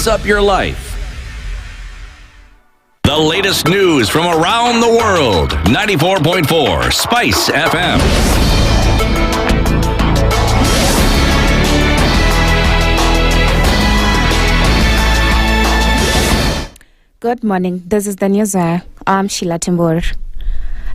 spice up your life. The latest news from around the world. 94.4 Spice FM. Good morning. This is the news. I'm Sheila Timbur.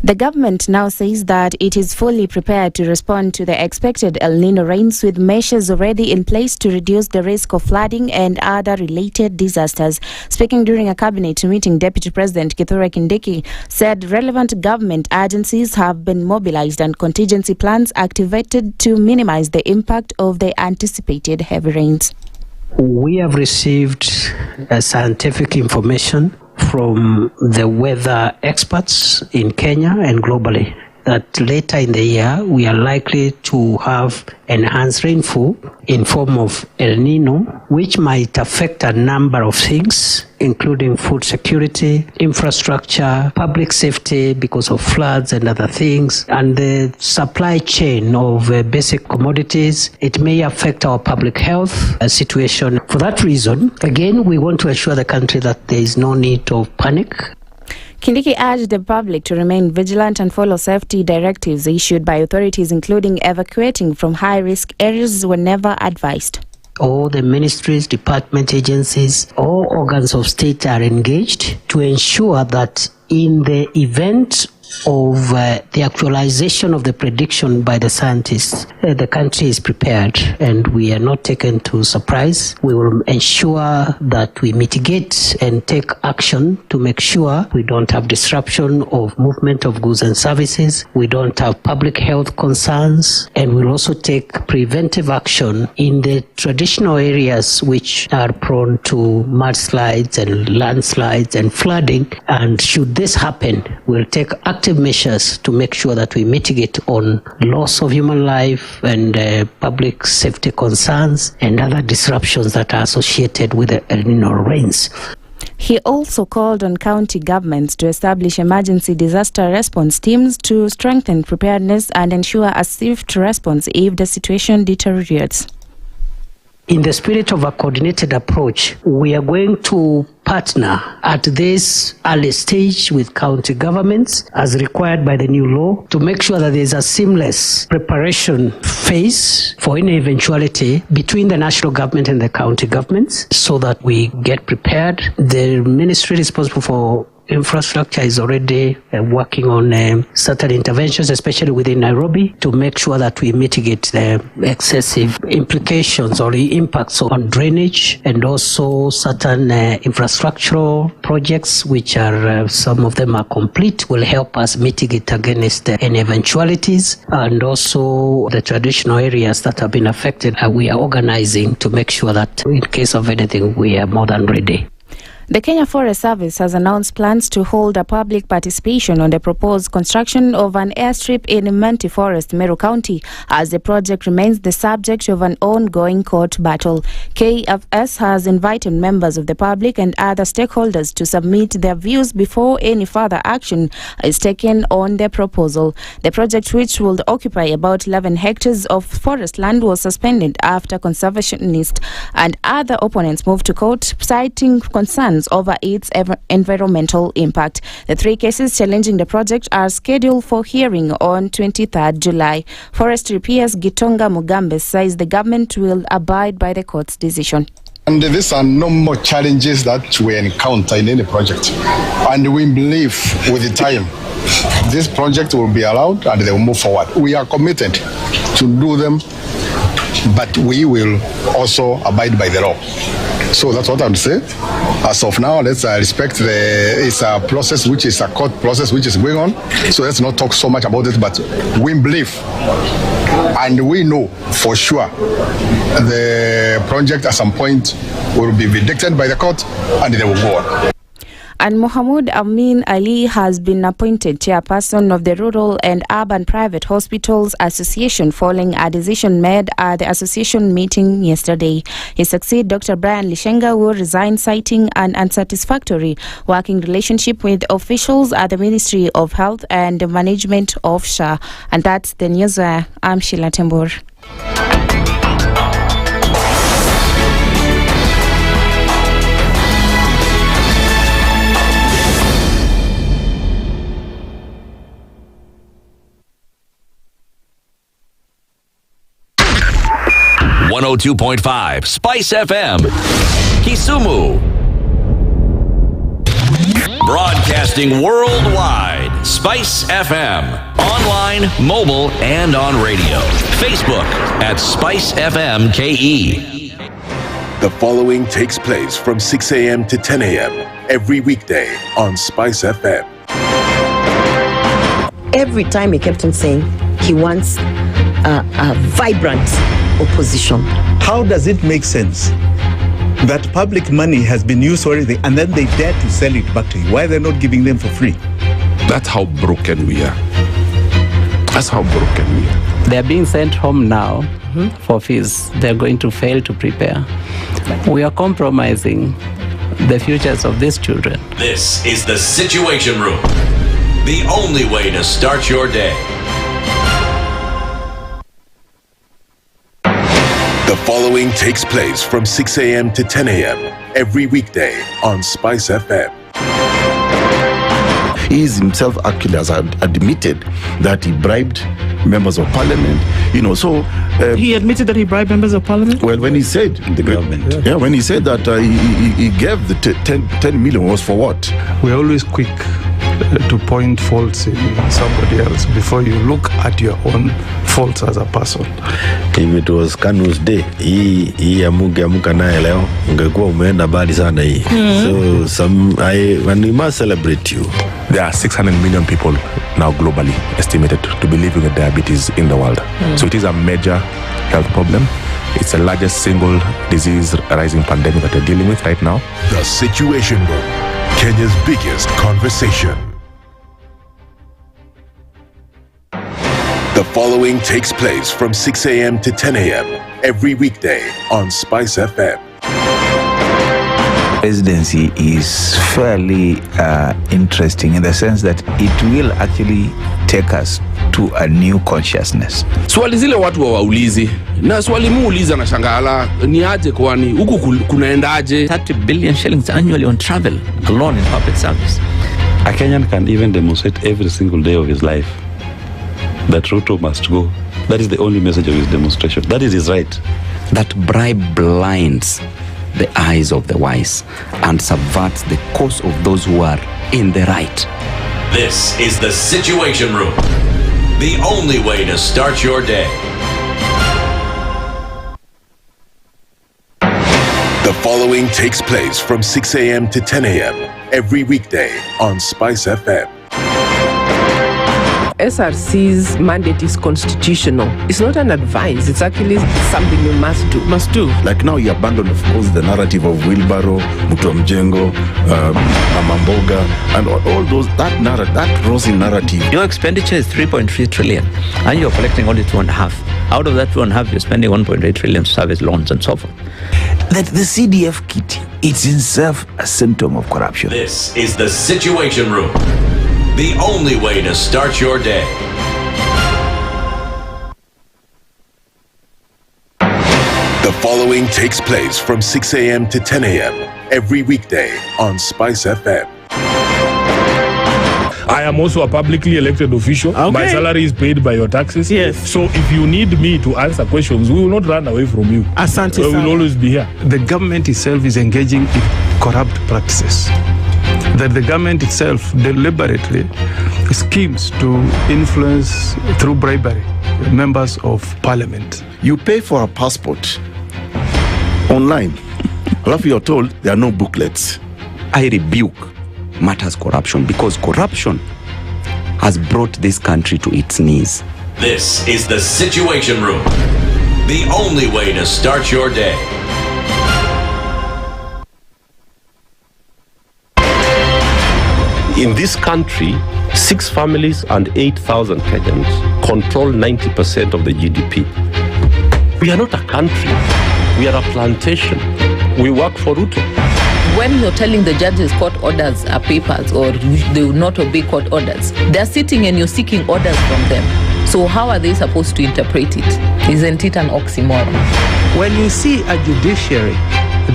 The government now says that it is fully prepared to respond to the expected El Nino rains, with measures already in place to reduce the risk of flooding and other related disasters. Speaking during a cabinet meeting, Deputy President Kithure Kindiki said relevant government agencies have been mobilized and contingency plans activated to minimize the impact of the anticipated heavy rains. We have received scientific information from the weather experts in Kenya and globally that later in the year we are likely to have enhanced rainfall in form of El Nino, which might affect a number of things, including food security, infrastructure, public safety because of floods and other things, and the supply chain of basic commodities. It may affect our public health situation. For that reason, again, we want to assure the country that there is no need of panic. Kindiki urged the public to remain vigilant and follow safety directives issued by authorities, including evacuating from high-risk areas whenever advised. All the ministries, department agencies, all organs of state are engaged to ensure that in the event of the actualization of the prediction by the scientists, the country is prepared and we are not taken to surprise. We will ensure that we mitigate and take action to make sure we don't have disruption of movement of goods and services, we don't have public health concerns, and we'll also take preventive action in the traditional areas which are prone to mudslides and landslides and flooding. And should this happen, we'll take active measures to make sure that we mitigate on loss of human life and public safety concerns and other disruptions that are associated with the El Nino rains. He also called on county governments to establish emergency disaster response teams to strengthen preparedness and ensure a swift response if the situation deteriorates. In the spirit of a coordinated approach, we are going to partner at this early stage with county governments as required by the new law to make sure that there is a seamless preparation phase for any eventuality between the national government and the county governments so that we get prepared. The ministry responsible for infrastructure is already working on certain interventions, especially within Nairobi, to make sure that we mitigate the excessive implications or the impacts on drainage, and also certain infrastructural projects, which are some of them are complete, will help us mitigate against any eventualities. And also the traditional areas that have been affected, we are organizing to make sure that in case of anything, we are more than ready. The Kenya Forest Service has announced plans to hold a public participation on the proposed construction of an airstrip in Menti Forest, Meru County, as the project remains the subject of an ongoing court battle. KFS has invited members of the public and other stakeholders to submit their views before any further action is taken on the proposal. The project, which will occupy about 11 hectares of forest land, was suspended after conservationists and other opponents moved to court, citing concerns over its environmental impact. The three cases challenging the project are scheduled for hearing on 23rd July. Forestry PS Gitonga Mugambe says the government will abide by the court's decision. And these are no more challenges that we encounter in any project. And we believe with the time, this project will be allowed and they will move forward. We are committed to do them, but we will also abide by the law. So that's what I'm saying. As of now, let's respect it's a process which is a court process which is going on. So let's not talk so much about it, but we believe and we know for sure the project at some point will be vindicated by the court and they will go on. And Mohamud Amin Ali has been appointed chairperson of the Rural and Urban Private Hospitals Association following a decision made at the association meeting yesterday. He succeeded Dr. Brian Lishenga, who resigned, citing an unsatisfactory working relationship with officials at the Ministry of Health and Management of SHA. And that's the news. I'm Sheila Tembur. 102.5 Spice FM, Kisumu. Broadcasting worldwide, Spice FM. Online, mobile, and on radio. Facebook at Spice FM KE. The following takes place from 6 a.m. to 10 a.m. every weekday on Spice FM. Every time he kept on saying he wants a vibrant opposition. How does it make sense that public money has been used for everything and then they dare to sell it back to you? Why are they not giving them for free? That's how broken we are. That's how broken we are. They're being sent home now for fees. They're going to fail to prepare. We are compromising the futures of these children. This is the Situation Room. The only way to start your day. The following takes place from 6 a.m. to 10 a.m. every weekday on Spice FM. He is himself actually has admitted that he bribed members of parliament. He admitted that he bribed members of parliament? Well, when he said the government, when he said that he gave the 10 million was for what? We're always quick to point faults in somebody else before you look at your own faults as a person. If it was Kanu's day, hii amuka naye leo ungekuwa umeenda mbali sana hii. So when we must celebrate you. There are 600 million people now globally estimated to be living with diabetes in the world. So it is a major health problem. It's the largest single disease rising pandemic that we're dealing with right now. The Situation Room, Kenya's biggest conversation. The following takes place from 6 a.m. to 10 a.m. every weekday on Spice FM. Residency is fairly interesting in the sense that it will actually take us to a new consciousness. Swali zile watu hawaulizi na swali muuliza na shangala ni aje kwani huku kunaendaje? 30 billion shillings annually on travel alone in public service. A Kenyan can even demonstrate every single day of his life that Ruto must go. That is the only message of his demonstration. That is his right. That bribe blinds the eyes of the wise and subverts the cause of those who are in the right. This is the Situation Room. The only way to start your day. The following takes place from 6 a.m. to 10 a.m. every weekday on Spice FM. SRC's mandate is constitutional. It's not an advice. It's actually something you must do. Like now you abandon, of course, the narrative of Wheelbarrow, Mutuamjengo, Mamamboga, and all those, that rosy narrative. Your expenditure is 3.3 trillion and you're collecting only 2.5. Out of that 2.5, you're spending 1.8 trillion to service loans and so forth. That the CDF kit, it's itself a symptom of corruption. This is the Situation Room. The only way to start your day. The following takes place from 6 a.m. to 10 a.m. every weekday on Spice FM. I am also a publicly elected official. Okay. My salary is paid by your taxes. Yes. So if you need me to answer questions, we will not run away from you. Asante. We will always be here. The government itself is engaging in corrupt practices. That the government itself deliberately schemes to influence through bribery members of parliament. You pay for a passport online. Alafu you're told there are no booklets. I rebuke matters corruption because corruption has brought this country to its knees. This is the Situation Room. The only way to start your day. In this country, 6 families and 8,000 Kenyans control 90% of the GDP. We are not a country. We are a plantation. We work for Ruto. When you're telling the judges court orders are papers or they will not obey court orders, they're sitting and you're seeking orders from them. So how are they supposed to interpret it? Isn't it an oxymoron? When you see a judiciary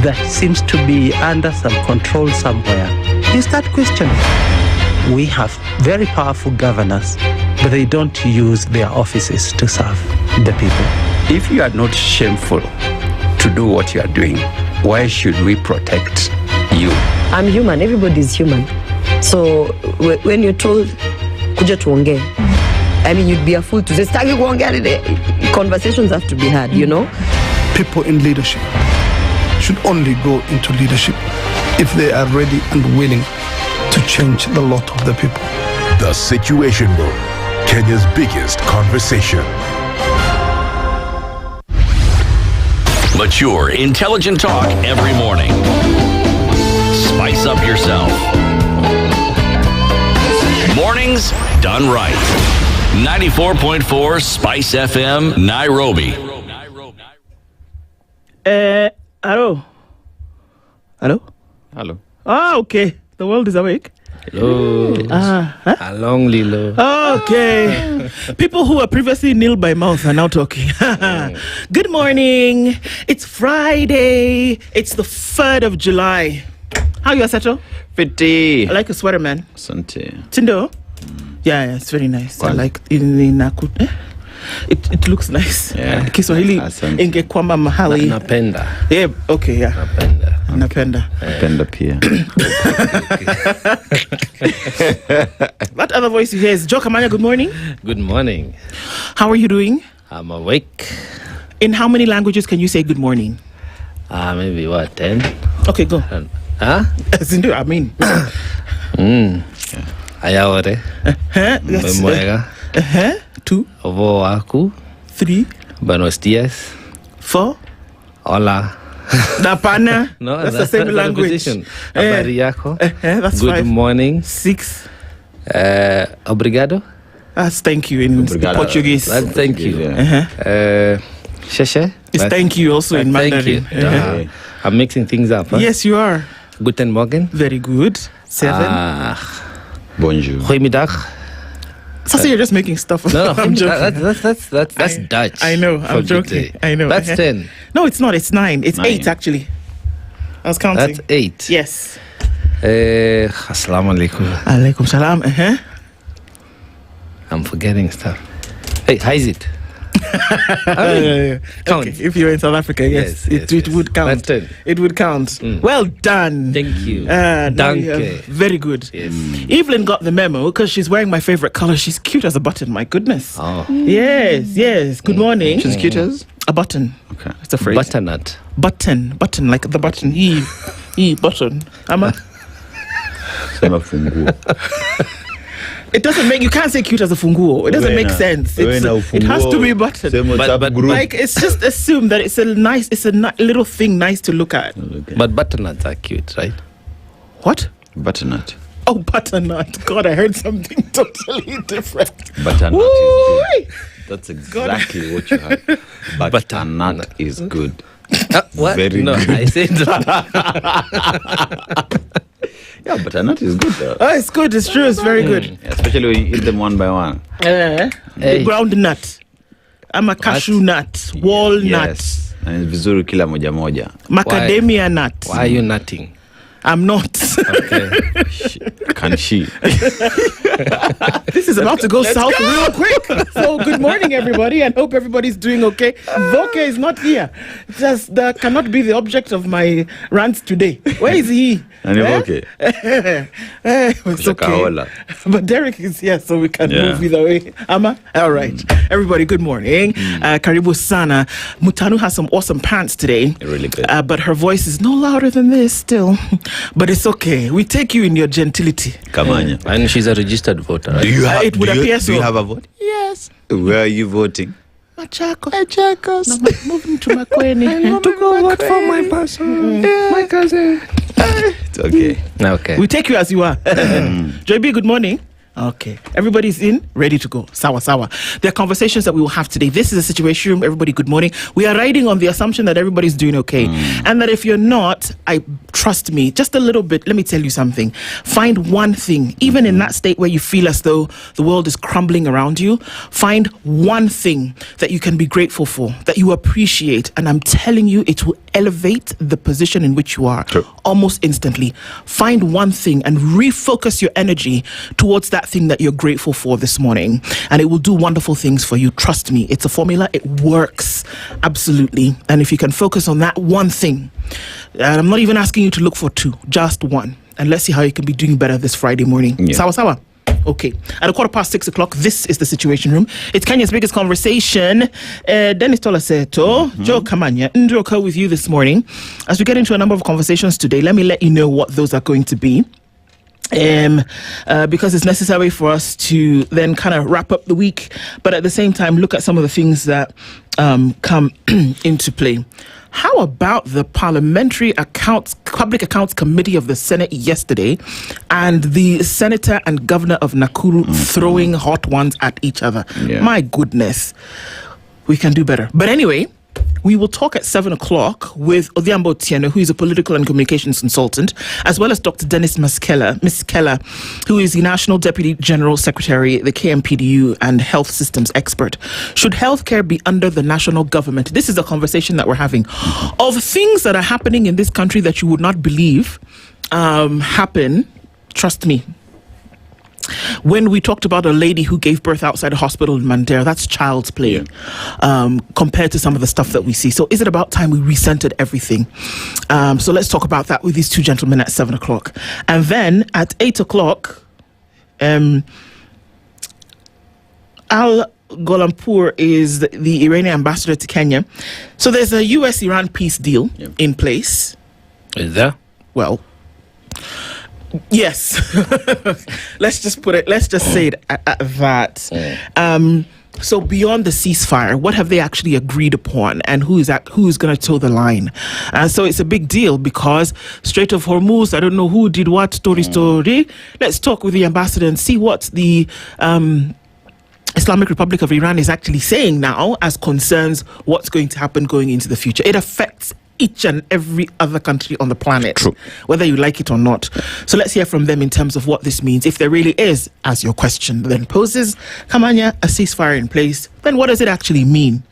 that seems to be under some control somewhere, you start questioning. We have very powerful governors, but they don't use their offices to serve the people. If you are not shameful to do what you are doing, why should we protect you? I'm human. Everybody's human. So when you're told, kuja tuongee, I mean, you'd be a fool to say, "Staki kuongea today." Conversations have to be had, you know? People in leadership should only go into leadership if they are ready and willing to change the lot of the people. The Situation Room, Kenya's biggest conversation. Mature, intelligent talk every morning. Spice up yourself. Mornings done right. 94.4 Spice FM, Nairobi. Hello? Hello? Hello. Ah, okay. The world is awake. Hello. Along Lilo. Okay. People who were previously nil by mouth are now talking. Good morning. It's Friday. It's the 3rd of July. How are you, Aseto? Pretty. I like your sweater, man. Asante. Nduh? Yeah, it's very nice. I like it looks nice. Yeah. Kiswahili ingekwamba mahali. Napenda. Yeah, okay, yeah. Napenda. Napenda pia. That other voice you hear is Kamanya. Good morning. Good morning. How are you doing? I'm awake. In how many languages can you say good morning? Maybe 10? Okay, go. Zindu, I mean. Ayaware. Mwega. 2. Ovo aku. 3. Buenos dias. 4. Hola. Napana. No, that's the same language. Habari yako. That's Good 5. morning. 6. Obrigado. That's thank you in Portuguese. That's thank you. Sheshe. It's thank you also in Mandarin. Thank you. I'm mixing things up. Huh? Yes, you are. Guten Morgen. Very good. 7. Bonjour. Goedemiddag. So you're just making stuff up. No, I'm joking. That's Dutch. I know. I'm joking. I know. That's 10. No, it's not. It's 9. It's 8 actually. I was counting. That's 8. Yes. Assalamu alaikum. Alaikum salam. I'm forgetting stuff. Hey, how is it? Count. Okay, if you're in South Africa, yes, it would count. It would count. Well done. Thank you. Danke. Very good. Yes. Evelyn got the memo because she's wearing my favorite color. She's cute as a button. My goodness. Oh. Yes. Good morning. She's cute as a button. Okay. It's a phrase. Butternut. Button, like the button. Button. It doesn't make, you can't say cute as a funguo. It doesn't make sense. It has to be button. But like, it's just assume that it's a little thing nice to look at. Okay. But butternuts are cute, right? What? Butternut. Oh, butternut. God, I heard something totally different. Butternut is good. That's exactly what you had. Butternut is good. What? Very no, good. I said Yeah, butternut is good though. Oh, it's good. It's true. It's very good. Especially when you eat them one by one. The ground nut. I'm a cashew nut. Walnut. Yes. And vizuri kila moja moja. Macadamia nut. Why are you nutting? I'm not. Okay. Can she? This is about to go south real quick. So good morning, everybody, and hope everybody's doing okay. Voke is not here. Just that cannot be the object of my rant today. Where is he? Okay. It's okay. But Derek is here, so we can move either way. Ama? All right. Everybody, good morning. Karibu sana. Mutanu has some awesome pants today. Really good. But her voice is no louder than this still. But it's okay. We take you in your gentility. Kamanya. And she's a registered voter, right? Do you have, it would appear so. Do you have a vote? Yes. Where are you voting? Machakos. No, moving to Makweni. To go vote for my person. My cousin. It's okay. Okay. We take you as you are. Joy B, good morning. Okay. Everybody's in, ready to go. Sawa. There are conversations that we will have today. This is a situation room. Everybody, good morning. We are riding on the assumption that everybody's doing okay. And that if you're not, trust me, just a little bit, let me tell you something. Find one thing, even in that state where you feel as though the world is crumbling around you, find one thing that you can be grateful for, that you appreciate. And I'm telling you, it will elevate the position in which you are almost instantly. Find one thing and refocus your energy towards that that thing that you're grateful for this morning, and it will do wonderful things for you. Trust me, it's a formula. It works. Absolutely. And if you can focus on that one thing, and I'm not even asking you to look for two, just one. And let's see how you can be doing better this Friday morning. Yeah. Sawa. Okay. At 6:15, this is the Situation Room. It's Kenya's biggest conversation. Dennis Aseto, Joe Kamanya, Nduh, Okoh with you this morning. As we get into a number of conversations today, let me let you know what those are going to be. Because it's necessary for us to then kind of wrap up the week, but at the same time look at some of the things that come into play. How about the Public Accounts Committee of the Senate yesterday, and the Senator and Governor of Nakuru throwing hot ones at each other? Yeah. My goodness, we can do better. But anyway, we will talk at 7:00 with Odhiambo Otieno, who is a political and communications consultant, as well as Dr. Dennis Miskela, who is the National Deputy General Secretary, the KMPDU, and health systems expert. Should healthcare be under the national government? This is a conversation that we're having of things that are happening in this country that you would not believe happen. Trust me. When we talked about a lady who gave birth outside a hospital in Mandera, that's child's play compared to some of the stuff that we see. So is it about time we recentered everything? So let's talk about that with these two gentlemen at 7:00. And then at 8:00, Al Golampur is the Iranian ambassador to Kenya. So there's a US-Iran peace deal in place. Is there? Well, yes. Let's just say it at that. So beyond the ceasefire, what have they actually agreed upon, and who is going to toe the line? So it's a big deal because Strait of Hormuz, I don't know who did what, story. Let's talk with the ambassador and see what the Islamic Republic of Iran is actually saying now as concerns what's going to happen going into the future. It affects each and every other country on the planet, whether you like it or not. So let's hear from them in terms of what this means. If there really is, as your question then poses, Kamanya, a ceasefire in place, then what does it actually mean?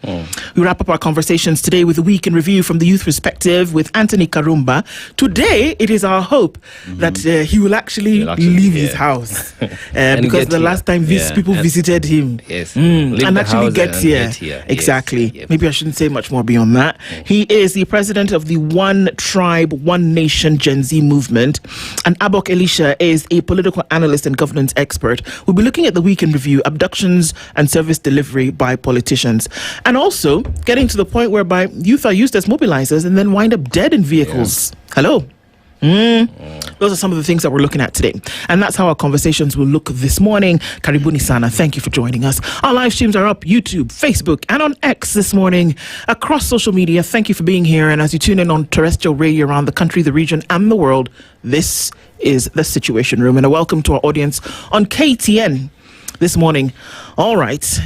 We wrap up our conversations today with a week in review from the youth perspective with Anthony Karumba. Today, it is our hope that he will actually leave his house because the last time these people visited him and actually get here. Exactly. Yes. Maybe I shouldn't say much more beyond that. He is the president of the One Tribe, One Nation Gen Z movement, and Abok Elisha is a political analyst and governance expert. We'll be looking at the week in review, abductions and service delivery by politicians, and also getting to the point whereby youth are used as mobilizers and then wind up dead in vehicles. Hello. Those are some of the things that we're looking at today, and that's how our conversations will look this morning. Karibuni sana. Thank you for joining us. Our live streams are up YouTube, Facebook, and on X this morning across social media. Thank you for being here, and as you tune in on terrestrial radio around the country, the region, and the world, this is the Situation Room, and a welcome to our audience on KTN this morning. All right,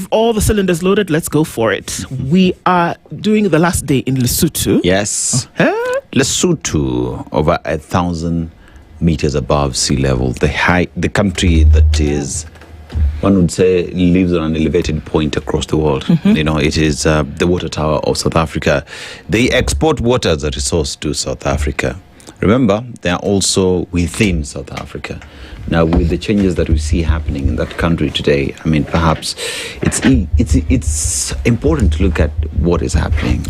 all the cylinders loaded. Let's go for it. We are doing the last day in Lesotho. Yes. Lesotho, over 1,000 meters above sea level. The country that is, one would say, lives on an elevated point across the world. You know, it is the water tower of South Africa. They export water as a resource to South Africa. Remember, they are also within South Africa. Now, with the changes that we see happening in that country today, I mean, perhaps it's important to look at what is happening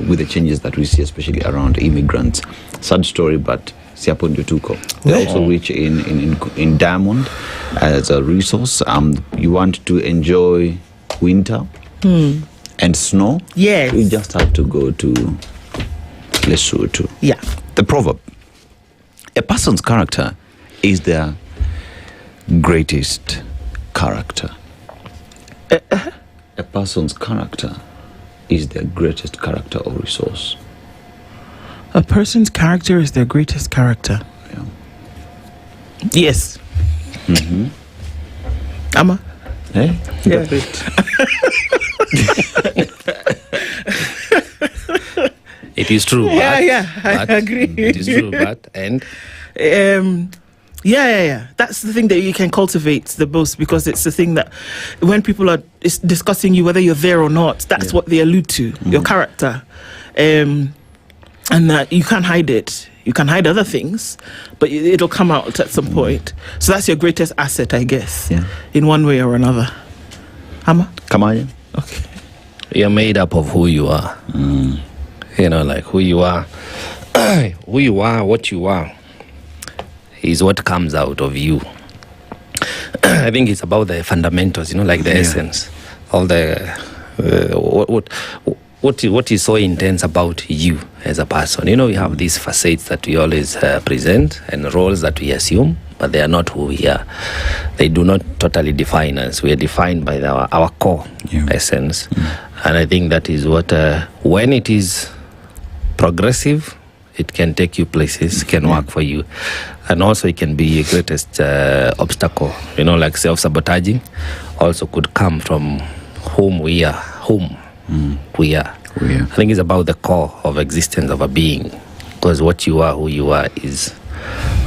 with the changes that we see, especially around immigrants. Sad story, but Siapo Nduh. They're also rich in diamond as a resource. You want to enjoy winter and snow? Yes. You just have to go to Lesotho. Yeah. The proverb, a person's character is their greatest character. A person's character is their greatest character or resource. A person's character is their greatest character. Yeah. Yes. Ama? Hey? Yeah. It is true. I agree. It is true, but that's the thing that you can cultivate the most, because it's the thing that when people are discussing you, whether you're there or not, that's what they allude to, your character, and that you can't hide it. You can hide other things, but it'll come out at some point. So that's your greatest asset, I guess, in one way or another. Hama? Kamanya? Okay. You're made up of who you are. You know, like who you are. Who you are, what you are, is what comes out of you. I think it's about the fundamentals, you know, like the essence. All the... What is so intense about you as a person? You know, we have these facets that we always present and roles that we assume, but they are not who we are. They do not totally define us. We are defined by our core essence. And I think that is what, when it is progressive, it can take you places, can work for you. And also it can be your greatest obstacle. You know, like self-sabotaging also could come from whom we are, we are. I think it's about the core of existence of a being, because what you are, who you are, is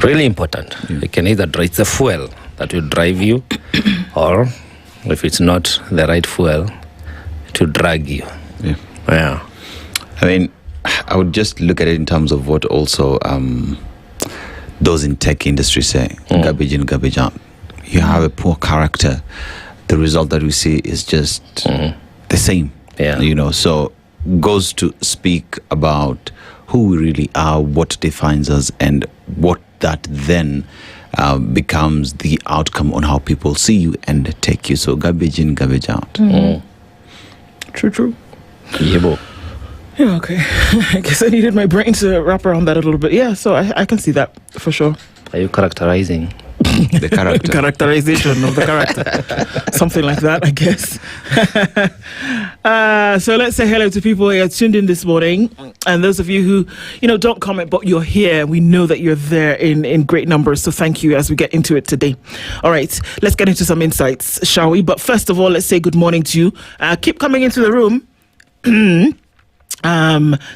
really important. It can either it's the fuel that will drive you, or if it's not the right fuel, it will drag you. I mean, I would just look at it in terms of what also those in tech industry say, garbage in, garbage out. You have a poor character, the result that we see is just the same. You know, so goes to speak about who we really are, what defines us, and what that then becomes the outcome on how people see you and take you. So garbage in, garbage out. True. Yeah, okay. I guess I needed my brain to wrap around that a little bit. Yeah, so I can see that for sure. Are you characterizing? The character. Characterization of the character. Something like that, I guess. So let's say hello to people who are tuned in this morning. And those of you who, don't comment, but you're here. We know that you're there in great numbers. So thank you as we get into it today. All right, let's get into some insights, shall we? But first of all, let's say good morning to you. Keep coming into the room.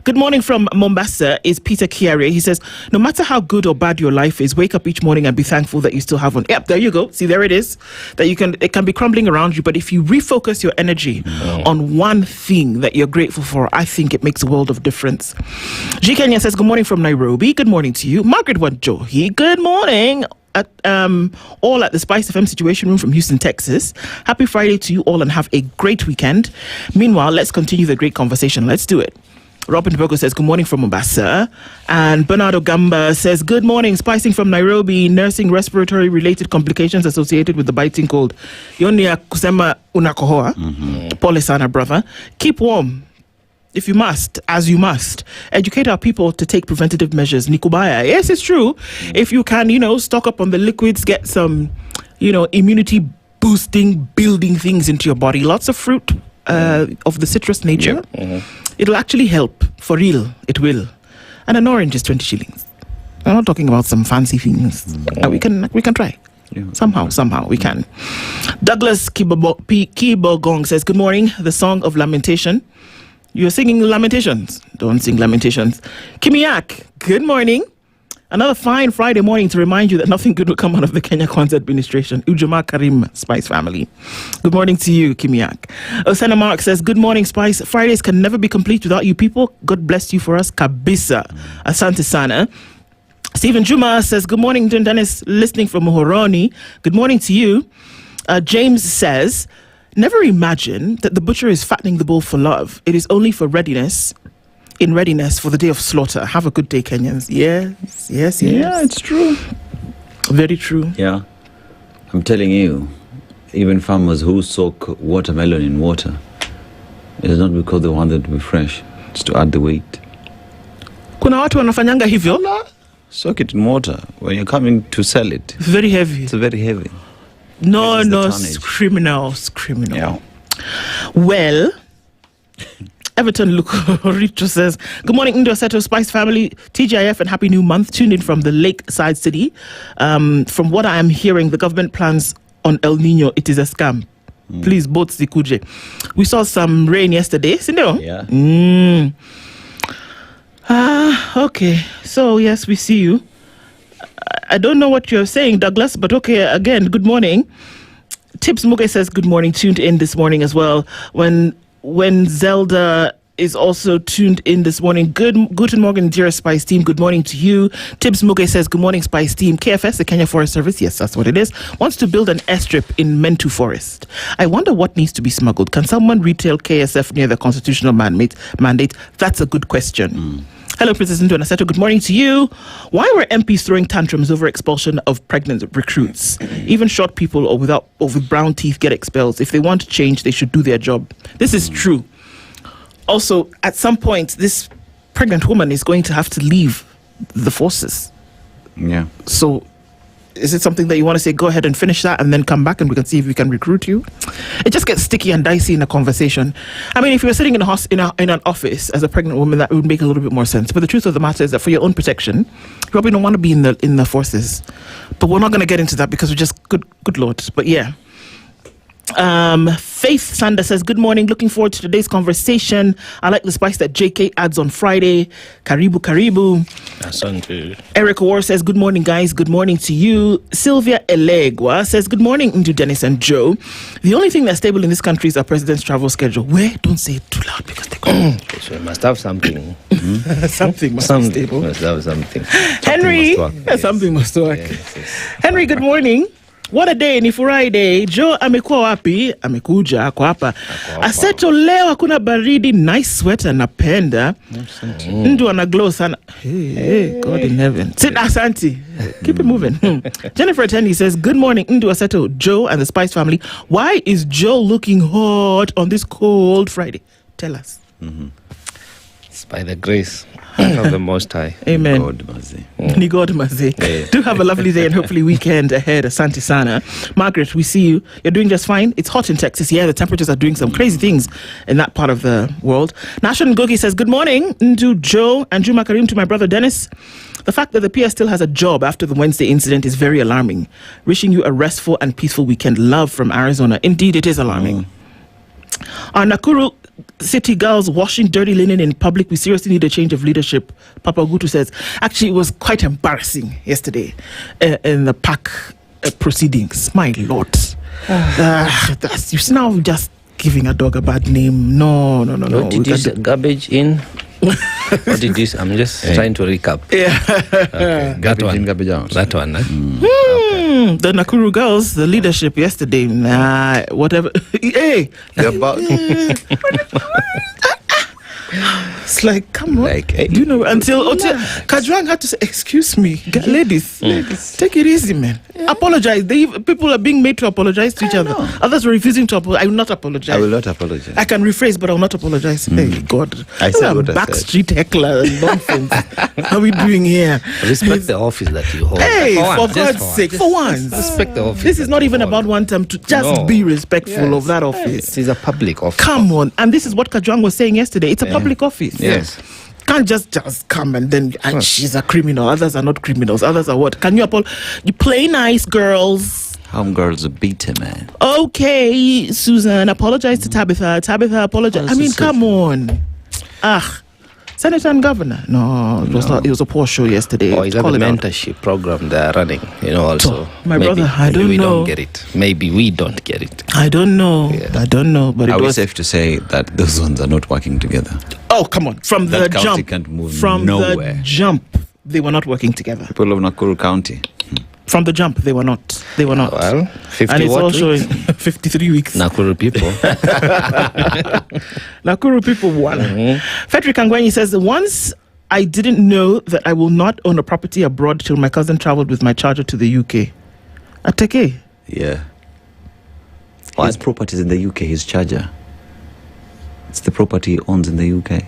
Good morning from Mombasa is Peter Kiare. He says, no matter how good or bad your life is, wake up each morning and be thankful that you still have one. Yep, there you go. See, there it is. That it can be crumbling around you, but if you refocus your energy on one thing that you're grateful for, I think it makes a world of difference. G. Kenya says, good morning from Nairobi. Good morning to you. Margaret Wanjohi, good morning. All at the SpiceFM Situation Room from Houston, Texas. Happy Friday to you all and have a great weekend. Meanwhile, let's continue the great conversation. Let's do it. Robin Bogo says, good morning from Mombasa. And Bernardo Gamba says, good morning, spicing from Nairobi, nursing respiratory related complications associated with the biting cold. Yonia kusema unakohoa. Pole sana, brother. Keep warm. If you must, as you must, educate our people to take preventative measures. Nikubaya. Yes, it's true. If you can, stock up on the liquids, get some, immunity boosting, building things into your body. Lots of fruit of the citrus nature. It'll actually help. For real, it will. And an orange is 20 shillings. I'm not talking about some fancy things. We can try. Somehow we can. Douglas Kibogong says, good morning. The Song of Lamentation. You're singing Lamentations. Don't sing Lamentations. Kimiak, good morning. Another fine Friday morning to remind you that nothing good will come out of the Kenya Kwanzaa administration. Ujuma Karim, Spice family. Good morning to you, Kimiak. Osana Mark says, good morning, Spice. Fridays can never be complete without you people. God bless you for us. Kabisa. Asante sana. Stephen Juma says, good morning, Dennis, listening from Muhoroni. Good morning to you. James says, never imagine that the butcher is fattening the bull for love. It is only for readiness for the day of slaughter. Have a good day, Kenyans. Yes. Yeah, it's true. Very true. Yeah. I'm telling you, even farmers who soak watermelon in water, it's not because they want it to be fresh. It's to add the weight. Kuna watu wanafanyanga hivyo? Soak it in water. When you're coming to sell it. It's very heavy. It's very heavy. No, it's criminal. Yeah. Well, Everton Richo says, good morning, Nduh, Aseto, Spice family, TGIF, and happy new month. Tuned in from the lakeside city. From what I am hearing, the government plans on El Nino. It is a scam. Please, boats zikuje. We saw some rain yesterday. Sindo? Yeah. Okay. So, yes, we see you. I don't know what you're saying, Douglas, but okay, again, good morning. Tips Muge says, good morning, tuned in this morning as well. When Zelda is also tuned in this morning. Guten Morgen, dear Spice team. Good morning to you. Tibbs Mungai says, good morning, Spice team. KFS, the Kenya Forest Service, yes, that's what it is, wants to build an airstrip in Nduh Forest. I wonder what needs to be smuggled. Can someone retail KSF near the constitutional mandate? That's a good question. Hello, Princess Nduh and Aseto. Good morning to you. Why were MPs throwing tantrums over expulsion of pregnant recruits? Even short people or with brown teeth get expelled. If they want to change, they should do their job. This is true. Also, at some point, this pregnant woman is going to have to leave the forces. Yeah. So, is it something that you want to say, go ahead and finish that and then come back and we can see if we can recruit you? It just gets sticky and dicey in a conversation. I mean, if you were sitting in an office as a pregnant woman, that would make a little bit more sense. But the truth of the matter is that for your own protection, you probably don't want to be in the forces. But we're not going to get into that because we're just good Lord. But yeah. Faith Sander says, good morning, looking forward to today's conversation. I like the spice that JK adds on Friday. Karibu Asante. Eric War says, good morning guys, good morning to you. Sylvia Elegwa says, good morning Nduh, Dennis and Joe. The only thing that's stable in this country is our president's travel schedule. Where? Don't say it too loud because they go. So we must have something. Something must be stable. Must have something. Henry, something must work. Yes. Henry, good morning. What a day, ni Friday. Joe amekuwa wapi? Amekuja kwa hapa. Aseto leo hakuna baridi, nice sweater napenda. Nduh ana glow sana. Hey, God in heaven. Sit Asante. Keep it moving. Jennifer Tenny says, good morning, Nduh, Aseto, Joe and the Spice family. Why is Joe looking hot on this cold Friday? Tell us. It's by the grace of the Most High. Amen. Ni God mazi. Yeah. Do have a lovely day and hopefully weekend ahead. Asante sana. Margaret, we see you. You're doing just fine. It's hot in Texas. Yeah, the temperatures are doing some crazy things in that part of the world. Nashon Ngogi says, good morning, Nduh, Joe, and Juma Karim to my brother Dennis. The fact that the PS still has a job after the Wednesday incident is very alarming. Wishing you a restful and peaceful weekend. Love from Arizona. Indeed, it is alarming. Our Nakuru City girls washing dirty linen in public. We seriously need a change of leadership. Papa Gutu says, actually, it was quite embarrassing yesterday in the park proceedings. My Lord. That's now just giving a dog a bad name. No. What did you say? Garbage in? What did you say? I'm just trying to recap. Yeah. Okay. Garbage in, garbage out. That one. The Nakuru girls, the leadership yesterday, whatever. Hey, they're about. It's like, come on. Do you know, until Kajwang had to say, excuse me, ladies, take it easy, man. Apologize. People are being made to apologize to each other. Others are refusing to apologize. I will not apologize. I will not apologize. I can rephrase, but I will not apologize. Hey, God. I said what I said. Backstreet heckler and nonsense. How are we doing here? Respect the office that you hold. Hey, for God's sake, for once. Respect the office. This is not even about one time to just be respectful of that office. It is a public office. Come on. And this is what Kajwang was saying yesterday. It's a public office. Yes. Can't just come and then she's a criminal. Others are not criminals. Others are what? Can you you play nice, girls? Home girls are beaten, man. Okay, Susan, apologize to Tabitha. Tabitha, apologize. I mean, come on. Senator and Governor. No, it was not. It was a poor show yesterday. Or is that the mentorship program they are running? Also. My brother, I don't know. We don't get it. Maybe we don't get it. I don't know. Yeah. I don't know. But it was safe to say that those ones are not working together. Oh, come on. From the jump. Can't move from nowhere. The jump, they were not working together. People of Nakuru County. From the jump, they were not. They were not. Well, 50 and it's all weeks? showing 53 weeks. Nakuru people. Nakuru people won. Frederick Angwenyi says, once I didn't know that I will not own a property abroad till my cousin traveled with my charger to the UK. Ateke? Yeah. His property is in the UK, his charger. It's the property he owns in the UK.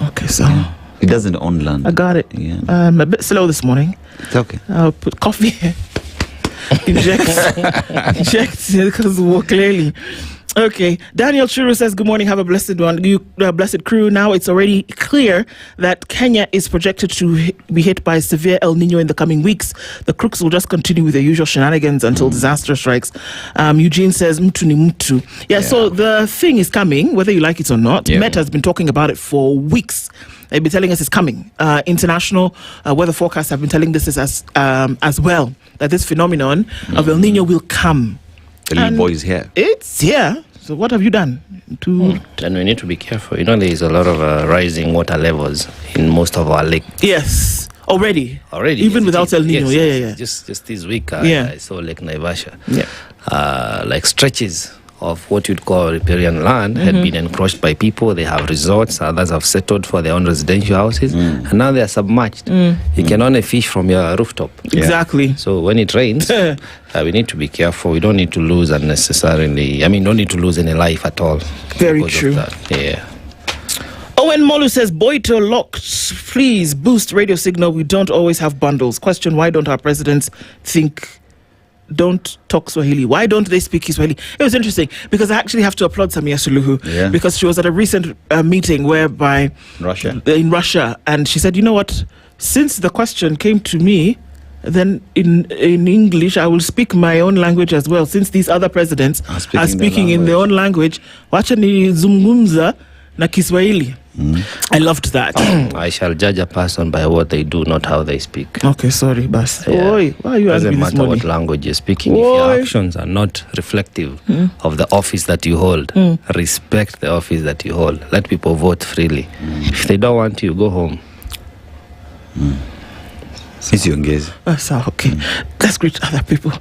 Okay, so... Yeah. He doesn't own land. I got it. Yeah. I'm a bit slow this morning. It's okay. I'll put coffee. Inject because walk clearly. Okay. Daniel Churu says, good morning. Have a blessed one. Blessed crew. Now it's already clear that Kenya is projected to be hit by severe El Nino in the coming weeks. The crooks will just continue with their usual shenanigans until disaster strikes. Eugene says, mtu ni mtu. Yeah, so the thing is coming, whether you like it or not. Yeah. Met has been talking about it for weeks. They've been telling us it's coming. International weather forecasts have been telling this as well, that this phenomenon of El Nino will come. The little boy is here. It's here. So what have you done to... Then we need to be careful. You know, there is a lot of rising water levels in most of our lakes. Yes. Already, even yes, without El Nino, yeah. Just this week, I saw Lake Naivasha. Like stretches of what you'd call riparian land had been encroached by people. They have resorts, others have settled for their own residential houses, and now they are submerged. You can only fish from your rooftop. Exactly. So when it rains, we need to be careful. We don't need to lose unnecessarily. Don't need to lose any life at all. Very true. Yeah. Owen Molu says, Boito locked, please boost radio signal. We don't always have bundles. Question, why don't our presidents don't talk Swahili? Why don't they speak Kiswahili? It was interesting because I actually have to applaud Samia Suluhu because she was at a recent meeting whereby in Russia, and she said, you know what, since the question came to me, then in English I will speak my own language as well, since these other presidents are speaking in their own language. Wacha ni zungumza na Kiswahili. I loved that. I shall judge a person by what they do, not how they speak. Okay, sorry, Bas. Oi, why are you Doesn't asking this matter morning? what language you're speaking. If your actions are not reflective of the office that you hold, respect the office that you hold. Let people vote freely. If they don't want you, go home. Okay. Let's greet other people.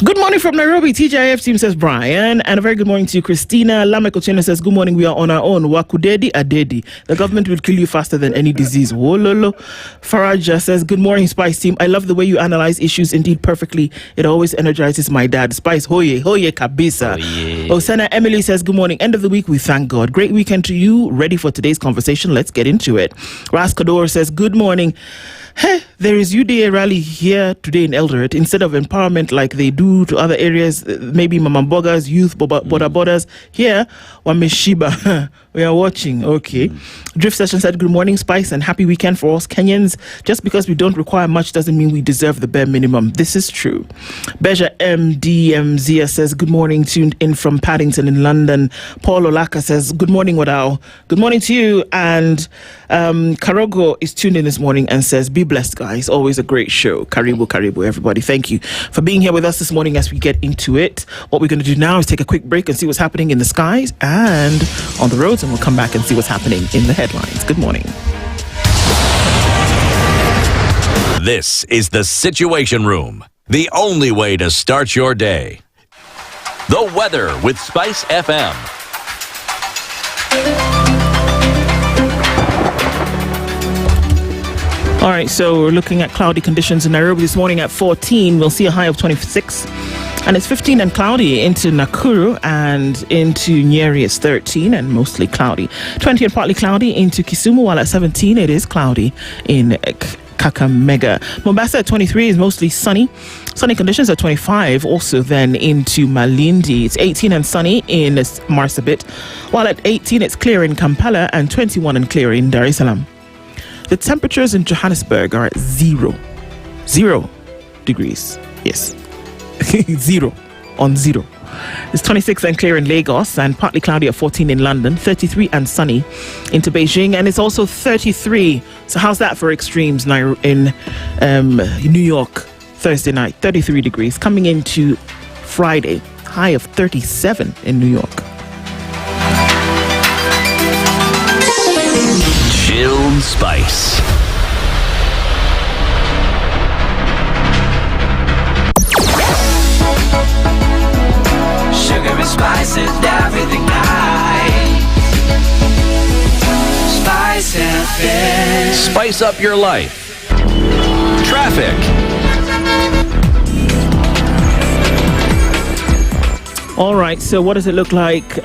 Good morning from Nairobi. TJIF team says Brian. And a very good morning to you, Christina. Lamek Otieno says, good morning. We are on our own. Wakudedi adedi. The government will kill you faster than any disease. Wololo. Faraja says, good morning, Spice team. I love the way you analyze issues indeed perfectly. It always energizes my dad. Spice, hoye kabisa. Osana Emily says, good morning. End of the week, we thank God. Great weekend to you. Ready for today's conversation? Let's get into it. Raskador says, good morning. Hey, there is UDA rally here today in Eldoret. Instead of empowerment like they do to other areas, maybe Mamambogas, youth, border borders, here, Wameshiba. We are watching. Okay. Drift Session said, good morning, Spice, and happy weekend for us Kenyans. Just because we don't require much doesn't mean we deserve the bare minimum. This is true. Beja MDMZ says, good morning, tuned in from Paddington in London. Paul Olaka says, good morning, Wadao. Good morning to you. And Karogo is tuned in this morning and says, be blessed, guys. Always a great show. Karibu, everybody. Thank you for being here with us this morning as we get into it. What we're going to do now is take a quick break and see what's happening in the skies and on the roads, and we'll come back and see what's happening in the headlines. Good morning. This is the Situation Room, the only way to start your day. The weather with Spice FM. All right, so we're looking at cloudy conditions in Nairobi this morning at 14. We'll see a high of 26. And it's 15 and cloudy into Nakuru, and into Njeri it's 13 and mostly cloudy. 20 and partly cloudy into Kisumu, while at 17 it is cloudy in Kakamega. Mombasa at 23 is mostly sunny. Sunny conditions at 25, also then into Malindi. It's 18 and sunny in Marsabit, while at 18 it's clear in Kampala and 21 and clear in Dar es Salaam. The temperatures in Johannesburg are at 0 degrees. Yes. 0 on 0. It's 26 and clear in Lagos and partly cloudy at 14 in London, 33 and sunny into Beijing, and it's also 33. So how's that for extremes in New York Thursday night? 33 degrees. Coming into Friday, high of 37 in New York. Chilled Spice. Sugar and spices, everything nice. Spice FM. Spice up your life. Traffic. All right, so what does it look like?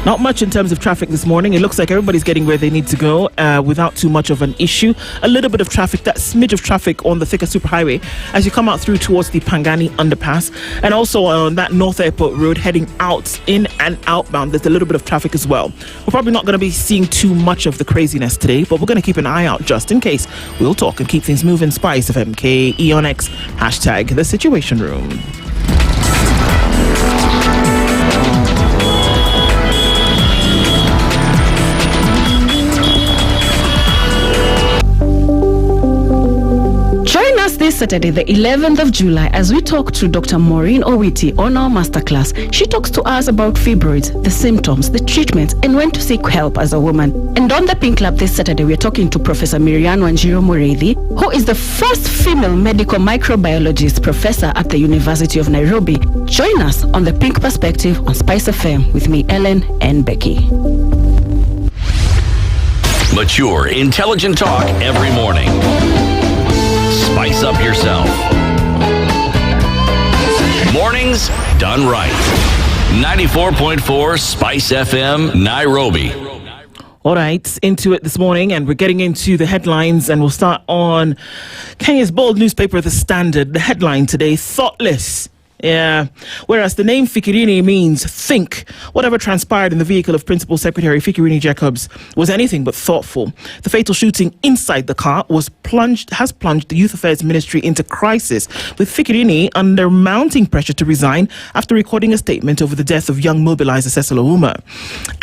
Not much in terms of traffic this morning. It looks like everybody's getting where they need to go without too much of an issue. A little bit of traffic, that smidge of traffic on the Thika Superhighway as you come out through towards the Pangani underpass, and also on that North Airport Road heading out, in and outbound. There's a little bit of traffic as well. We're probably not going to be seeing too much of the craziness today, but we're going to keep an eye out just in case. We'll talk and keep things moving. Spice of MK, on X, hashtag The Situation Room. this Saturday, the 11th of July, as we talk to Dr. Maureen Owiti on our masterclass. She talks to us about fibroids, the symptoms, the treatments, and when to seek help as a woman. And on the Pink Lab this Saturday, we're talking to Professor Miriam Wanjiru Mureithi, who is the first female medical microbiologist professor at the University of Nairobi. Join us on the Pink Perspective on Spice FM with me, Ellen and Becky. Mature, intelligent talk every morning. Spice up yourself. Mornings done right. 94.4 Spice FM, Nairobi. All right, into it this morning, and we're getting into the headlines, and we'll start on Kenya's bold newspaper, The Standard. The headline today, thoughtless. Yeah. Whereas the name Fikirini means think, whatever transpired in the vehicle of Principal Secretary Fikirini Jacobs was anything but thoughtful. The fatal shooting inside the car has plunged the Youth Affairs Ministry into crisis, with Fikirini under mounting pressure to resign after recording a statement over the death of young mobilizer Cecil Ouma.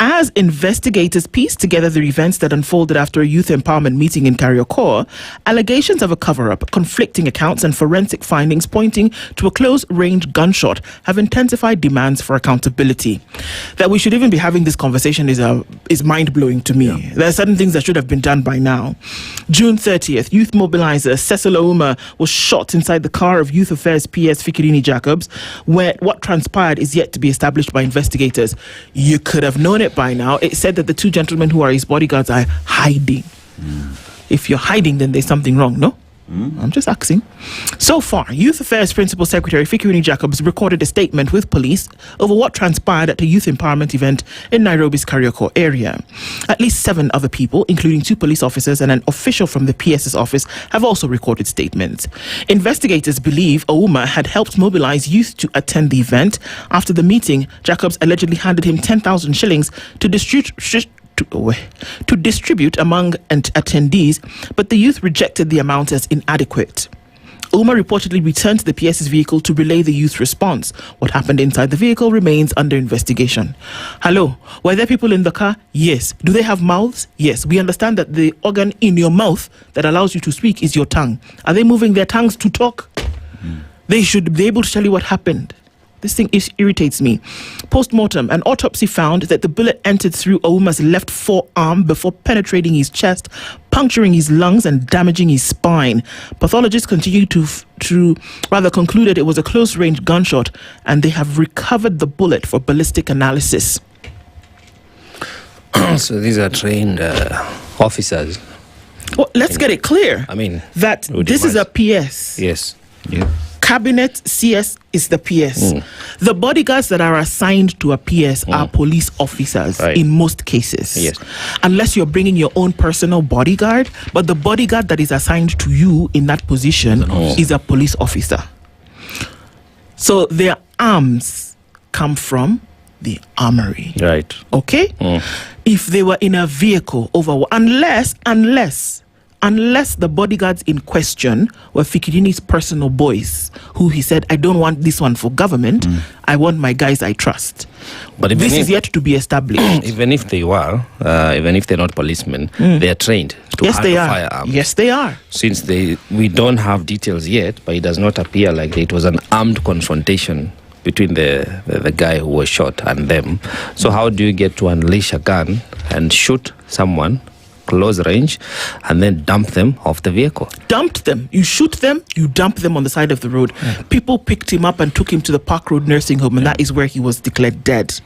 As investigators pieced together the events that unfolded after a youth empowerment meeting in Okoh, allegations of a cover-up, conflicting accounts and forensic findings pointing to a close-range gunshot have intensified demands for accountability. That we should even be having this conversation is mind-blowing to me. Yeah. There are certain things that should have been done by now. June 30th, youth mobilizer Cecil Ouma was shot inside the car of Youth Affairs PS Fikirini Jacobs, where what transpired is yet to be established by investigators. You could have known it by now. It said that the two gentlemen who are his bodyguards are hiding. If you're hiding, then there's something wrong, no? I'm just asking. So far, Youth Affairs Principal Secretary Fikirini Jacobs recorded a statement with police over what transpired at a youth empowerment event in Nairobi's Okoh area. At least 7 other people, including 2 police officers and an official from the PS's office, have also recorded statements. Investigators believe Ouma had helped mobilize youth to attend the event. After the meeting, Jacobs allegedly handed him 10,000 shillings to distribute among attendees, but the youth rejected the amount as inadequate. Ouma reportedly returned to the PS's vehicle to relay the youth's response. What happened inside the vehicle remains under investigation. Hello, were there people in the car? Yes. Do they have mouths? Yes. We understand that the organ in your mouth that allows you to speak is your tongue. Are they moving their tongues to talk? They should be able to tell you what happened. This thing irritates me. Post-mortem, an autopsy found that the bullet entered through Ouma's left forearm before penetrating his chest, puncturing his lungs and damaging his spine. Pathologists continue to concluded it was a close-range gunshot, and they have recovered the bullet for ballistic analysis. So these are trained officers. Well, let's get it clear. I mean, that this is a PS. Yes. Yeah. Cabinet CS is the PS. The bodyguards that are assigned to a PS are police officers in most cases. Yes. Unless you're bringing your own personal bodyguard, but the bodyguard that is assigned to you in that position is a police officer. So their arms come from the armory. Right. Okay? If they were in a vehicle unless the bodyguards in question were Fikirini's personal boys, who he said, I don't want this one for government, I want my guys I trust. But this is yet to be established. Even if they were, even if they're not policemen, they are trained to handle firearms. Yes, they are. Since we don't have details yet, but it does not appear like it was an armed confrontation between the guy who was shot and them. So how do you get to unleash a gun and shoot someone close range and then dump them off the vehicle? Dumped them. You shoot them, you dump them on the side of the road. People picked him up and took him to the Park Road nursing home, and that is where he was declared dead.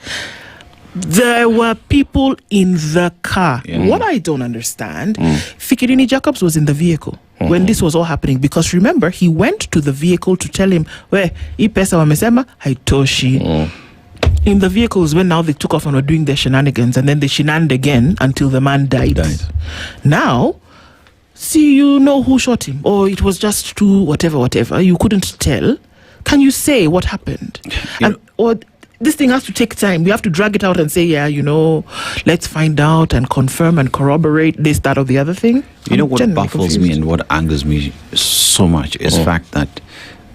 There were people in the car. What I don't understand, Fikirini Jacobs was in the vehicle when this was all happening, because remember, he went to the vehicle to tell him, where hii pesa wamesema haitoshi. In the vehicles when now they took off and were doing their shenanigans, and then they shenaned again until the man died. Now, see, you know who shot him, or it was just two whatever. You couldn't tell. Can you say what happened? Or this thing has to take time. We have to drag it out and say, let's find out and confirm and corroborate this, that, or the other thing. You know what baffles me and what angers me so much is the fact that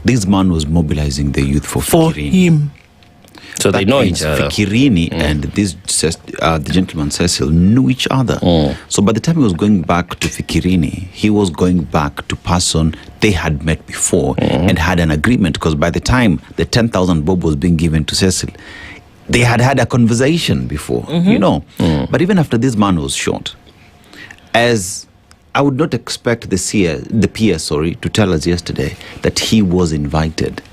this man was mobilizing the youth for him. So they know each other. Fikirini and this the gentleman Cecil knew each other. So by the time he was going back to Fikirini, he was going back to person they had met before and had an agreement, because by the time the 10,000 bob was being given to Cecil, they had had a conversation before, you know. But even after this man was shot, as I would not expect the PS, to tell us yesterday that he was invited.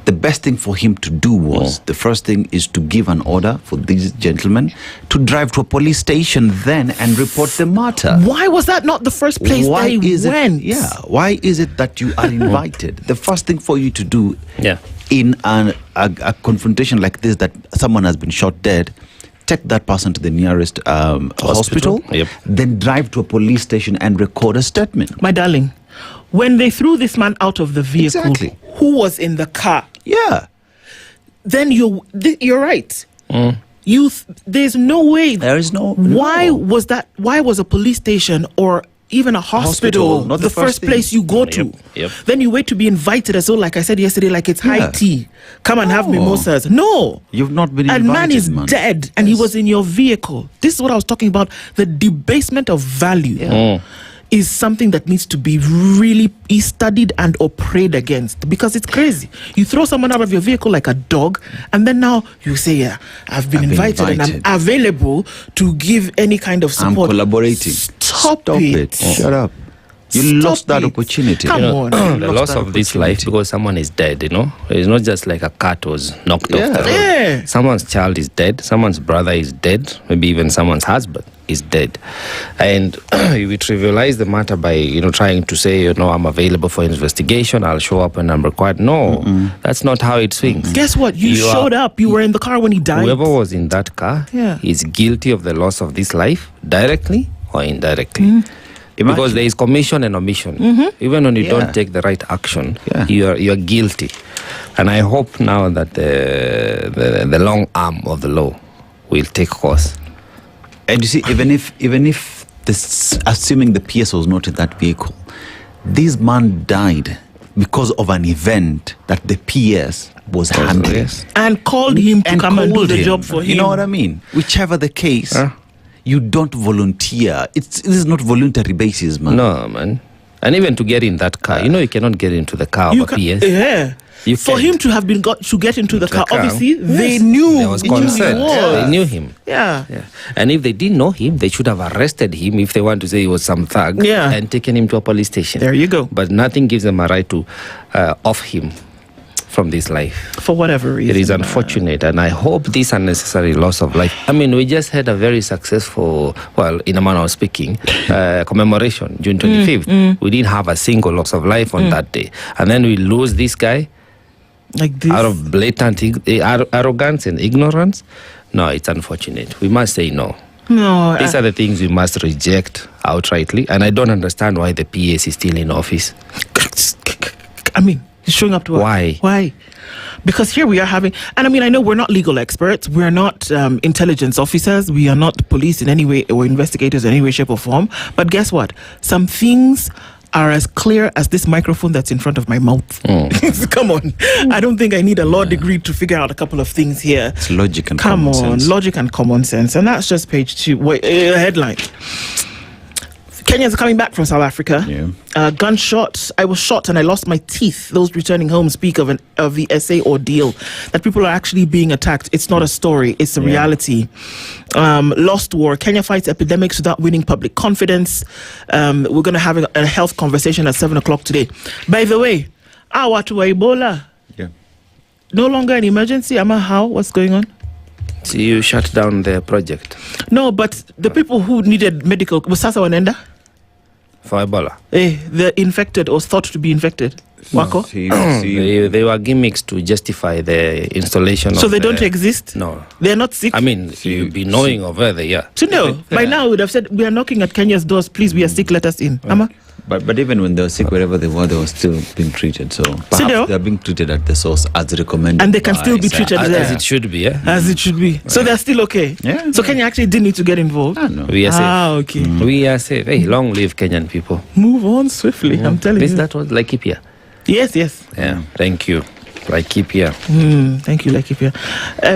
The best thing for him to do was, the first thing is to give an order for these gentlemen to drive to a police station then and report the matter. Why was that not the first place they went? Why is it that you are invited? The first thing for you to do in a confrontation like this, that someone has been shot dead, take that person to the nearest hospital, then drive to a police station and record a statement. My darling, when they threw this man out of the vehicle, who was in the car? Then you're right. There's no way. There is no. Why was that? Why was a police station or even a hospital not the first place you go to? Then you wait to be invited as well, like I said yesterday, like it's high tea. Come and have mimosas. No. You've not been invited. And man is dead and he was in your vehicle. This is what I was talking about. The debasement of value is something that needs to be really studied and or prayed against, because it's crazy. You throw someone out of your vehicle like a dog, and then now you say, I've been invited and I'm available to give any kind of support. I'm collaborating. Stop it. Shut up. You lost that opportunity. Come on. The loss of this life because someone is dead, It's not just like a cat was knocked off the road. Someone's child is dead. Someone's brother is dead. Maybe even someone's husband is dead. And we trivialize the matter by, trying to say, I'm available for investigation. I'll show up when I'm required. No, that's not how it swings. Guess what? You showed up. You were in the car when he died. Whoever was in that car is guilty of the loss of this life, directly or indirectly. Because there is commission and omission. Even when you don't take the right action, you're guilty. And I hope now that the long arm of the law will take course. And you see, even if assuming the PS was not in that vehicle, this man died because of an event that the PS was handling. And called him to come and do the job for him. You know what I mean? Whichever the case, you don't volunteer. This is not voluntary basis, man. No, man. And even to get in that car, you cannot get into the car of a PS. For him to have to get into the car, obviously, they knew. There was consent. They knew him. Yeah. And if they didn't know him, they should have arrested him if they want to say he was some thug and taken him to a police station. There you go. But nothing gives them a right to off him from this life. For whatever reason. It is unfortunate, and I hope this unnecessary loss of life. I mean, we just had a very successful, in a manner of speaking, commemoration, June 25th. We didn't have a single loss of life on that day. And then we lose this guy like this out of blatant arrogance and ignorance. No, it's unfortunate. We must say no. No. These are the things we must reject outrightly, and I don't understand why the PS is still in office. I mean, he's showing up to us. Why? Because here we are having, and I know we're not legal experts, we're not intelligence officers, we are not police in any way or investigators in any way, shape or form. But guess what? Some things are as clear as this microphone that's in front of my mouth. Come on. I don't think I need a law degree to figure out a couple of things here. It's logic and common sense. Logic and common sense. And that's just page 2. Headline. Kenyans are coming back from South Africa. Gunshot. I was shot and I lost my teeth. Those returning home speak of the SA ordeal. That people are actually being attacked. It's not a story. It's a reality. Lost war. Kenya fights epidemics without winning public confidence. We're going to have a health conversation at 7 o'clock today. By the way, watu wa Ebola. No longer an emergency. How? What's going on? So you shut down the project? No, but the people who needed medical, was sasa wanaenda? For Ebola? The infected or thought to be infected. Wako? They were gimmicks to justify the installation. So they don't exist? No. They're not sick? You'd be knowing of where they are. So no, by now we would have said, we are knocking at Kenya's doors, please, we are sick, let us in. But even when they were sick, wherever they were still being treated. So perhaps they are being treated at the source as recommended. And they can still be treated there. As it should be, As it should be. So they're still okay? Yeah. So Kenya actually didn't need to get involved? No. We are safe. Okay. We are safe. Hey, long live Kenyan people. Move on swiftly, I'm telling you. That was Laikipia. Yes. Yeah, thank you. Laikipia. Thank you, Laikipia.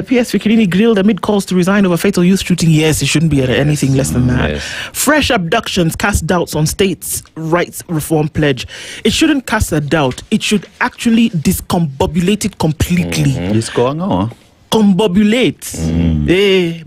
PS Fikirini grilled amid calls to resign over fatal youth shooting. Yes, it shouldn't be anything less than that. Yes. Fresh abductions cast doubts on states' rights reform pledge. It shouldn't cast a doubt. It should actually discombobulate it completely. It's going on. Combobulate.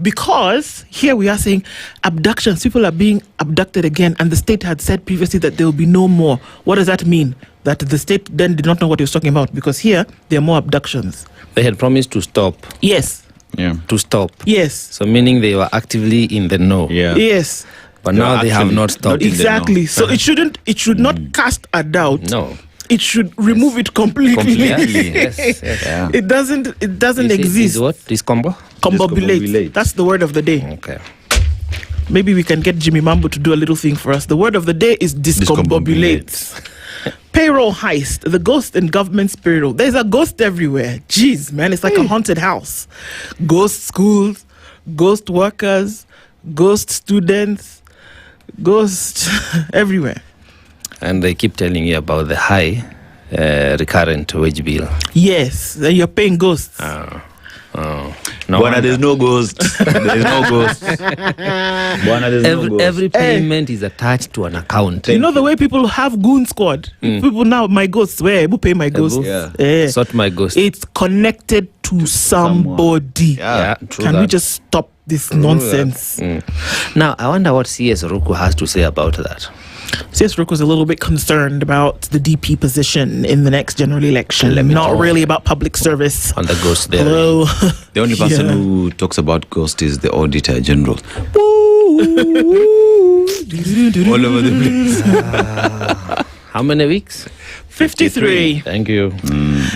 Because here we are saying abductions, people are being abducted again, and the state had said previously that there will be no more. What does that mean? That the state then did not know what he was talking about, because here there are more abductions. They had promised to stop. Yes. Yeah. To stop. Yes. So meaning they were actively in the know. Yeah. Yes. But now they have not stopped. Exactly. So it should not cast a doubt. No. It should remove it completely. Yes. Yeah. It doesn't exist. Is what? Combobulate. That's the word of the day. Okay. Maybe we can get Jimmy Mambo to do a little thing for us. The word of the day is discombobulate. Payroll heist, the ghost in government's payroll. There's a ghost everywhere. Jeez, man, it's like a haunted house. Ghost schools, ghost workers, ghost students, ghost everywhere. And they keep telling you about the high recurrent wage bill. Yes, then you're paying ghosts. No, there's no ghost. There's no ghost. There's no ghost. Every payment is attached to an account. You know the way people have goon squad? People now, my ghosts, where? Who pay my ghosts? Sort my ghost. It's connected to somebody. Yeah, true. Can we just stop this nonsense? Now, I wonder what CS Roku has to say about that. CS Roku is a little bit concerned about the DP position in the next general election. Not really about public service. On the ghost there. Hello. The only person who talks about ghost is the Auditor General. All over the place. How many weeks? 53. Thank you.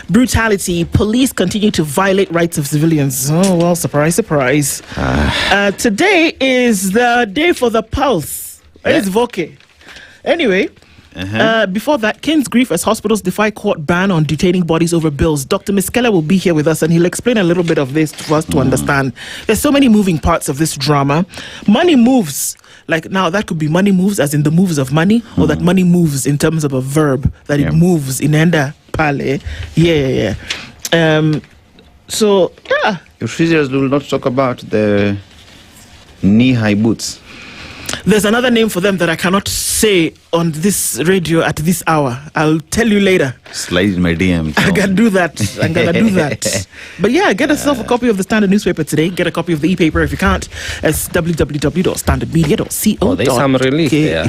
Brutality. Police continue to violate rights of civilians. Oh, well, surprise, surprise. Today is the day for the pulse. It's Voke. Anyway, before that, King's grief as hospitals defy court ban on detaining bodies over bills. Dr. Miskela will be here with us and he'll explain a little bit of this for us to understand. There's so many moving parts of this drama. Money moves. Like now, that could be money moves as in the moves of money, or that money moves in terms of a verb, that it moves in enda pale. Yeah. So, yeah. Your physicians will not talk about the knee-high boots. There's another name for them that I cannot say on this radio at this hour. I'll tell you later. Slide in my DM. I'm gonna do that. But yeah, get yourself a copy of the Standard newspaper today. Get a copy of the e-paper if you can't. It's www.standardmedia.co. Oh, there's some relief there.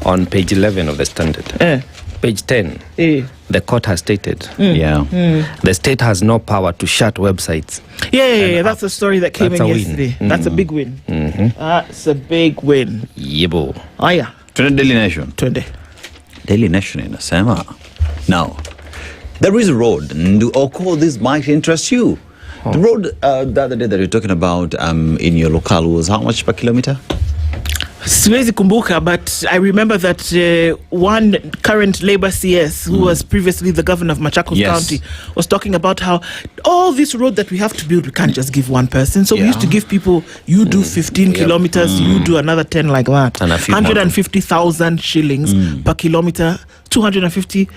On page 11 of the Standard. Page 10. The court has stated, the state has no power to shut websites. Yeah. That's a story that came in yesterday. That's a big win. That's a big win. Yebo. Oh, yeah. Twende Daily Nation. Daily Nation inasema. Now, there is a road, Nduh, Okoh, this might interest you. The road the other day that you're talking about in your locale was how much per kilometer? Siwezi kumbuka, but I remember that one current Labour CS who was previously the governor of Machakos County was talking about how all this road that we have to build, we can't just give one person. So we used to give people, you do 15 kilometers, you do another 10 like that. And 150,000 shillings per kilometer, 250,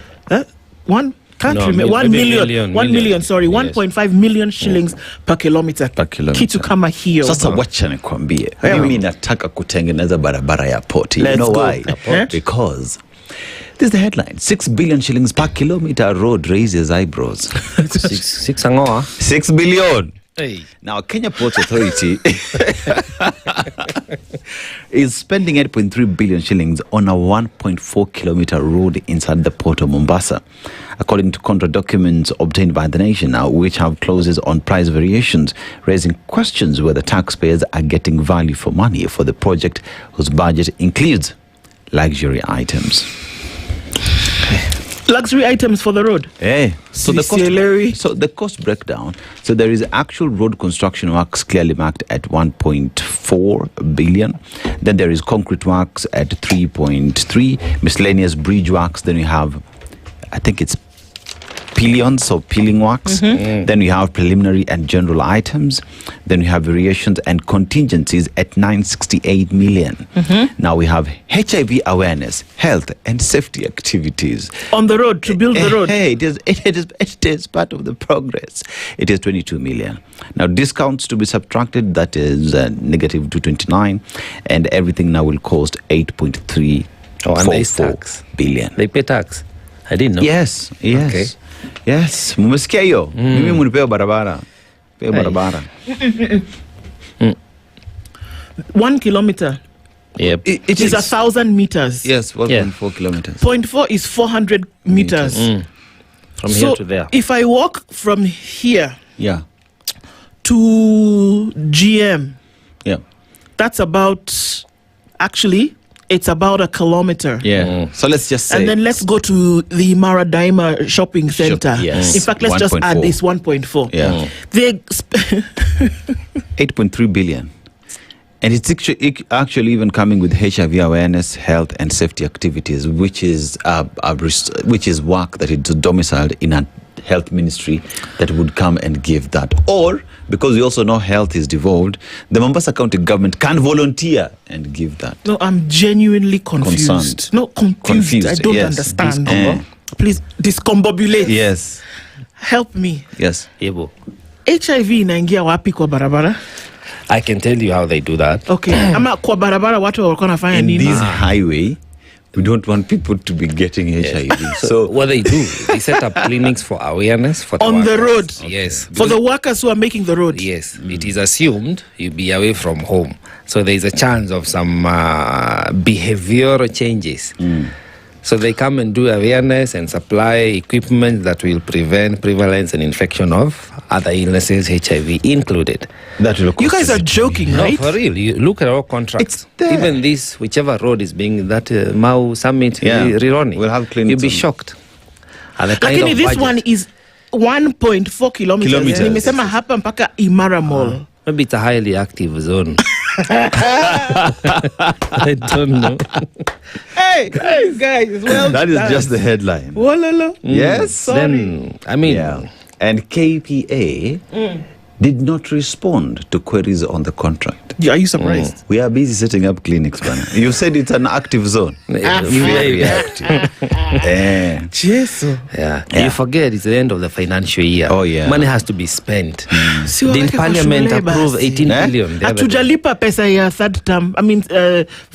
one? Can't remember. 1 million. 1.5 million shillings per kilometer. Kitu kama hiyo. Sasa wacha nikwambie. Mimi nataka kutengeneza barabara ya port. You know why? Because this is the headline. 6 billion shillings per kilometer road raises eyebrows. 6 angoa. 6 billion. Hey. Now, Kenya Ports Authority is spending 8.3 billion shillings on a 1.4 kilometer road inside the port of Mombasa, according to contract documents obtained by the nation now, which have clauses on price variations, raising questions whether taxpayers are getting value for money for the project whose budget includes luxury items. Luxury items for the road. So the cost breakdown. So there is actual road construction works clearly marked at 1.4 billion. Then there is concrete works at 3.3, miscellaneous bridge works. Then you have, I think it's pillions, so peeling works. Then we have preliminary and general items. Then we have variations and contingencies at 968 million. Now we have HIV awareness, health and safety activities. On the road, to build the road. Hey, it is part of the progress. It is 22 million. Now discounts to be subtracted, that is negative 229, and everything now will cost 8.344 billion. They pay tax. I didn't know. Yes. Okay. Yes. Mumesikia hiyo? Mimi munipewa barabara. Pewa barabara. 1 kilometer. Yep. It is 1,000 meters. Yes, 1.4 kilometers. 0.4 is 400 meters. From here to there. If I walk from here to GM, that's about, actually, it's about a kilometer. So let's just say. And then let's go to the Maradaima shopping center. Yes. In fact, let's just add this 1.4. They 8.3 billion. And it's actually even coming with HIV awareness, health and safety activities, which is work that is domiciled in a health ministry that would come and give that. Or, because we also know health is devolved, the Mombasa County government can volunteer and give that. No, I'm genuinely confused. Concerned. No, confused. I don't understand. Please, discombobulate. Yes. Help me. Yes. Ebo. HIV inaingia wapi kwa barabara? I can tell you how they do that. Okay. Ama kwa barabara watu walikuwa nafanya nini? In this highway, we don't want people to be getting HIV. So what they do, they set up clinics for awareness for on the road. Yes. For the workers who are making the road. Yes. It is assumed you'll be away from home. So there is a chance of some behavioral changes. So they come and do awareness and supply equipment that will prevent prevalence and infection of other illnesses, HIV included. You guys are joking, right? No, for real. You look at our contracts. Even this, whichever road is being, that Mau Summit, Rironi, we'll have clinics. You'll be shocked. And the kind Lakini of this budget. one is 1.4 kilometers. Nimesema hapa mpaka Imara Mall. Maybe it's a highly active zone. I don't know. Hey, guys, well that is done. just the headline. Walala. Yes. Sorry. Then, I mean, and KPA did not respond to queries on the contract. Are you surprised? We are busy setting up clinics, man. You said it's an active zone. Very active. You forget it's the end of the financial year. Oh, yeah. Money has to be spent. Si Did waweke Parliament kwa shule approve basi. 18 billion? the other day? Hatujalipa pesa ya third term. I mean,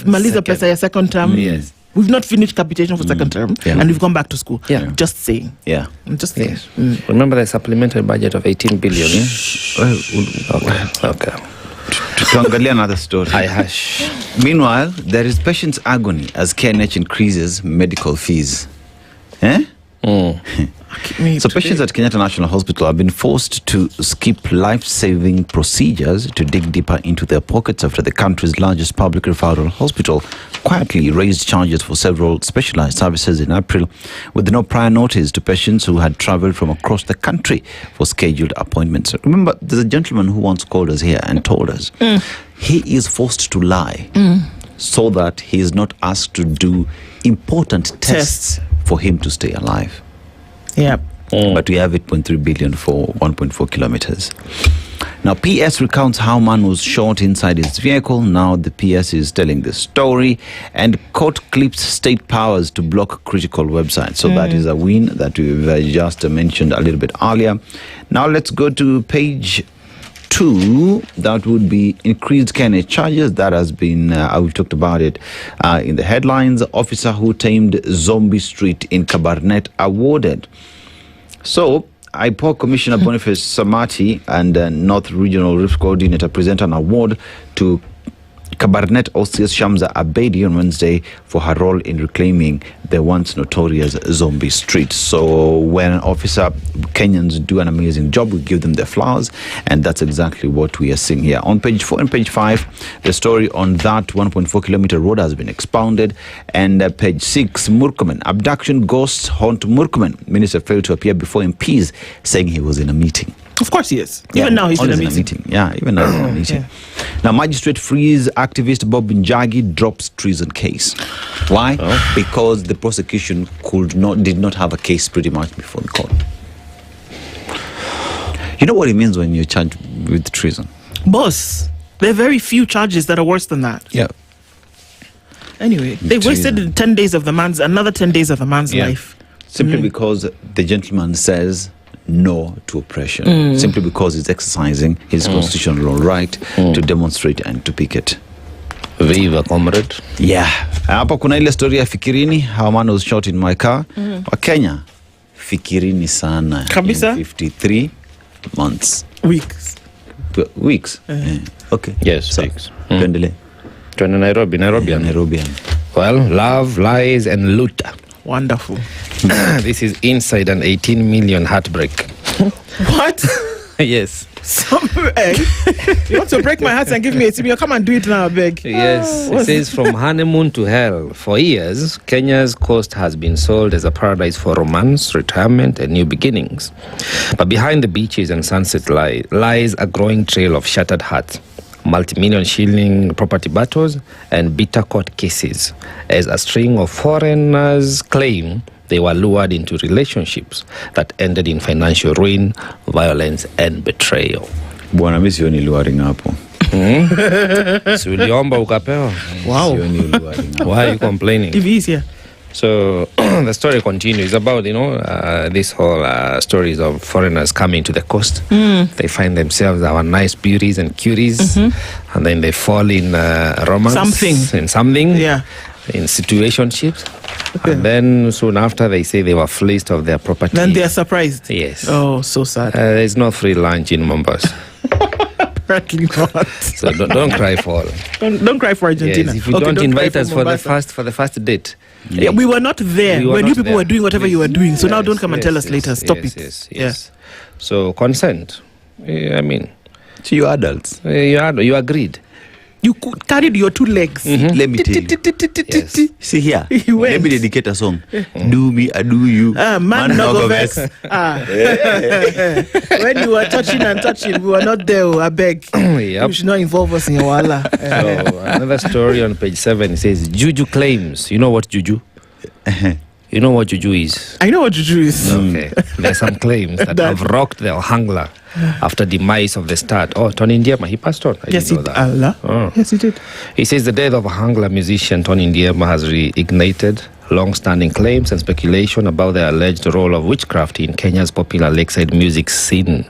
maliza pesa ya second term. Yes. We've not finished capitation for second term, and we've gone back to school. Just saying. I'm just saying. Remember the supplementary budget of 18 billion? Okay. Tuangalia another story. Hush. Meanwhile, there is patient's agony as KNH increases medical fees. So patients at Kenyatta National Hospital have been forced to skip life-saving procedures to dig deeper into their pockets after the country's largest public referral hospital quietly raised charges for several specialized services in April with no prior notice to patients who had traveled from across the country for scheduled appointments. Remember, there's a gentleman who once called us here and told us he is forced to lie so that he is not asked to do important tests for him to stay alive. But we have 8.3 billion for 1.4 kilometers. Now, PS recounts how man was shot inside his vehicle. Now the PS is telling the story, and court clips state powers to block critical websites. So that is a win that we've just mentioned a little bit earlier. Now let's go to page 2. That would be increased KNH charges. That has been, we've talked about it in the headlines. Officer who tamed Zombie Street in Kabarnet awarded. So, IPOC Commissioner Boniface Samati and North Regional Risk Coordinator present an award to Kabarnet OCS Shamsa Abedi on Wednesday for her role in reclaiming the once notorious Zombie Street. So when an officer, Kenyans do an amazing job, we give them their flowers, and that's exactly what we are seeing here. On page 4 and page 5, the story on that 1.4 kilometer road has been expounded, and page 6, Murkomen, abduction ghosts haunt Murkomen. Minister failed to appear before MPs, saying he was in a meeting. Of course he is. Even now he's in a meeting. Yeah, even now he's in a meeting. Now, magistrate frees activist Bob Njagi, drops treason case. Why? Because the prosecution did not have a case pretty much before the court. You know what it means when you're charged with treason? Boss, there are very few charges that are worse than that. Yeah. Anyway, they wasted 10 days of another 10 days of the man's life. Simply because the gentleman says no to oppression. Simply because he's exercising his constitutional right to demonstrate and to picket. Viva, comrade. Yeah. Hapa kuna ile story ya Fikirini, how a man was shot in my car. Wa Kenya, Fikirini sana. Kabisa. In 53 months. Weeks. Yeah. Okay. Yes, weeks. Tuendele. Tuende Nairobian. Well, love, lies, and loot. Wonderful. This is inside an 18 million heartbreak. What? Yes. You want to break my heart and give me a tip? Come and do it now, I beg. Yes. It says from honeymoon to hell. For years, Kenya's coast has been sold as a paradise for romance, retirement, and new beginnings. But behind the beaches and sunset lies a growing trail of shattered hearts, multi-million shilling property battles, and bitter court cases, as a string of foreigners claim they were lured into relationships that ended in financial ruin, violence, and betrayal. Bwana mimi sioni luring hapo. Si uliomba ukapewa? Wow. Why are you complaining? If easier. So the story continues about, this whole stories of foreigners coming to the coast. They find themselves our nice beauties and cuties, and then they fall in romance. Something. Yeah. In situationships. Okay. And then soon after, they say they were fleeced of their property. Then they are surprised. Yes. Oh, so sad. There's no free lunch in Mombasa. Apparently not. So don't cry for don't cry for Argentina. Yes, if you don't invite us for the first date. Yeah, we were not there when you people were doing whatever you were doing. So now don't come and tell us later. Stop it. Yes. So consent. I mean, to you adults. You agreed. You carried your two legs. Let me tell you. See here. Let me dedicate a song. Do me, I do you. Man no go vex. When you were touching, we were not there. I beg. Yep. You should not involve us in your wala. So another story on page 7 says Juju claims. You know what Juju? You know what Juju is? I know what Juju is. Okay. There are some claims that have rocked the Ohangla after demise of the start. Oh, Tony Ndiema, he passed on. Yes, he did. Yes, he did. He says the death of Ohangla musician Tony Ndiema has reignited long-standing claims and speculation about the alleged role of witchcraft in Kenya's popular lakeside music scene,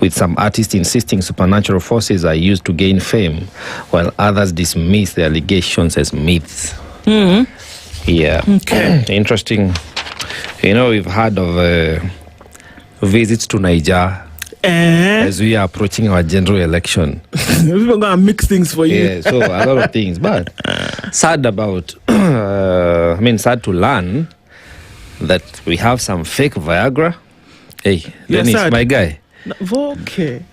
with some artists insisting supernatural forces are used to gain fame, while others dismiss the allegations as myths. Yeah. Okay. Interesting. We've heard of visits to Niger as we are approaching our general election. We're going to mix things for you. Yeah, so a lot of things. But sad to learn that we have some fake Viagra. Hey, Dennis, my guy. Okay.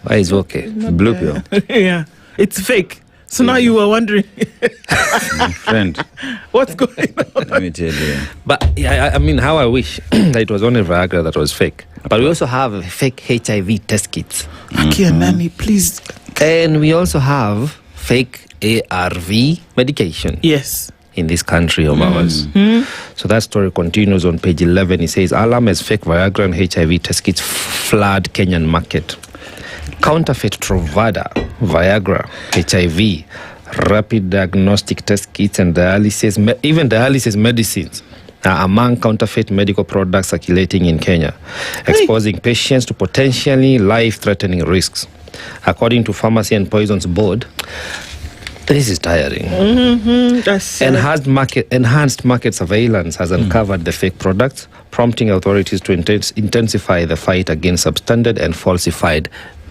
Why is okay? Blue pill. Yeah, it's fake. So now you were wondering, my friend, what's going on? Let me tell you. But I mean, how I wish that it was only Viagra that was fake. But we also have fake HIV test kits. Nani, please. And we also have fake ARV medication. Yes. In this country of ours. So that story continues on page 11. It says, alarm as fake Viagra and HIV test kits flood Kenyan market. Counterfeit Truvada, Viagra, HIV, rapid diagnostic test kits, and dialysis medicines are among counterfeit medical products circulating in Kenya, exposing patients to potentially life-threatening risks. According to Pharmacy and Poisons Board, this is tiring. Enhanced market surveillance has uncovered the fake products, prompting authorities to intensify the fight against substandard and falsified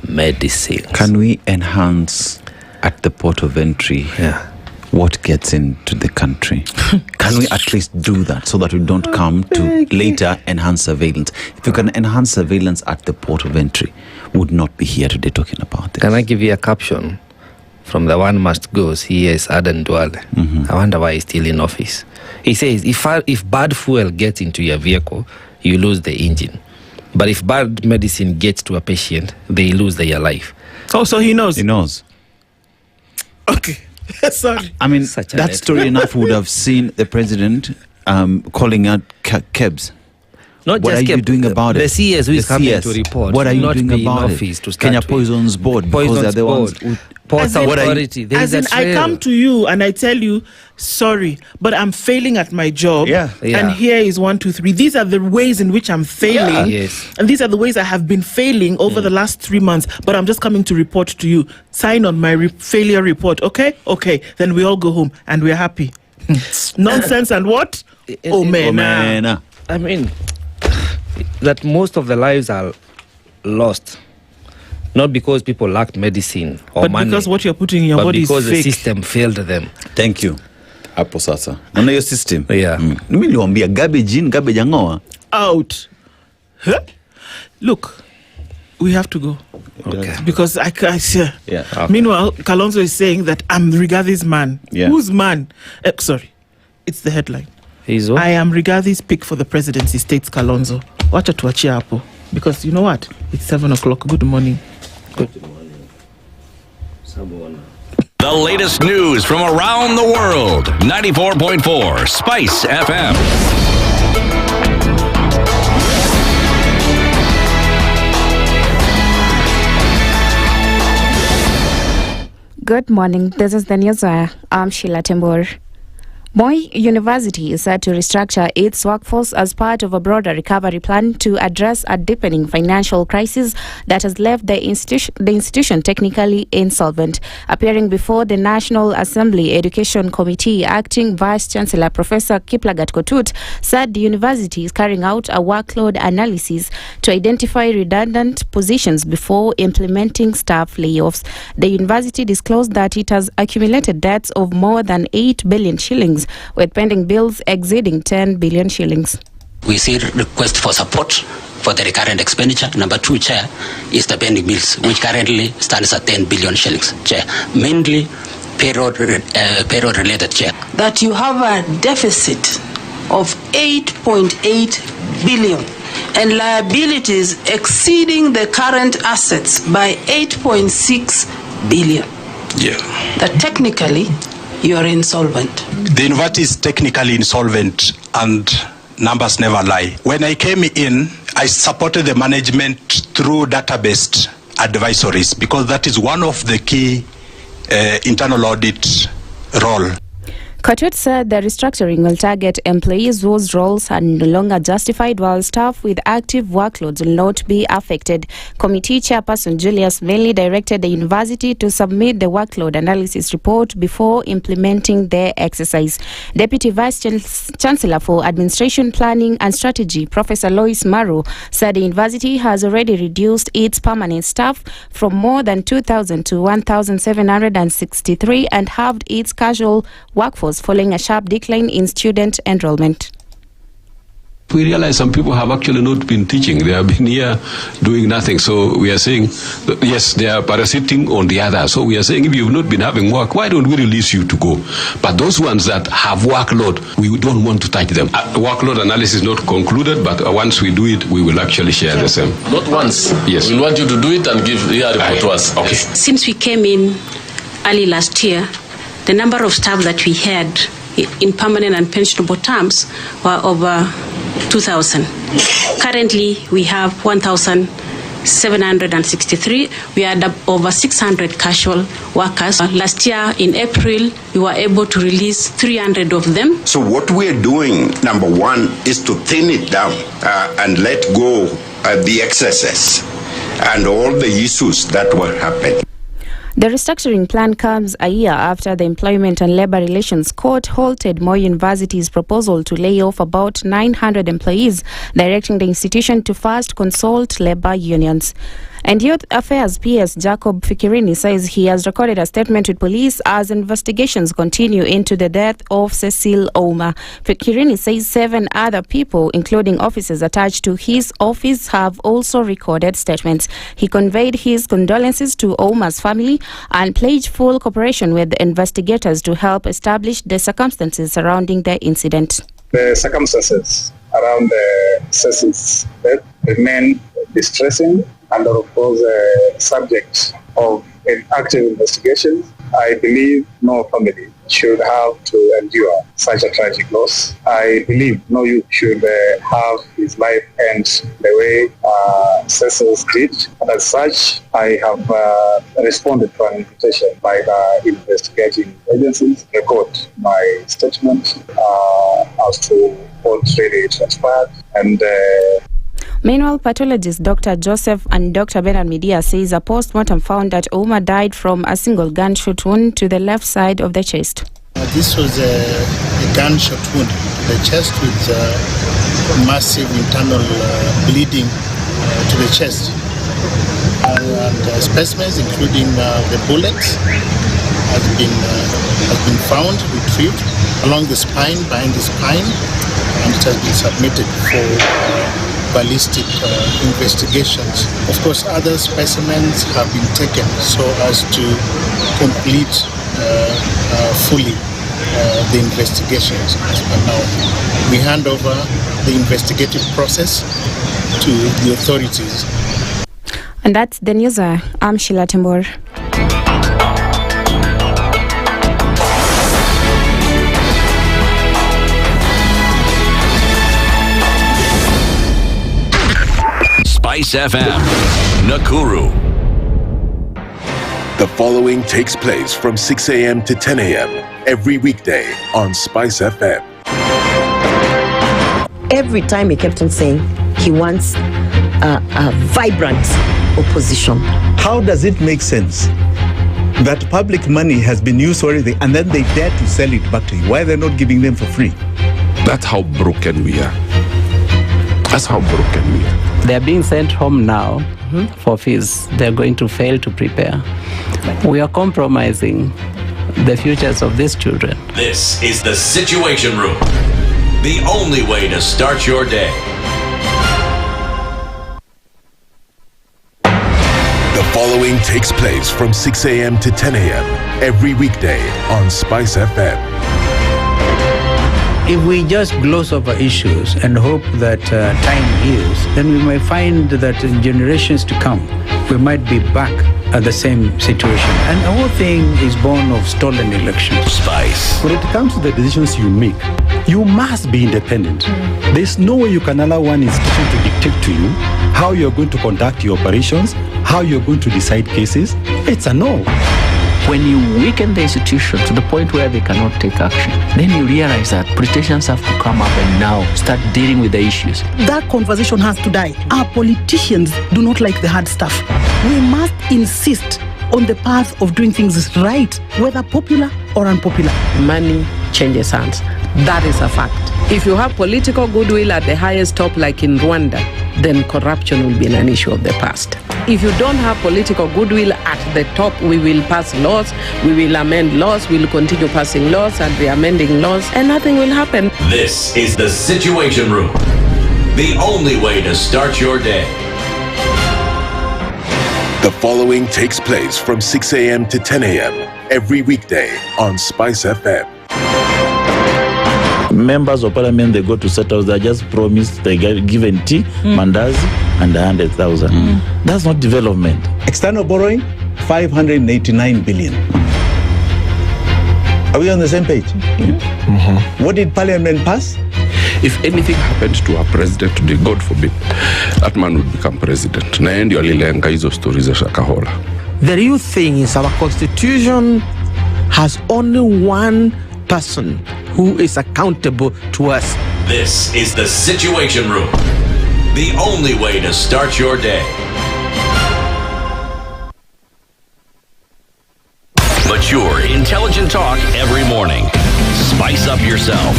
medicine. Can we enhance at the port of entry what gets into the country? Can we at least do that so that we don't come to later enhance surveillance? If you can enhance surveillance at the port of entry, we would not be here today talking about this. Can I give you a caption from the one must go? C.S. Aden Duale. I wonder why he's still in office. He says, if bad fuel gets into your vehicle, you lose the engine. But if bad medicine gets to a patient, they lose their life. Oh, so he knows. He knows. Okay. Sorry. I mean, that story enough would have seen the president calling out cabs. Not what just are you kept, doing about the it? CS who is coming to report. What are you not doing be about in it? office to start Kenya with. Poison's Board, because they're the ones who... Port Authority. There As is in, a trail. I come to you and I tell you, sorry, but I'm failing at my job. Yeah. And here is 1, 2, 3. These are the ways in which I'm failing. Yeah. Yes. And these are the ways I have been failing over the last 3 months. But I'm just coming to report to you. Sign on my failure report. Okay? Okay. Then we all go home and we're happy. Nonsense and what? I mean, that most of the lives are lost. Not because people lacked medicine or But money. because what you're putting in your but body is because the fake. system failed them. Thank you. Hapo sasa. Naona hiyo system. Yeah. Mimi niliwaambia garbage in, garbage angoa. Out. Huh? Look, we have to go. Okay. Because I Yeah. Okay. Meanwhile, Kalonzo is saying that I'm Rigathi's man. Yeah. Whose man? Sorry, it's the headline. He's what? I am Rigathi's pick for the presidency, states Kalonzo. Wacha tuachie hapo. Because you know what? It's 7 o'clock. Good morning. Good morning. The latest news from around the world. 94.4 Spice FM. Good morning. This is the news. I'm Sheila Tembur. Moi University is set to restructure its workforce as part of a broader recovery plan to address a deepening financial crisis that has left the institution technically insolvent. Appearing before the National Assembly Education Committee, Acting Vice Chancellor Professor Kiplagat Kotut said the university is carrying out a workload analysis to identify redundant positions before implementing staff layoffs. The university disclosed that it has accumulated debts of more than 8 billion shillings, with pending bills exceeding 10 billion shillings. We see request for support for the recurrent expenditure. Number 2, Chair, is the pending bills, which currently stands at 10 billion shillings, Chair. Mainly payroll-related, Chair. That you have a deficit of 8.8 billion and liabilities exceeding the current assets by 8.6 billion. Yeah. That technically you are insolvent. The university is technically insolvent and numbers never lie. When I came in, I supported the management through database advisories because that is one of the key internal audit role. Kotut said the restructuring will target employees whose roles are no longer justified, while staff with active workloads will not be affected. Committee Chairperson Julius Melly directed the university to submit the workload analysis report before implementing the exercise. Deputy Vice Chancellor for Administration, Planning and Strategy, Professor Lois Maru, said the university has already reduced its permanent staff from more than 2,000 to 1,763 and halved its casual workforce following a sharp decline in student enrollment. We realize some people have actually not been teaching. They have been here doing nothing. So we are saying, yes, they are parasiting on the other. So we are saying, if you've not been having work, why don't we release you to go? But those ones that have workload, we don't want to touch them. Workload analysis is not concluded, but once we do it, we will actually share the same. Not once. Yes. We want you to do it and give a report to us. Okay. Since we came in early last year, the number of staff that we had in permanent and pensionable terms were over 2,000. Currently, we have 1,763. We had over 600 casual workers. Last year, in April, we were able to release 300 of them. So what we're doing, number one, is to thin it down and let go the excesses and all the issues that were happening. The restructuring plan comes a year after the Employment and Labour Relations Court halted Moi University's proposal to lay off about 900 employees, directing the institution to first consult labour unions. And Youth Affairs PS Jacob Fikirini says he has recorded a statement with police as investigations continue into the death of Cecile Ouma. Fikirini says 7 other people, including officers attached to his office, have also recorded statements. He conveyed his condolences to Ouma's family and pledged full cooperation with the investigators to help establish the circumstances surrounding the incident. The circumstances around Cecile's death remain distressing and are, of course, subject of an active investigation. I believe no family should have to endure such a tragic loss. I believe no youth should have his life end the way Cecil's did. And as such, I have responded to an invitation by the investigating agencies to record my statement as to what really transpired. And Meanwhile, pathologist Dr. Joseph and Dr. Bernard Media says a post-mortem found that Ouma died from a single gunshot wound to the left side of the chest. This was a gunshot wound to the chest with massive internal bleeding to the chest. And specimens, including the bullet, has been found, retrieved along the spine, behind the spine, and it has been submitted for ballistic investigations. Of course, other specimens have been taken so as to complete fully the investigations. As per now, we hand over the investigative process to the authorities. And that's the news. I'm Sheila Tembor. SpiceFM, Nakuru. The following takes place from 6 a.m. to 10 a.m. every weekday on SpiceFM. Every time he kept on saying he wants a vibrant opposition. How does it make sense that public money has been used already and then they dare to sell it back to you? Why are they not giving them for free? That's how broken we are. That's how broken we are. They are being sent home now for fees. They're going to fail to prepare. We are compromising the futures of these children. This is the Situation Room, the only way to start your day. The following takes place from 6 a.m. to 10 a.m. every weekday on SpiceFM. If we just gloss over issues and hope that time heals, then we might find that in generations to come, we might be back at the same situation. And the whole thing is born of stolen elections. Spice. When it comes to the decisions you make, you must be independent. There's no way you can allow one institution to dictate to you how you're going to conduct your operations, how you're going to decide cases. It's a no. When you weaken the institution to the point where they cannot take action, then you realize that politicians have to come up and now start dealing with the issues. That conversation has to die. Our politicians do not like the hard stuff. We must insist on the path of doing things right, whether popular or unpopular. Money changes hands. That is a fact. If you have political goodwill at the highest top, like in Rwanda, then corruption will be an issue of the past. If you don't have political goodwill at the top, we will pass laws, we will amend laws, we will continue passing laws and re-amending laws, and nothing will happen. This is the Situation Room, the only way to start your day. The following takes place from 6 a.m. to 10 a.m. every weekday on SpiceFM. Members of parliament, they go to settle, they just promised they get given tea, mandazi, and 100,000. That's not development. External borrowing, 589 billion. Are we on the same page? What did parliament pass? If anything happened to our president today, God forbid, that man would become president. Na ndio alilenga hizo stories za Shakahola. The real thing is our constitution has only one person who is accountable to us. This is the Situation Room, the only way to start your day. Mature, intelligent talk every morning. Spice up yourself.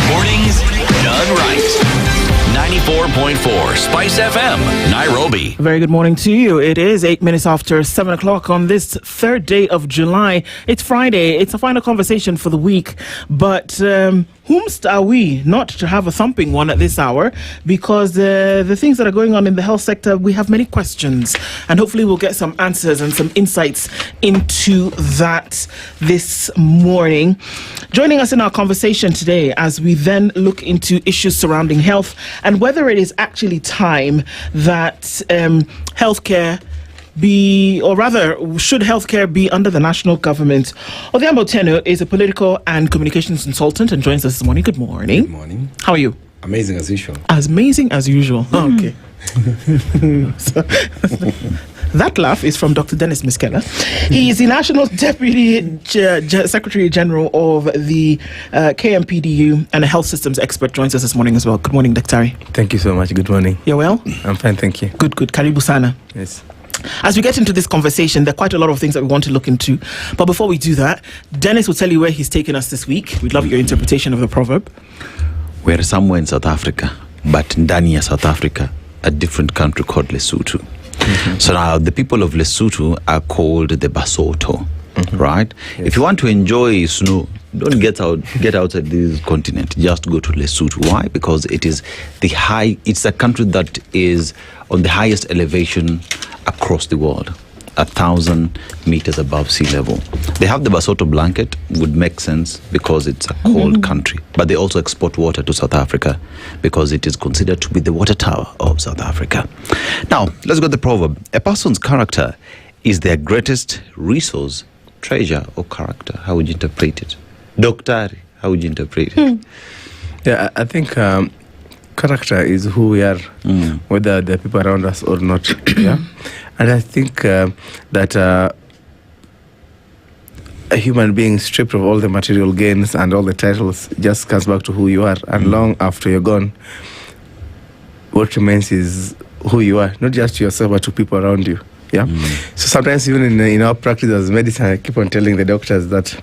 Mornings done right. 94.4 Spice FM, Nairobi. Very good morning to you. It is 8 minutes after 7 o'clock on this third day of July. It's Friday. It's a final conversation for the week. But whomst are we not to have a thumping one at this hour? Because the things that are going on in the health sector, we have many questions. And hopefully we'll get some answers and some insights into that this morning. Joining us in our conversation today as we then look into issues surrounding health and whether whether it is actually time that healthcare should healthcare be under the national government? Odhiambo Otieno is a political and communications consultant and joins us this morning. Good morning. Good morning. How are you? Amazing as usual. As amazing as usual. Oh, okay. That laugh is from Dr. Dennis Miskela. He is the National Deputy Secretary General of the KMPDU and a health systems expert, joins us this morning as well. Good morning, Dr. Thank you so much. Good morning. You're well? I'm fine, thank you. Good. Karibu sana. Yes. As we get into this conversation, there are quite a lot of things that we want to look into. But before we do that, Dennis will tell you where he's taken us this week. We'd love your interpretation of the proverb. We're somewhere in South Africa, but ndani ya South Africa, a different country called Lesotho. Mm-hmm. So now the people of Lesotho are called the Basotho, right? Yes. If you want to enjoy snow, don't get outside this continent. Just go to Lesotho. Why? Because it's a country that is on the highest elevation across the world, 1,000 meters above sea level. They have the Basotho blanket, would make sense because it's a cold country, but they also export water to South Africa because it is considered to be the water tower of South Africa. Now, let's go to the proverb. A person's character is their greatest resource, treasure, or character. How would you interpret it? Doctor, how would you interpret it? Yeah, I think character is who we are, whether the people around us or not. Yeah, and I think that a human being stripped of all the material gains and all the titles just comes back to who you are, and long after you're gone, what remains is who you are, not just to yourself but to people around you. Yeah. So sometimes even in our practice as medicine, I keep on telling the doctors that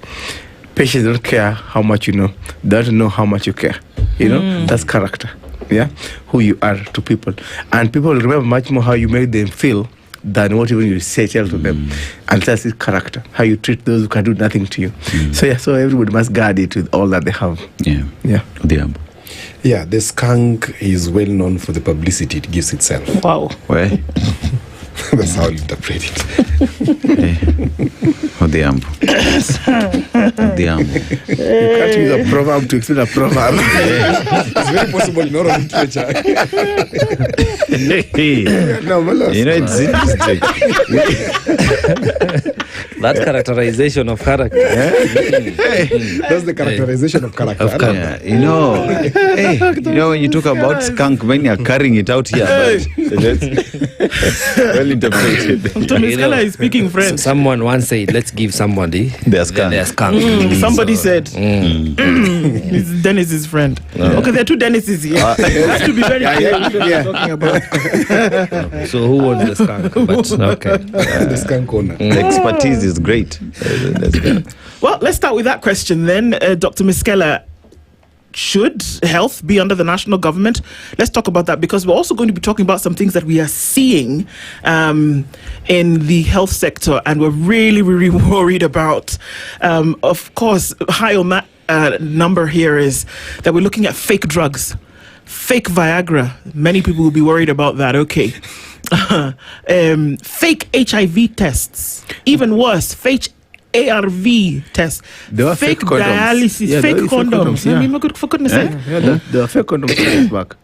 patients don't care how much you know; they don't know how much you care. You know, that's character. Yeah, who you are to people, and people remember much more how you make them feel than what even you tell to them. And that's his character, how you treat those who can do nothing to you. So everybody must guard it with all that they have. Yeah. The skunk is well known for the publicity it gives itself. Wow. Where? That's how you interpret it. Odhiambo. You can't use a proverb to explain a proverb. It's very possible in oral literature. It's interesting. That characterization of character. That's the characterization of character. When you talk about skunk, when you're carrying it out here, but that's well interpreted. Is speaking French. Someone once said, let's give somebody their skunk. Somebody said, it's Dennis's friend. Okay, there are two Dennises here. That's to be very clear what we're talking about. So who owns the skunk? But, okay. The skunk owner. The expertise is great. Well, let's start with that question then. Dr. Miskela, should health be under the national government? Let's talk about that, because we're also going to be talking about some things that we are seeing in the health sector, and we're really, really worried about. Of course, high on that number here is that we're looking at fake drugs, fake Viagra. Many people will be worried about that. Okay. Fake HIV tests. Even worse, fake ARV tests, fake dialysis, fake condoms. For goodness sake. There are fake condoms back.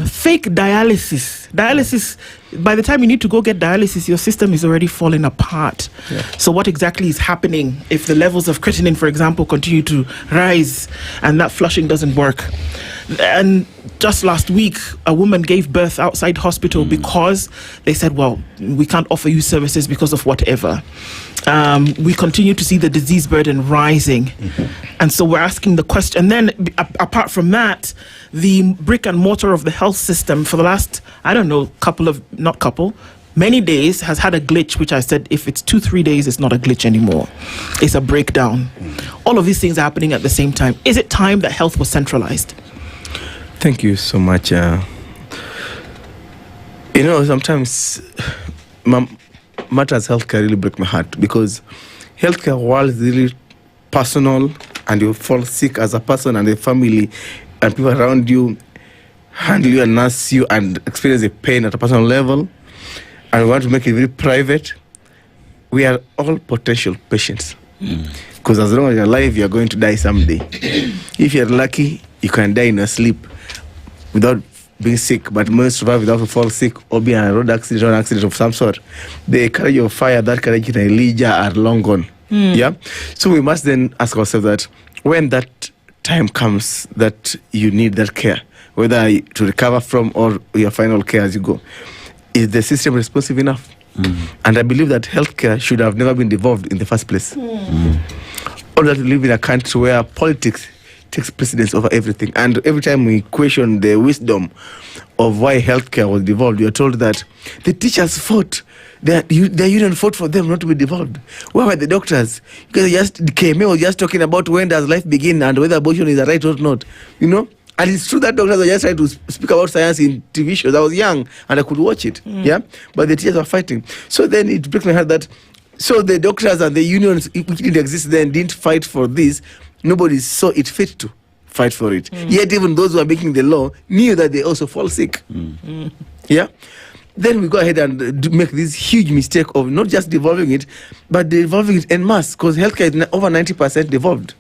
Fake dialysis. By the time you need to go get dialysis, your system is already falling apart. So what exactly is happening if the levels of creatinine, for example, continue to rise and that flushing doesn't work? And just last week, a woman gave birth outside hospital because they said, well, we can't offer you services because of whatever. We continue to see the disease burden rising. And so we're asking the question. And then apart from that, the brick and mortar of the health system for the last, many days has had a glitch, which I said, if it's 2-3 days, it's not a glitch anymore. It's a breakdown. All of these things are happening at the same time. Is it time that health was centralized? Thank you so much. Sometimes matters healthcare really break my heart, because healthcare world is really personal, and you fall sick as a person, and the family and people around you handle you and nurse you and experience the pain at a personal level, and we want to make it very private. We are all potential patients, because as long as you're alive, you're going to die someday. If you're lucky, you can die in your sleep without being sick, but most survive without to fall sick or be in a road accident or an accident of some sort. The courage of fire, that courage in Elijah are long gone. Yeah. So we must then ask ourselves that when that time comes that you need that care, whether to recover from or your final care as you go, is the system responsive enough? And I believe that healthcare should have never been devolved in the first place. Or that we live in a country where politics takes precedence over everything. And every time we question the wisdom of why healthcare was devolved, we are told that the teachers fought. Their union fought for them not to be devolved. Where were the doctors? Because KMA was just talking about when does life begin and whether abortion is a right or not. You know? And it's true that doctors are just trying to speak about science in TV shows. I was young and I could watch it. Yeah? But the teachers were fighting. So then it breaks my heart that so the doctors and the unions which didn't exist then didn't fight for this. Nobody saw it fit to fight for it. Yet even those who are making the law knew that they also fall sick. Yeah? Then we go ahead and make this huge mistake of not just devolving it, but devolving it en masse, because healthcare is over 90% devolved.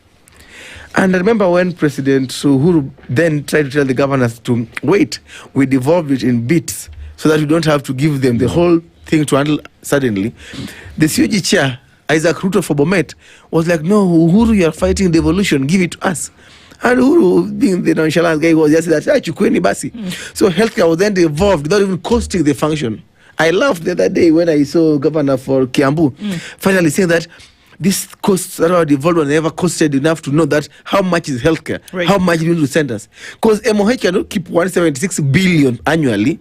And I remember when President Uhuru then tried to tell the governors to wait, we devolved it in bits so that we don't have to give them the whole thing to handle suddenly. The CUG chair, Isaac Ruto for Bomet, was like, no, Uhuru, you are fighting devolution, give it to us. And Uhuru, being the nonchalant guy, was just that, chukweni basi. So healthcare was then devolved without even costing the function. I laughed the other day when I saw Governor for Kiambu finally saying that these costs that are devolved were never costed enough to know that how much is healthcare, how much you need to send us. Because MOH cannot keep 176 billion annually,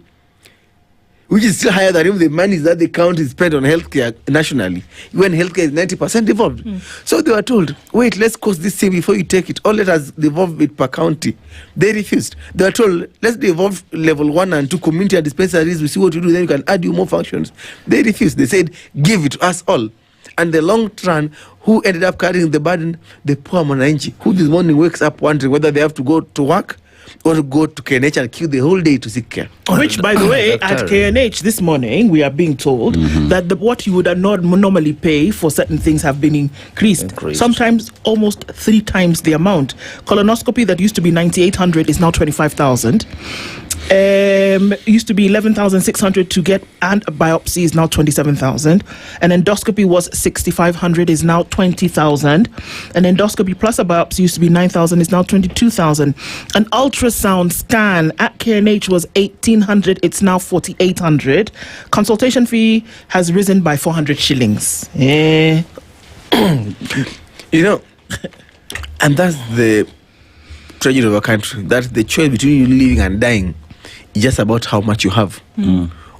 which is still higher than even the money that the county spent on healthcare nationally, when healthcare is 90% devolved. So they were told, wait, let's cost this thing before you take it, or let us devolve it per county. They refused. They were told, let's devolve level 1 and 2 community dispensaries, we see what you do, then you can add you more functions. They refused. They said, give it to us all. And the long run, who ended up carrying the burden? The poor Mwananchi, who this morning wakes up wondering whether they have to go to work or to go to KNH and queue the whole day to seek care. Which, by the way, at KNH this morning, we are being told that what you would not normally pay for certain things have been increased. Sometimes almost 3 times the amount. Colonoscopy that used to be 9,800 is now 25,000. Used to be 11,600 to get and a biopsy is now 27,000. An endoscopy was 6,500 is now 20,000. An endoscopy plus a biopsy used to be 9,000 is now 22,000. An ultrasound scan at KNH was 1,800, it's now 4,800. Consultation fee has risen by 400 shillings. You know, and that's the tragedy of our country. That's the choice between you living and dying. It's just about how much you have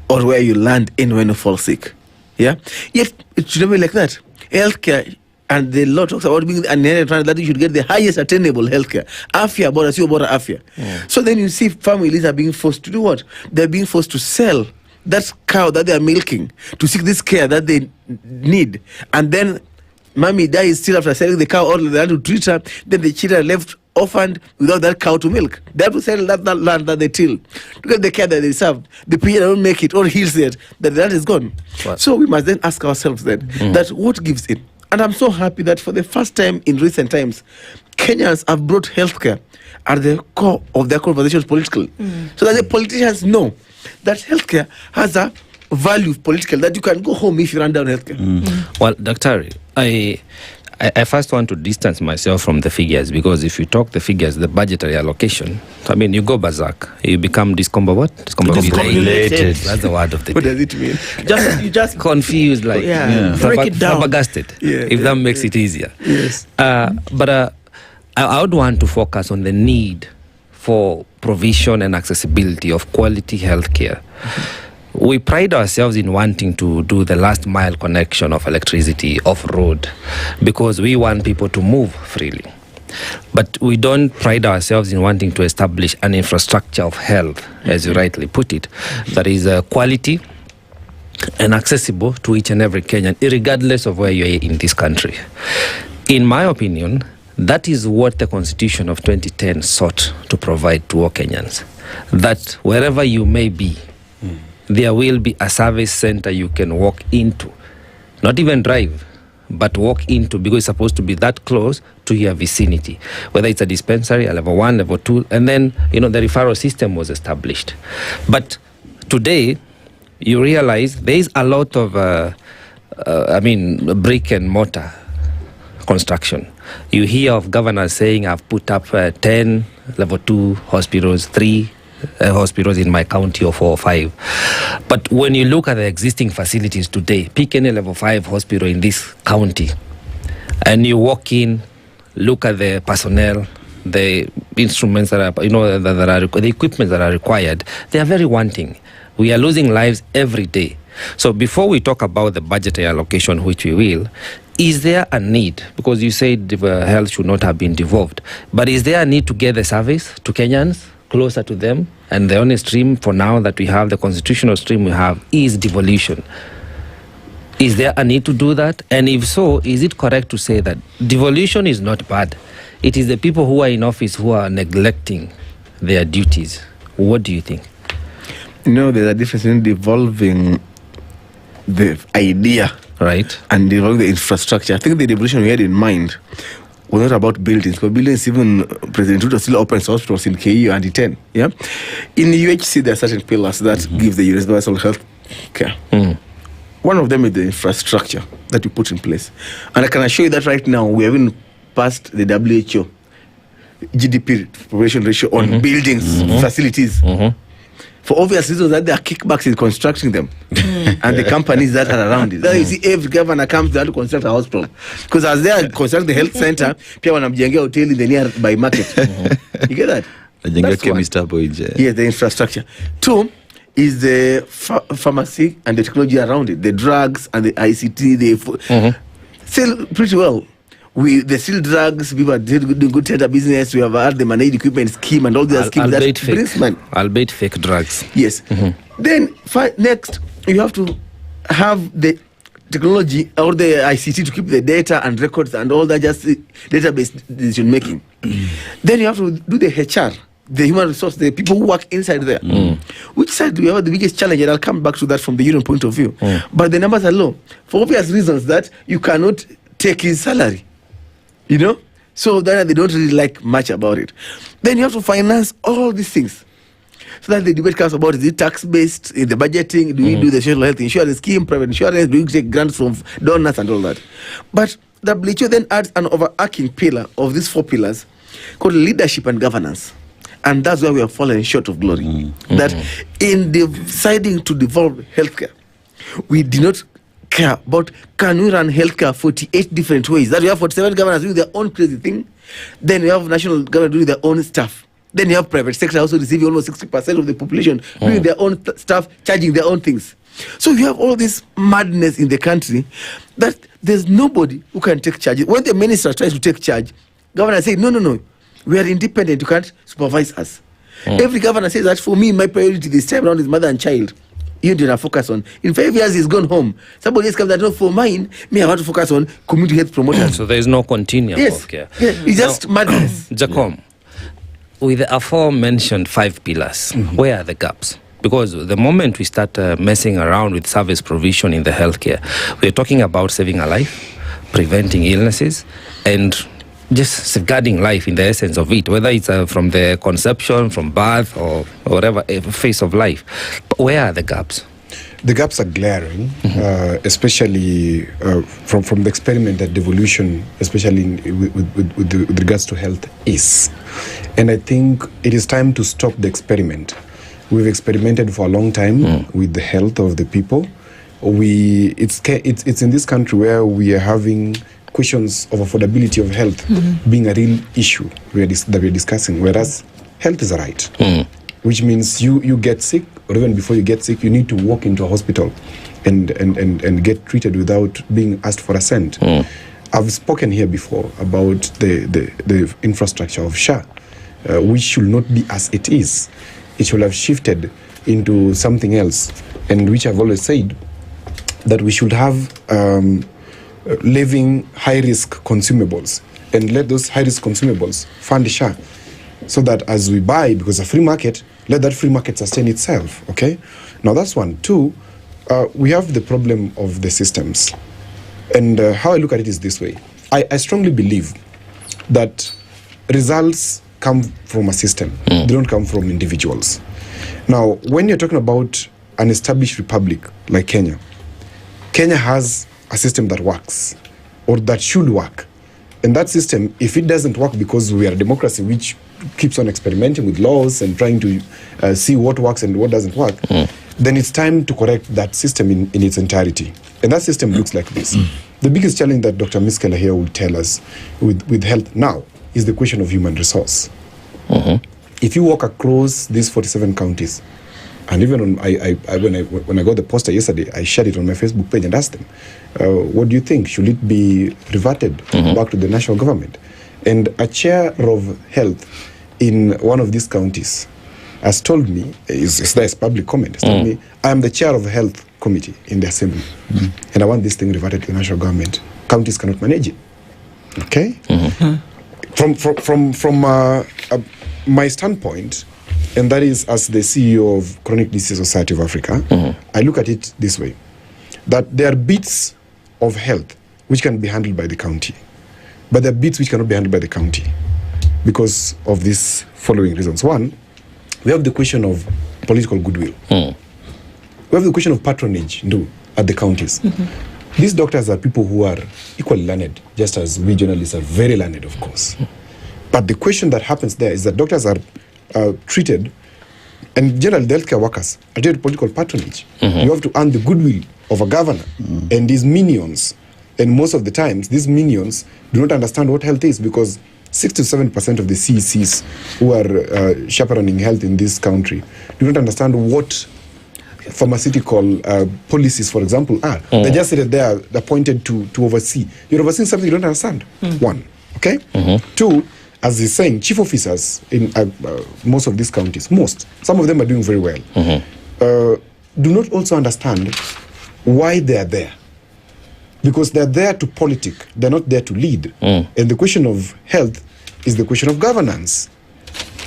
or where you land in when you fall sick. Yeah? Yet, it should be like that. Healthcare, and the law talks about being that you should get the highest attainable healthcare. Afya, bora, sio bora afya. So then you see families are being forced to do what? They're being forced to sell that cow that they are milking to seek this care that they need. And then mommy dies still after selling the cow, or they have to treat her, then the children are left orphaned without that cow to milk. They have to sell that land that they till to get the care that they serve. The people don't make it or heals it, that the land is gone. What? So we must then ask ourselves then that what gives in? And I'm so happy that for the first time in recent times, Kenyans have brought healthcare at the core of their conversations politically. So that the politicians know that healthcare has a value political, that you can go home if you run down healthcare. Well, Dr. I first want to distance myself from the figures, because if you talk the figures, the budgetary allocation, I mean, you go berserk. You become discombobulated. That's the word of the day. What does it mean? You just confused, like break it down. Flabbergasted, if that makes it easier. Yes. But I would want to focus on the need for provision and accessibility of quality healthcare. We pride ourselves in wanting to do the last mile connection of electricity off-road because we want people to move freely. But we don't pride ourselves in wanting to establish an infrastructure of health, as you rightly put it, that is quality and accessible to each and every Kenyan, regardless of where you are in this country. In my opinion, that is what the Constitution of 2010 sought to provide to all Kenyans. That wherever you may be, there will be a service center you can walk into, not even drive, but walk into, because it's supposed to be that close to your vicinity, whether it's a dispensary, a level 1, level 2, and then, the referral system was established. But today, you realize there is a lot of, brick and mortar construction. You hear of governors saying, I've put up 10 level 2 hospitals, 3 hospitals in my county, or 4 or 5. But when you look at the existing facilities today, pick any level 5 hospital in this county, and you walk in, look at the personnel, the instruments that are, the equipment that are required, they are very wanting. We are losing lives every day. So before we talk about the budgetary allocation, which we will, is there a need, because you said health should not have been devolved, but is there a need to get the service to Kenyans closer to them? And the only stream for now that we have, the constitutional stream we have, is devolution. Is there a need to do that? And if so, is it correct to say that devolution is not bad? It is the people who are in office who are neglecting their duties. What do you think? There's a difference in devolving the idea, right, and devolving the infrastructure. I think the devolution we had in mind was not about buildings, but buildings, even President Ruto still opens hospitals in KU and E10. Yeah? In the UHC, there are certain pillars that give the universal health care. One of them is the infrastructure that you put in place. And I can assure you that right now, we haven't passed the WHO GDP population ratio on buildings, facilities. For obvious reasons that there are kickbacks in constructing them. And the companies that are around it. Then you see every governor comes there to construct a hospital. Because as they are constructing the health center, pia wanamjengea hotel in the nearby market. You get that? That's one. Yes, the infrastructure. 2 is the pharmacy and the technology around it. The drugs and the ICT, still pretty well. There's still drugs, people are doing good theater business, we have had the managed equipment scheme and all the schemes that brings money. Albeit fake drugs. Yes. Then next, you have to have the technology or the ICT to keep the data and records and all that, just database decision making. Then you have to do the HR, the human resource, the people who work inside there. Which side do we have the biggest challenge? And I'll come back to that from the union point of view. But the numbers are low for obvious reasons that you cannot take his salary. So then they don't really like much about it. Then you have to finance all these things. So that the debate comes about, is it tax-based, in the budgeting, do we do the social health insurance scheme, private insurance, do we take grants from donors and all that? But WHO then adds an overarching pillar of these 4 pillars called leadership and governance. And that's where we have fallen short of glory. That in deciding to devolve healthcare, we did not care about, can we run healthcare 48 different ways? That we have 47 governors doing their own crazy thing. Then we have national government doing their own stuff. Then you have private sector also receiving almost 60% of the population doing their own stuff, charging their own things. So you have all this madness in the country that there's nobody who can take charge. When the minister tries to take charge, governor say, no, we are independent, you can't supervise us. Every governor says that, for me, my priority this time around is mother and child. You did not focus on. In 5 years, he's gone home. Somebody else comes that, no, for mine, I want to focus on community health promotion. So there is no continuum of care. Yes, it's just madness. Jacom, with the aforementioned 5 pillars, where are the gaps? Because the moment we start messing around with service provision in the healthcare, we're talking about saving a life, preventing illnesses, and just safeguarding life in the essence of it, whether it's from the conception, from birth, or whatever phase of life. But where are the gaps? The gaps are glaring, especially from the experiment that devolution, especially with regards to health, is. And I think it is time to stop the experiment. We've experimented for a long time with the health of the people. It's in this country where we are having questions of affordability of health being a real issue that we're discussing, whereas health is a right, which means you get sick, or even before you get sick, you need to walk into a hospital and get treated without being asked for a cent. I've spoken here before about the infrastructure of SHA, which should not be as it is. It should have shifted into something else, and which I've always said that we should have levying high-risk consumables and let those high-risk consumables fund SHA, so that as we buy, because a free market, let that free market sustain itself, okay? Now that's one. 2, we have the problem of the systems. And how I look at it is this way. I strongly believe that results come from a system. They don't come from individuals. Now, when you're talking about an established republic like Kenya, Kenya has a system that works, or that should work. And that system, if it doesn't work because we are a democracy which keeps on experimenting with laws and trying to see what works and what doesn't work, then it's time to correct that system in its entirety. And that system looks like this. The biggest challenge that Dr. Miskela here will tell us with health now is the question of human resource. If you walk across these 47 counties, and even when I got the poster yesterday, I shared it on my Facebook page and asked them, what do you think? Should it be reverted back to the national government? And a chair of health in one of these counties has told me, there's public comment, has told me, I am the chair of the health committee in the assembly, and I want this thing reverted to the national government. Counties cannot manage it. Okay? From my standpoint, and that is as the CEO of Chronic Disease Society of Africa, I look at it this way, that there are bits of health which can be handled by the county, but there are bits which cannot be handled by the county because of these following reasons. One, we have the question of political goodwill. We have the question of patronage, Nduh, at the counties. These doctors are people who are equally learned, just as we journalists are very learned, of course. But the question that happens there is that doctors are treated, and generally the healthcare workers are treated political patronage. You have to earn the goodwill of a governor and his minions. And most of the times, these minions do not understand what health is, because 6 to 7% of the CECs who are chaperoning health in this country do not understand what pharmaceutical policies, for example, are. They just say that they are appointed to oversee. You're overseeing something you don't understand. One, okay? Two, as he's saying, chief officers in most of these counties, some of them are doing very well, do not also understand why they are there. Because they're there to politic, they're not there to lead. And the question of health is the question of governance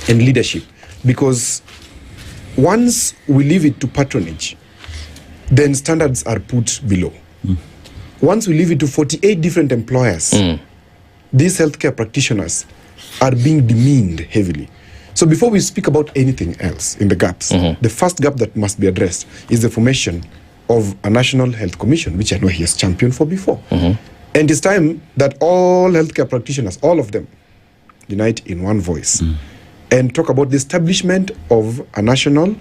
and leadership. Because once we leave it to patronage, then standards are put below. Once we leave it to 48 different employers, these healthcare practitioners are being demeaned heavily. So before we speak about anything else in the gaps, the first gap that must be addressed is the formation of a National Health Commission, which I know he has championed for before. And it's time that all healthcare practitioners, all of them, unite in one voice and talk about the establishment of a National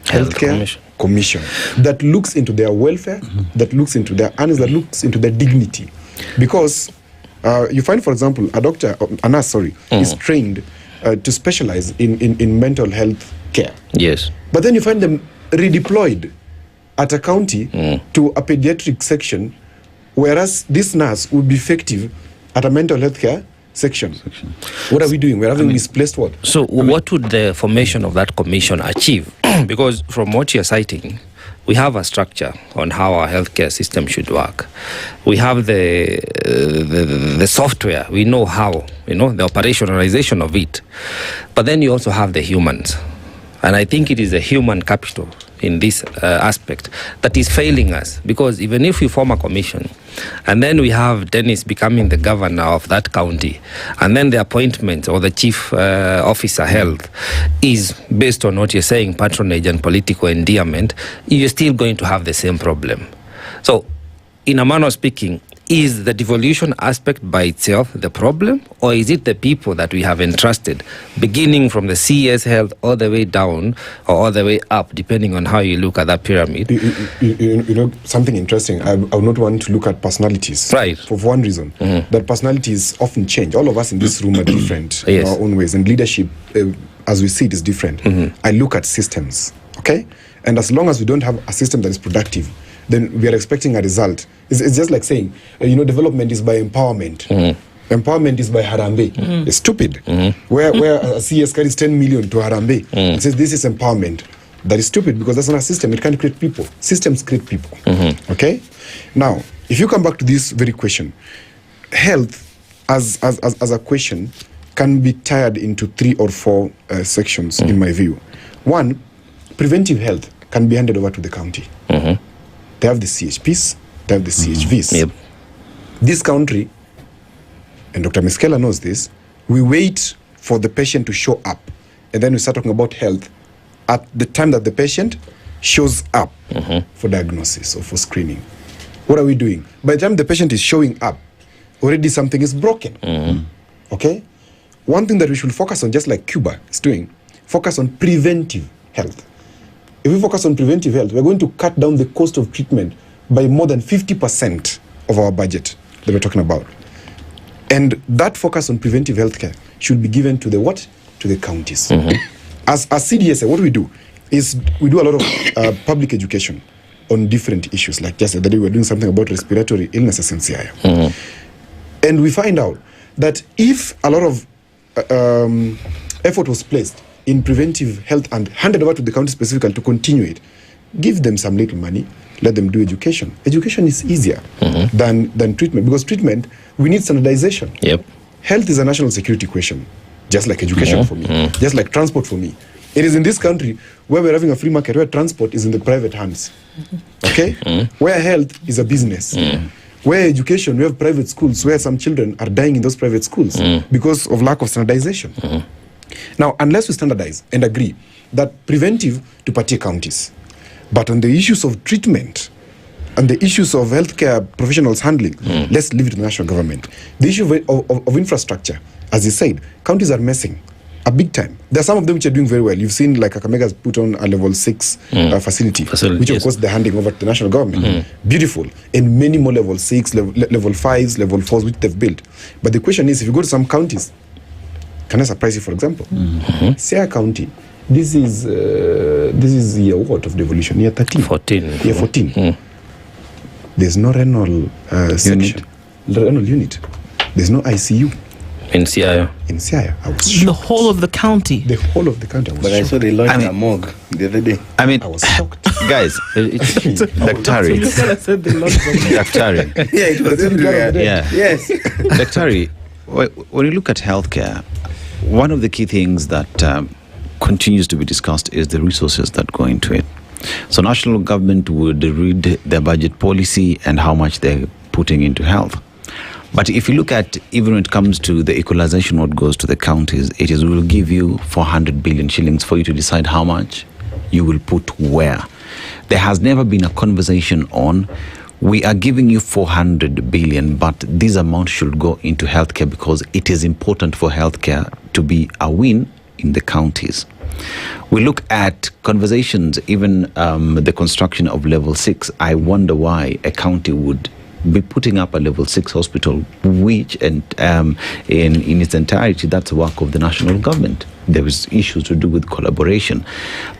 Healthcare Commission that looks into their welfare, that looks into their earnings, that looks into their dignity. Because you find, for example, a nurse, is trained to specialize in mental health care. Yes. But then you find them redeployed at a county to a pediatric section, whereas this nurse would be effective at a mental health care section. What are we doing? We're having misplaced what? So what would the formation of that commission achieve? Because from what you're citing, we have a structure on how our healthcare system should work. We have the software. We know how, the operationalization of it. But then you also have the humans. And I think it is the human capital in this aspect that is failing us, because even if we form a commission and then we have Dennis becoming the governor of that county, and then the appointment or the chief officer health is based on what you're saying, patronage and political endearment, you're still going to have the same problem. So in a manner of speaking, is the devolution aspect by itself the problem, or is it the people that we have entrusted, beginning from the CS health all the way down or all the way up, depending on how you look at that pyramid? You know, something interesting, I would not want to look at personalities. Right. For one reason, that personalities often change. All of us in this room are different in our own ways, and leadership, as we see it, is different. I look at systems, okay? And as long as we don't have a system that is productive, then we are expecting a result. It's just like saying, development is by empowerment. Empowerment is by Harambe. It's stupid. Where a CS carries 10 million to Harambe and says this is empowerment. That is stupid, because that's not a system. It can't create people. Systems create people. Okay? Now, if you come back to this very question, health as a question can be tied into 3 or 4 sections, in my view. One, preventive health can be handed over to the county. They have the CHPs, they have the CHVs. This country, and Dr. Miskela knows this, we wait for the patient to show up, and then we start talking about health at the time that the patient shows up for diagnosis or for screening. What are we doing? By the time the patient is showing up, already something is broken. Okay? One thing that we should focus on, just like Cuba is doing, focus on preventive health. If we focus on preventive health, we're going to cut down the cost of treatment by more than 50% of our budget that we're talking about. And that focus on preventive healthcare should be given to the what? To the counties. As CDSA, what we do is we do a lot of public education on different issues. Like just the other day, we were doing something about respiratory illnesses in Siaya. And we find out that if a lot of effort was placed in preventive health and handed over to the county specifically to continue it, give them some little money, let them do education. Education is easier than treatment, because treatment, we need standardization. Health is a national security question, just like education for me, just like transport for me. It is in this country where we're having a free market, where transport is in the private hands. Okay? Where health is a business. Where education, we have private schools where some children are dying in those private schools because of lack of standardization. Now, unless we standardize and agree that preventive to party counties, but on the issues of treatment and the issues of healthcare professionals handling, let's leave it to the national government. The issue of infrastructure, as you said, counties are messing a big time. There are some of them which are doing very well. You've seen like Kakamega put on a level 6 facility, which of course they're handing over to the national government. Beautiful. And many more level 6, level 5s, level 4s, which they've built. But the question is, if you go to some counties, can I surprise you, for example? Siaya County, this is year what of devolution? Year 13? 14. Year 14. There's no renal section. Renal unit. There's no ICU. In Siaya? In Siaya. I was shocked. The whole of the county? The whole of the country. But I saw they launched a morgue the other day. I mean, I was shocked. Guys, it's Daktari. Daktari. Yeah, it was everywhere. Yeah. Yes. Daktari, when you look at healthcare, one of the key things that continues to be discussed is the resources that go into it. So national government would read their budget policy and how much they're putting into health. But if you look at, even when it comes to the equalization, what goes to the counties, it is, we will give you 400 billion shillings for you to decide how much you will put where. There has never been a conversation on, we are giving you 400 billion, but this amount should go into healthcare because it is important for healthcare to be a win in the counties. We look at conversations, even the construction of level 6. I wonder why a county would be putting up a level 6 hospital, which in its entirety, that's the work of the national government. There is issues to do with collaboration.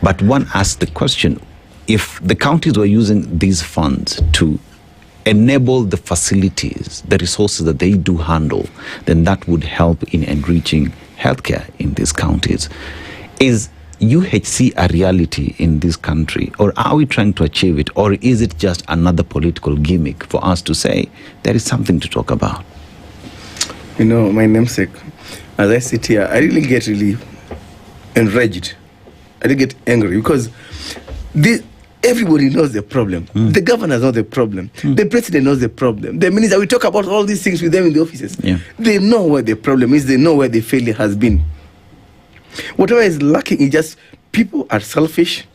But one asks the question, if the counties were using these funds to enable the facilities, the resources that they do handle, then that would help in enriching healthcare in these counties. Is UHC a reality in this country, or are we trying to achieve it, or is it just another political gimmick for us to say there is something to talk about? You know, my namesake, as I sit here, I really get enraged. I really get angry because everybody knows the problem. The governor knows the problem. The president knows the problem. The minister, we talk about all these things with them in the offices. They know where the problem is. They know where the failure has been. Whatever is lacking is just people are selfish.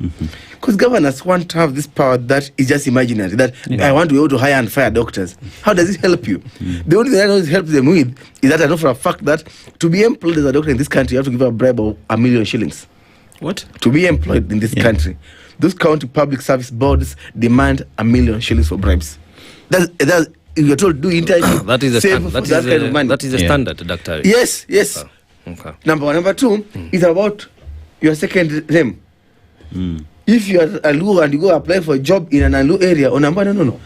Because governors want to have this power that is just imaginary. That I want to be able to hire and fire doctors. How does it help you? The only thing I know it helps them with is that I know for a fact that to be employed as a doctor in this country, you have to give a bribe of 1 million shillings. What? To be employed in this country. Those county public service boards demand 1 million shillings for bribes. That's you're told do internship. That is the standard. That is the standard, Doctor. Yes, yes. Okay. Number one. Number two is about your second name. If you are a Luo and you go apply for a job in an Alu area, or number no.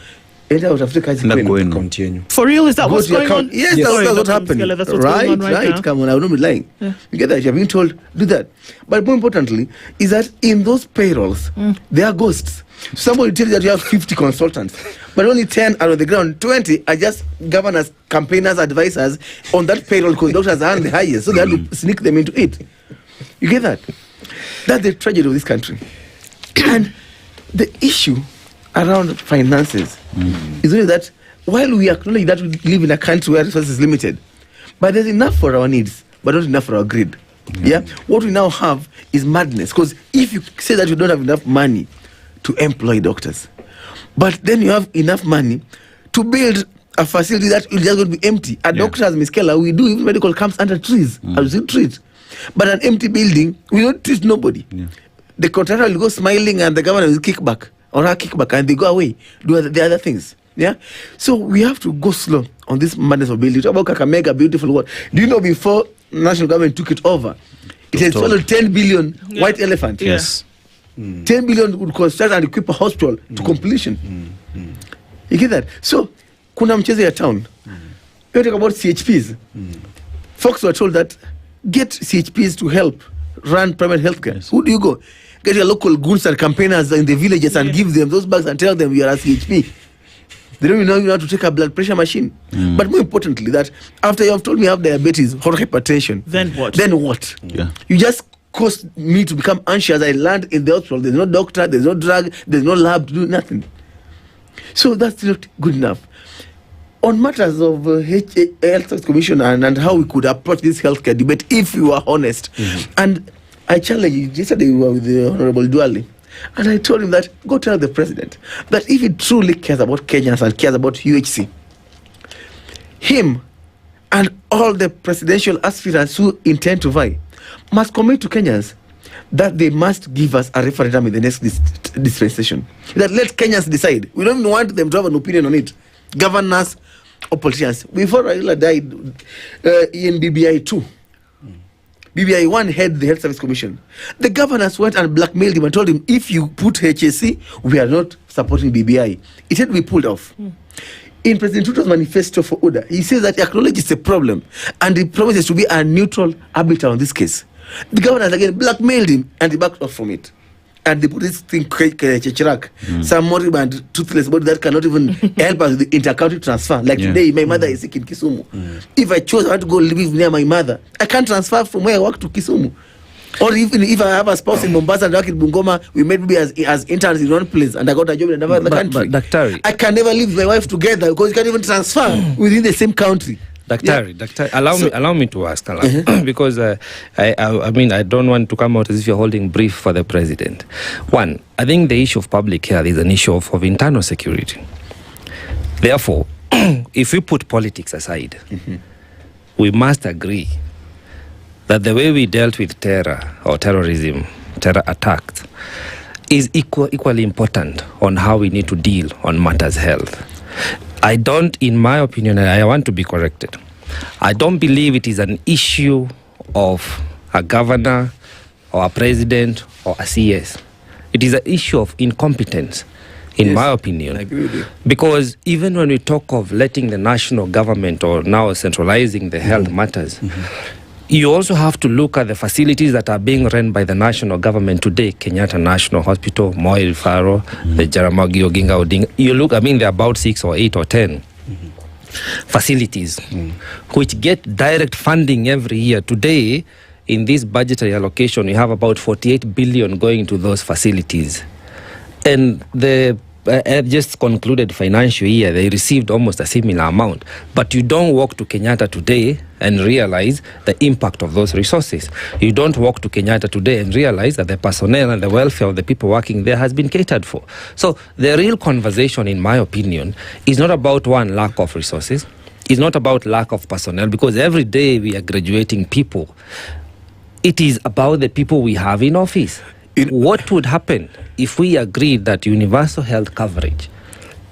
Enter out of the continue. For real, is that what's going on? Yes, that's what happened. That's what's going on right now. Come on, I will not be lying. You get that? You're being told, do that. But more importantly, is that in those payrolls, there are ghosts. Somebody tells you that you have 50 consultants, but only 10 are on the ground. 20 are just governors, campaigners, advisors on that payroll because doctors are the highest, so they have to sneak them into it. You get that? That's the tragedy of this country. And the issue around finances is only that while we acknowledge that we live in a country where resources is limited, but there's enough for our needs, but not enough for our greed. Yeah. What we now have is madness, because if you say that you don't have enough money to employ doctors, but then you have enough money to build a facility that is just going to be empty. A doctor, as Ms. Keller, we do even medical camps under trees, as we treat. But an empty building, we don't treat nobody. The contractor will go smiling and the governor will kick back, or her kickback, and they go away, do the other things. Yeah. So we have to go slow on this madness of building. Talk about Kakamega, beautiful word. Do you know before national government took it over, it had swallowed 10 billion white elephant. Yes. 10 billion would construct and equip a hospital to completion. You get that? So, kuna mchezo ya town. You talk about CHPs. Folks were told that get CHPs to help run private healthcare. Who do you go? Get your local goons and campaigners in the villages and give them those bags and tell them you are a CHP. They don't even know you how to take a blood pressure machine. But more importantly, that after you have told me I have diabetes or hypertension, then what? Yeah. You just caused me to become anxious. I land in the hospital. There's no doctor, there's no drug, there's no lab to do nothing. So that's not good enough. On matters of Health Service Commission and how we could approach this healthcare debate, if we were honest. And I challenged you. Yesterday we were with the Honorable Duale, and I told him that go tell the president that if he truly cares about Kenyans and cares about UHC, him and all the presidential aspirants who intend to vie must commit to Kenyans that they must give us a referendum in the next dispensation. That let Kenyans decide. We don't even want them to have an opinion on it. Governors or politicians. Before Raila died in BBI 2, BBI 1 had the Health Service Commission. The governors went and blackmailed him and told him, if you put HSC, we are not supporting BBI. It had to be pulled off. In President Ruto's manifesto for order, he says that he acknowledges the problem and he promises to be a neutral arbiter on this case. The governors again blackmailed him and he backed off from it. And they put this thing, Chechirak, some moribund, toothless body that cannot even help us with the inter-county transfer. Like today, my mother is sick in Kisumu. If I chose, I want to go live near my mother, I can't transfer from where I work to Kisumu. Or even if I have a spouse in Mombasa and work in Bungoma, we may be as interns in one place and I got a job in another country. Daktari, I can never live with my wife together because you can't even transfer within the same country. Daktari, allow me to ask, because I mean, I don't want to come out as if you're holding brief for the president. One, I think the issue of public health is an issue of internal security. Therefore, if we put politics aside, we must agree that the way we dealt with terror or terrorism, terror attacks, is equally important on how we need to deal on matters health. I don't, in my opinion, and I want to be corrected, I don't believe it is an issue of a governor or a president or a CS. It is an issue of incompetence, in my opinion. I agree with you. Because even when we talk of letting the national government or now centralizing the health matters, you also have to look at the facilities that are being run by the national government today. Kenyatta National Hospital, Moi Rifaro, the Jaramogi Oginga Odinga. You look, I mean, there are about 6 or 8 or 10 facilities which get direct funding every year. Today, in this budgetary allocation, we have about 48 billion going to those facilities. And the just concluded financial year, they received almost a similar amount. But you don't walk to Kenyatta today and realize the impact of those resources. You don't walk to Kenyatta today and realize that the personnel and the welfare of the people working there has been catered for. So the real conversation, in my opinion, is not about one, lack of resources. It's not about lack of personnel, because every day we are graduating people. It is about the people we have in office. What would happen if we agreed that universal health coverage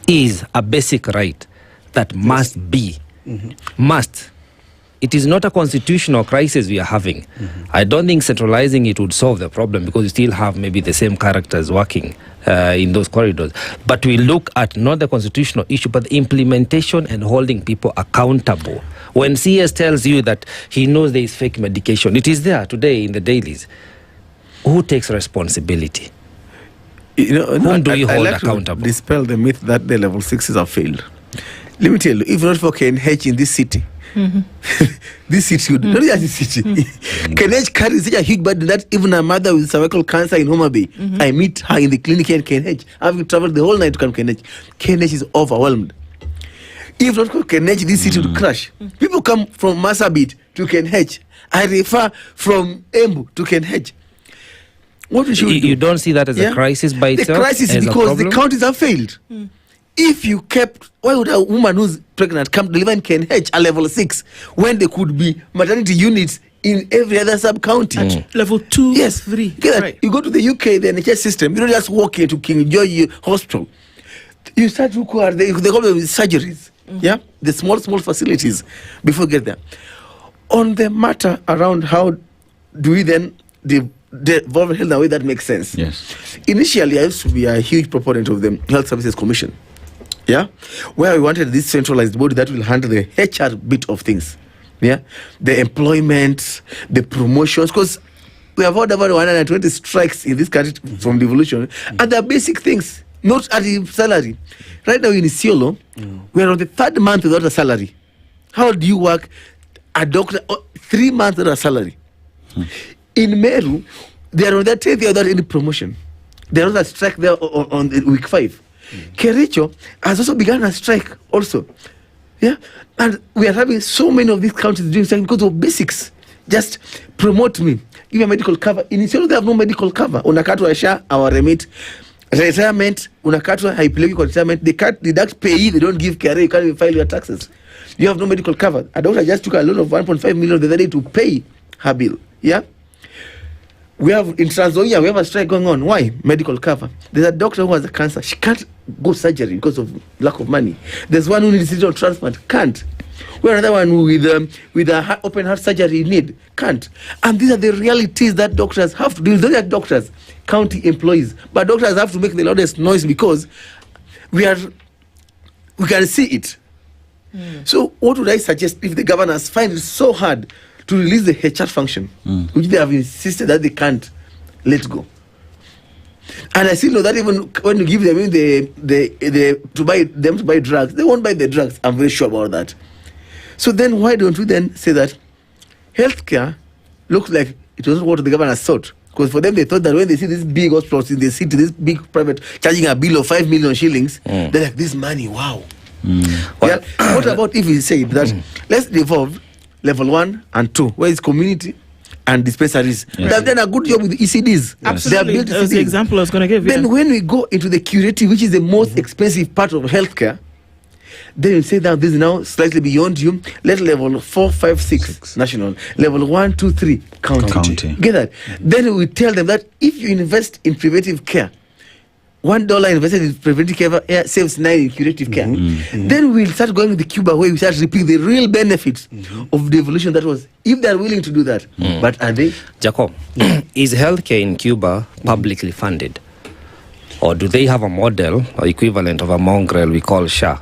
is a basic right that must be? Must. It is not a constitutional crisis we are having. I don't think centralizing it would solve the problem, because you still have maybe the same characters working in those corridors. But we look at not the constitutional issue, but the implementation and holding people accountable. When CS tells you that he knows there is fake medication, it is there today in the dailies. Who takes responsibility? Whom do you hold accountable? To dispel the myth that the level 6s have failed. Let me tell you, if not for KNH in this city, this city would not just this city. KNH carries such a huge burden that even a mother with cervical cancer in Homa Bay, I meet her in the clinic in KNH. I've traveled the whole night to come to KNH. KNH is overwhelmed. If not Kenech, this city would crash. People come from Marsabit to Kenech. I refer from Embu to Kenech. What we should do? You don't see that as a crisis by itself? The crisis is because the counties have failed. If you kept, why would a woman who's pregnant come deliver in Kenech at level 6 when there could be maternity units in every other sub-county? Level 2, yes, 3. Right. You go to the UK, the NHS system, you don't just walk into King George Hospital. You start to call they call them surgeries. Yeah, the small facilities before you get there. On the matter around how do we then devolve health in a way that makes sense? Yes. Initially, I used to be a huge proponent of the Health Services Commission. Yeah, where we wanted this centralized body that will handle the HR bit of things. Yeah, the employment, the promotions, because we have had over 120 strikes in this country from devolution, and the basic things, not at the salary. Right now in Isiolo, we are on the 3rd month without a salary. How do you work a doctor 3 months without a salary? In Meru, they are on their 10th year without any promotion. They are on a strike there on week 5. Kericho has also begun a strike also. Yeah, and we are having so many of these counties doing strike because of basics. Just promote me, give me a medical cover. In Isiolo, they have no medical cover. Unakatwa SHA, our remit. Retirement, unakatwa haipeleki kwa retirement. They can't deduct pay, they don't give care, you can't even file your taxes. You have no medical cover. A doctor just took a loan of 1.5 million the other day to pay her bill. Yeah. We have in Transoia, we have a strike going on. Why? Medical cover. There's a doctor who has a cancer. She can't go surgery because of lack of money. There's one who needs digital transplant. Can't. We have another one with a open heart surgery need. Can't. And these are the realities that doctors have to do. Those are doctors, county employees. But doctors have to make the loudest noise because we can see it. So what would I suggest if the governors find it so hard to release the HR function, which they have insisted that they can't let go? And I still know that even when you give them to buy drugs, they won't buy the drugs. I'm very sure about that. So then why don't we then say that healthcare looks like it wasn't what the governors thought? Because for them, they thought that when they see these big hospitals in the city, this big private charging a bill of 5 million shillings, they're like, this money, wow. Yeah. What about if we say that let's devolve level 1 and 2, where it's community and dispensaries? They have done a good job with the ECDs. Absolutely. That was the example I was going to give. Then when we go into the curative, which is the most expensive part of healthcare, then you say that this is now slightly beyond you. Let level 4, 5, 6 national, level 1, 2, 3 county. Get that? Then we tell them that if you invest in preventive care, $1 invested in preventive care saves 9 in curative care. Then we'll start going the Cuba way. We start reaping the real benefits of the evolution that was, if they're willing to do that. But are they? Jacob, is healthcare in Cuba publicly funded? Or do they have a model or equivalent of a mongrel we call SHA?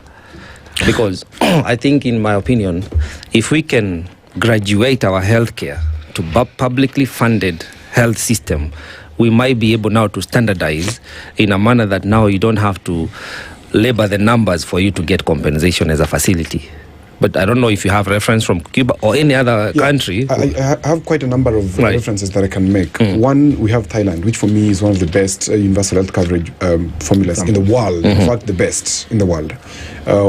Because I think, in my opinion, if we can graduate our healthcare to publicly funded health system, we might be able now to standardize in a manner that now you don't have to labor the numbers for you to get compensation as a facility. But I don't know if you have reference from Cuba or any other country. I have quite a number of references that I can make. One, we have Thailand, which for me is one of the best universal health coverage formulas in the world. In fact, the best in the world.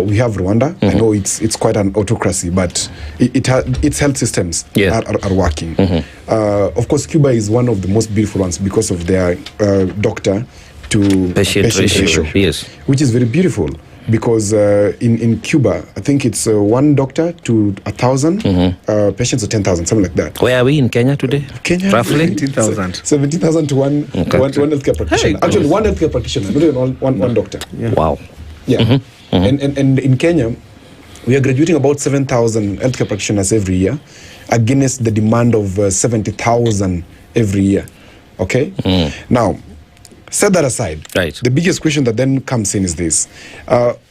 We have Rwanda. I know it's quite an autocracy, but its health systems are working. Of course, Cuba is one of the most beautiful ones because of their doctor to patient ratio, which is very beautiful. Because in Cuba, I think it's 1 doctor to 1,000 patients, or 10,000, something like that. Where are we in Kenya today? Kenya, roughly 17,000. 17,000 to one healthcare practitioner. Hey, actually, one healthcare practitioner, not even one doctor. Wow. Yeah. And in Kenya, we are graduating about 7,000 healthcare practitioners every year, against the demand of 70,000 every year. Okay. Now, set that aside. Right. The biggest question that then comes in is this.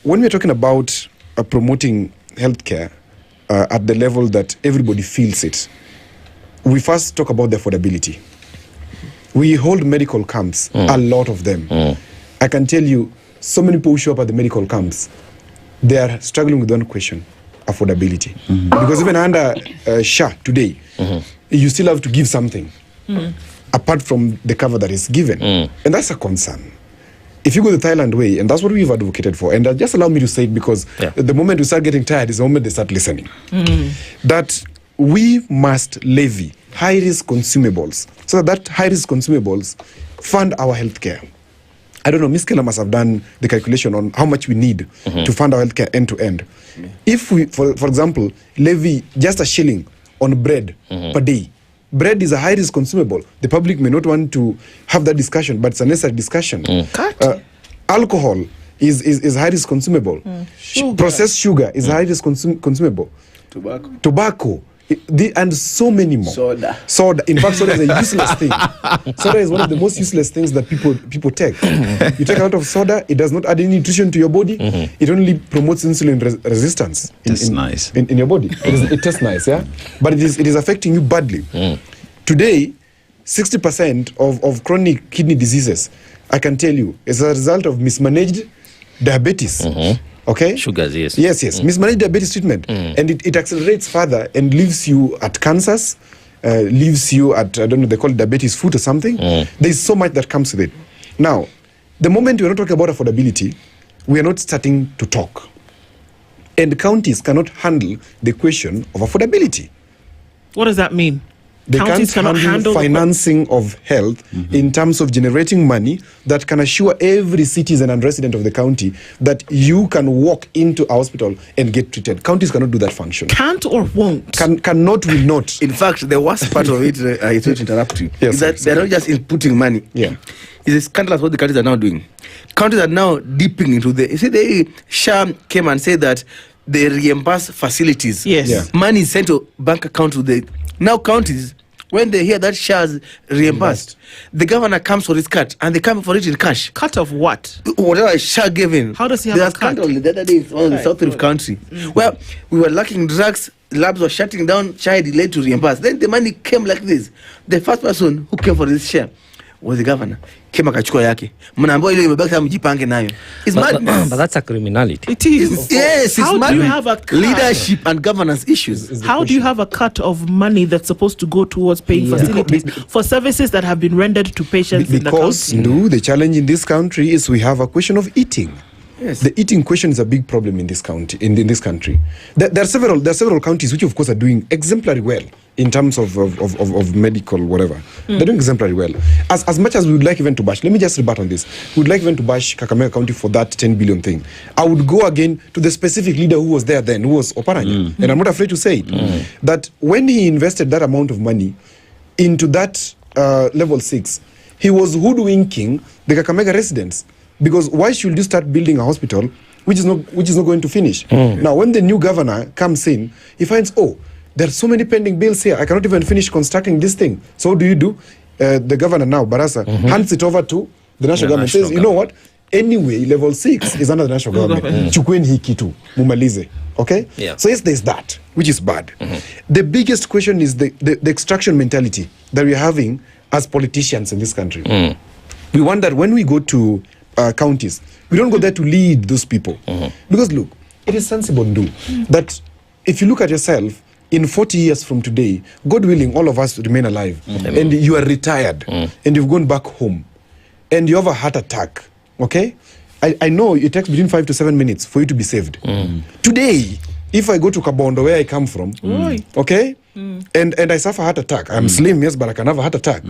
When we're talking about promoting healthcare at the level that everybody feels it, we first talk about the affordability. We hold medical camps, a lot of them. I can tell you, so many people who show up at the medical camps, they are struggling with one question, affordability. Because even under SHA today, you still have to give something. Apart from the cover that is given. And that's a concern. if you go the Thailand way, and that's what we've advocated for, and just allow me to say it because the moment we start getting tired is the moment they start listening, that we must levy high-risk consumables so that high-risk consumables fund our healthcare. I don't know, Ms. Keller must have done the calculation on how much we need to fund our healthcare end to end. If we, for example, levy just a shilling on bread per day, bread is a high-risk consumable. The public may not want to have that discussion, but it's a necessary discussion. Alcohol is high-risk consumable. Processed sugar is high-risk consumable. Tobacco. And so many more. Soda. In fact, soda is a useless thing. Soda is one of the most useless things that people take. You take a lot of soda, it does not add any nutrition to your body. It only promotes insulin resistance. In your body. It tastes nice, yeah? But it is affecting you badly. Today, 60% of chronic kidney diseases, I can tell you, is a result of mismanaged diabetes. Okay? Sugars, yes. Yes. Mismanaged diabetes treatment. And it accelerates further and leaves you at cancers, leaves you at, I don't know, they call it diabetes foot or something. There's so much that comes with it. Now, the moment we're not talking about affordability, we are not starting to talk. And counties cannot handle the question of affordability. What does that mean? They can't handle financing of health in terms of generating money that can assure every citizen and resident of the county that you can walk into a hospital and get treated. Counties cannot do that function. Can't or won't? Cannot, will not. In fact, the worst part of it, I hate to interrupt you, yes, is that they're not just inputting money. Yeah. It's a scandalous what the countries are now doing. Countries are now dipping into the... You see, the Sham came and said that they reimburse facilities. Yes. Yeah. Money is sent to bank account to the... Now counties, when they hear that shares reimbursed, the governor comes for his cut, and they come for it in cash. Cut of what? Whatever share given. How does he have a cut? The other day, one of the south of the country, where we were lacking drugs, labs were shutting down, child delayed to reimburse. Then the money came like this. The first person who came for this share was the governor. Came akachukua yake. Mnaambiwa ile imebaki mjipange nayo. It's madness. But that's a criminality. It is. Yes, How it's do you have a cut? Leadership and governance issues. How do you have a cut of money that's supposed to go towards paying facilities for services that have been rendered to patients in the country? Because the challenge in this country is we have a question of eating. Yes. The eating question is a big problem in this county. In this country, there are several counties which, of course, are doing exemplary well in terms of medical whatever. They're doing exemplary well. As much as we would like even to bash, let me just rebut on this. We would like even to bash Kakamega County for that 10 billion thing. I would go again to the specific leader who was there then, who was Oparanya, and I'm not afraid to say it, that when he invested that amount of money into that level 6, he was hoodwinking the Kakamega residents. Because why should you start building a hospital which is not going to finish? Now, when the new governor comes in, he finds, there are so many pending bills here. I cannot even finish constructing this thing. So what do? The governor now, Barasa, hands it over to the national government. Says, you know what? Anyway, level 6 is under the national government. Chukweni hii kitu, mumalize. Okay? Yeah. So yes, there's that, which is bad. The biggest question is the extraction mentality that we're having as politicians in this country. We want that when we go to counties, we don't go there to lead those people. Because look, it is sensible, Nduh, that if you look at yourself, in 40 years from today, God willing, all of us remain alive, and you are retired, and you've gone back home, and you have a heart attack, okay? I know it takes between 5 to 7 minutes for you to be saved. Today, if I go to Kabondo, where I come from, okay, and I suffer a heart attack, I'm slim, yes, but I can have a heart attack.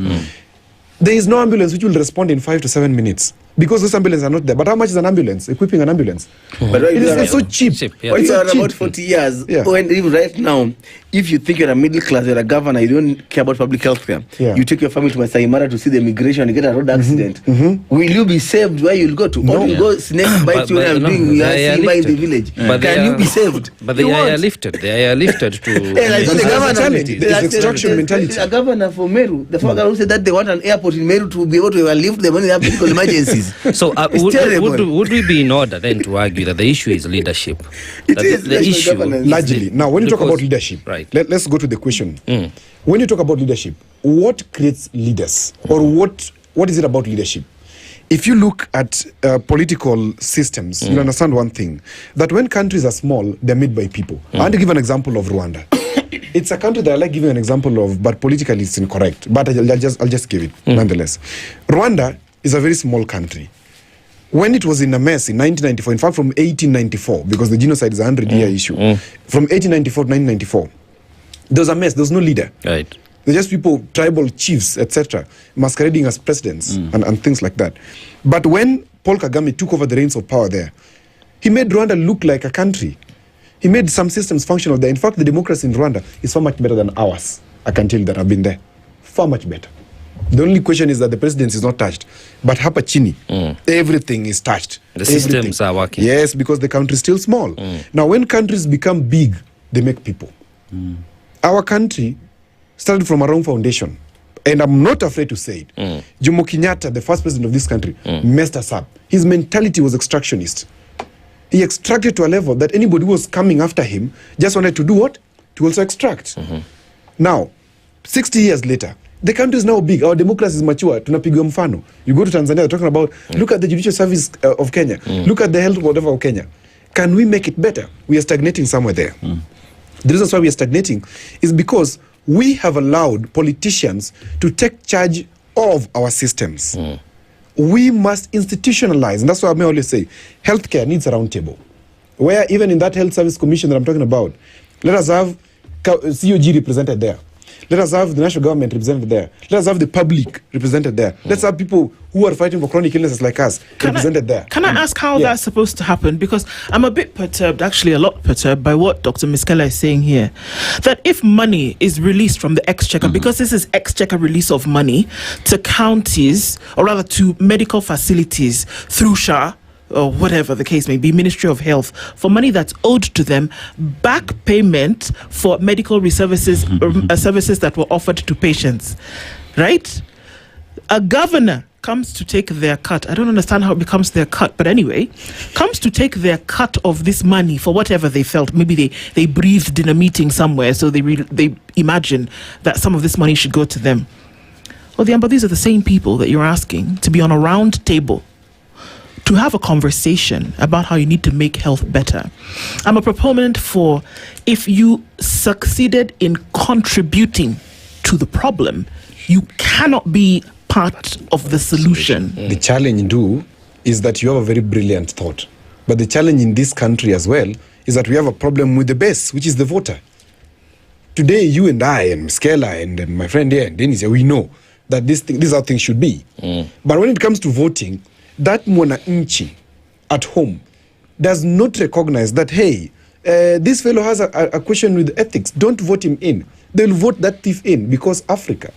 There is no ambulance which will respond in 5 to 7 minutes. Because those ambulances are not there. But how much is an ambulance? Equipping an ambulance? But it's so cheap. Yeah. It's about 40 years. Yeah. When even right now, if you think you're a middle class, you're a governor, you don't care about public health care. Yeah. You take your family to Masai Mara to see the migration, you get a road accident. Will you be saved where you'll go to? No. Or you go snake bite you and doing in the village. Can you be saved? But they are lifted. They are lifted to... The extraction mentality. A governor for Meru, the former who said that they want an airport in Meru to be able to lift them when they have medical emergencies. So would we be in order then to argue that the issue is leadership? The issue largely. Now, when you talk about leadership, right. Let's go to the question. When you talk about leadership, what creates leaders, or what is it about leadership? If you look at political systems, you'll understand one thing, that when countries are small, they're made by people. I want to give an example of Rwanda. It's a country that I like giving an example of, but politically it's incorrect. But I'll just give it nonetheless. Rwanda is a very small country. when it was in a mess in 1994, in fact from 1894, because the genocide is a 100-year issue, from 1894 to 1994, there was a mess, there was no leader. Right. They're just people, tribal chiefs, etc., masquerading as presidents and things like that. But when Paul Kagame took over the reins of power there, he made Rwanda look like a country. He made some systems functional there. In fact, the democracy in Rwanda is far much better than ours. I can tell you that I've been there. Far much better. The only question is that the presidency is not touched. But hapa chini, everything is touched. The systems are working. Yes, because the country is still small. Now, when countries become big, they make people. Our country started from a wrong foundation. And I'm not afraid to say it. Jomo Kenyatta, the first president of this country, messed us up. His mentality was extractionist. He extracted to a level that anybody who was coming after him just wanted to do what? To also extract. Now, 60 years later, the country is now big. Our democracy is mature. Tunapigwa mfano. You go to Tanzania, they're talking about, look at the judicial service of Kenya. Look at the health whatever of Kenya. Can we make it better? We are stagnating somewhere there. The reason why we are stagnating is because we have allowed politicians to take charge of our systems. We must institutionalize, and that's why I may always say, healthcare needs a round table. Where even in that health service commission that I'm talking about, let us have COG represented there. Let us have the national government represented there. Let us have the public represented there. Let's have people who are fighting for chronic illnesses like us represented there. Can I ask how that's supposed to happen? Because I'm a bit perturbed, actually a lot perturbed, by what Dr. Miskela is saying here. That if money is released from the exchequer, because this is exchequer release of money to counties, or rather to medical facilities through SHA, or whatever the case may be, Ministry of Health, for money that's owed to them, back payment for medical services that were offered to patients, right? A governor comes to take their cut. I don't understand how it becomes their cut, but anyway, comes to take their cut of this money for whatever they felt. Maybe they breathed in a meeting somewhere, so they imagine that some of this money should go to them. Odhiambo, these are the same people that you're asking to be on a round table to have a conversation about how you need to make health better. I'm a proponent for, if you succeeded in contributing to the problem, you cannot be part of the solution. The challenge, Nduh, is that you have a very brilliant thought. But the challenge in this country as well is that we have a problem with the base, which is the voter. Today, you and I and Miskela and my friend here and Dennis, we know that this is how things should be. But when it comes to voting, that mwananchi at home does not recognize that, hey, this fellow has a question with ethics. Don't vote him in. They'll vote that thief in because Africa,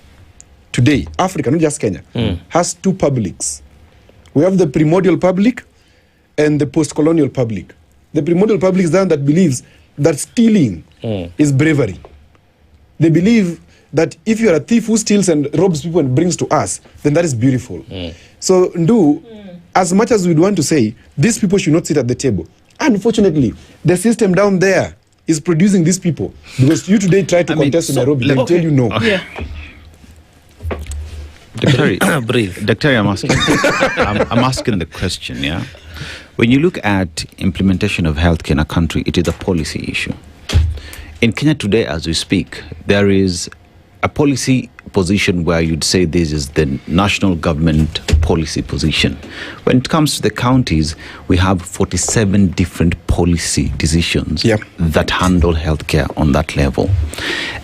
today, Africa, not just Kenya, has two publics. We have the primordial public and the post-colonial public. The primordial public is the one that believes that stealing is bravery. They believe that if you are a thief who steals and robs people and brings to us, then that is beautiful. So, Nduh, as much as we'd want to say, these people should not sit at the table. Unfortunately, the system down there is producing these people. Because you today try to contest in Nairobi, they'll tell you no. Dr. I'm asking the question, yeah? When you look at implementation of healthcare in a country, it is a policy issue. In Kenya today, as we speak, there is a policy position where you'd say this is the national government policy position. When it comes to the counties, we have 47 different policy decisions that handle healthcare on that level.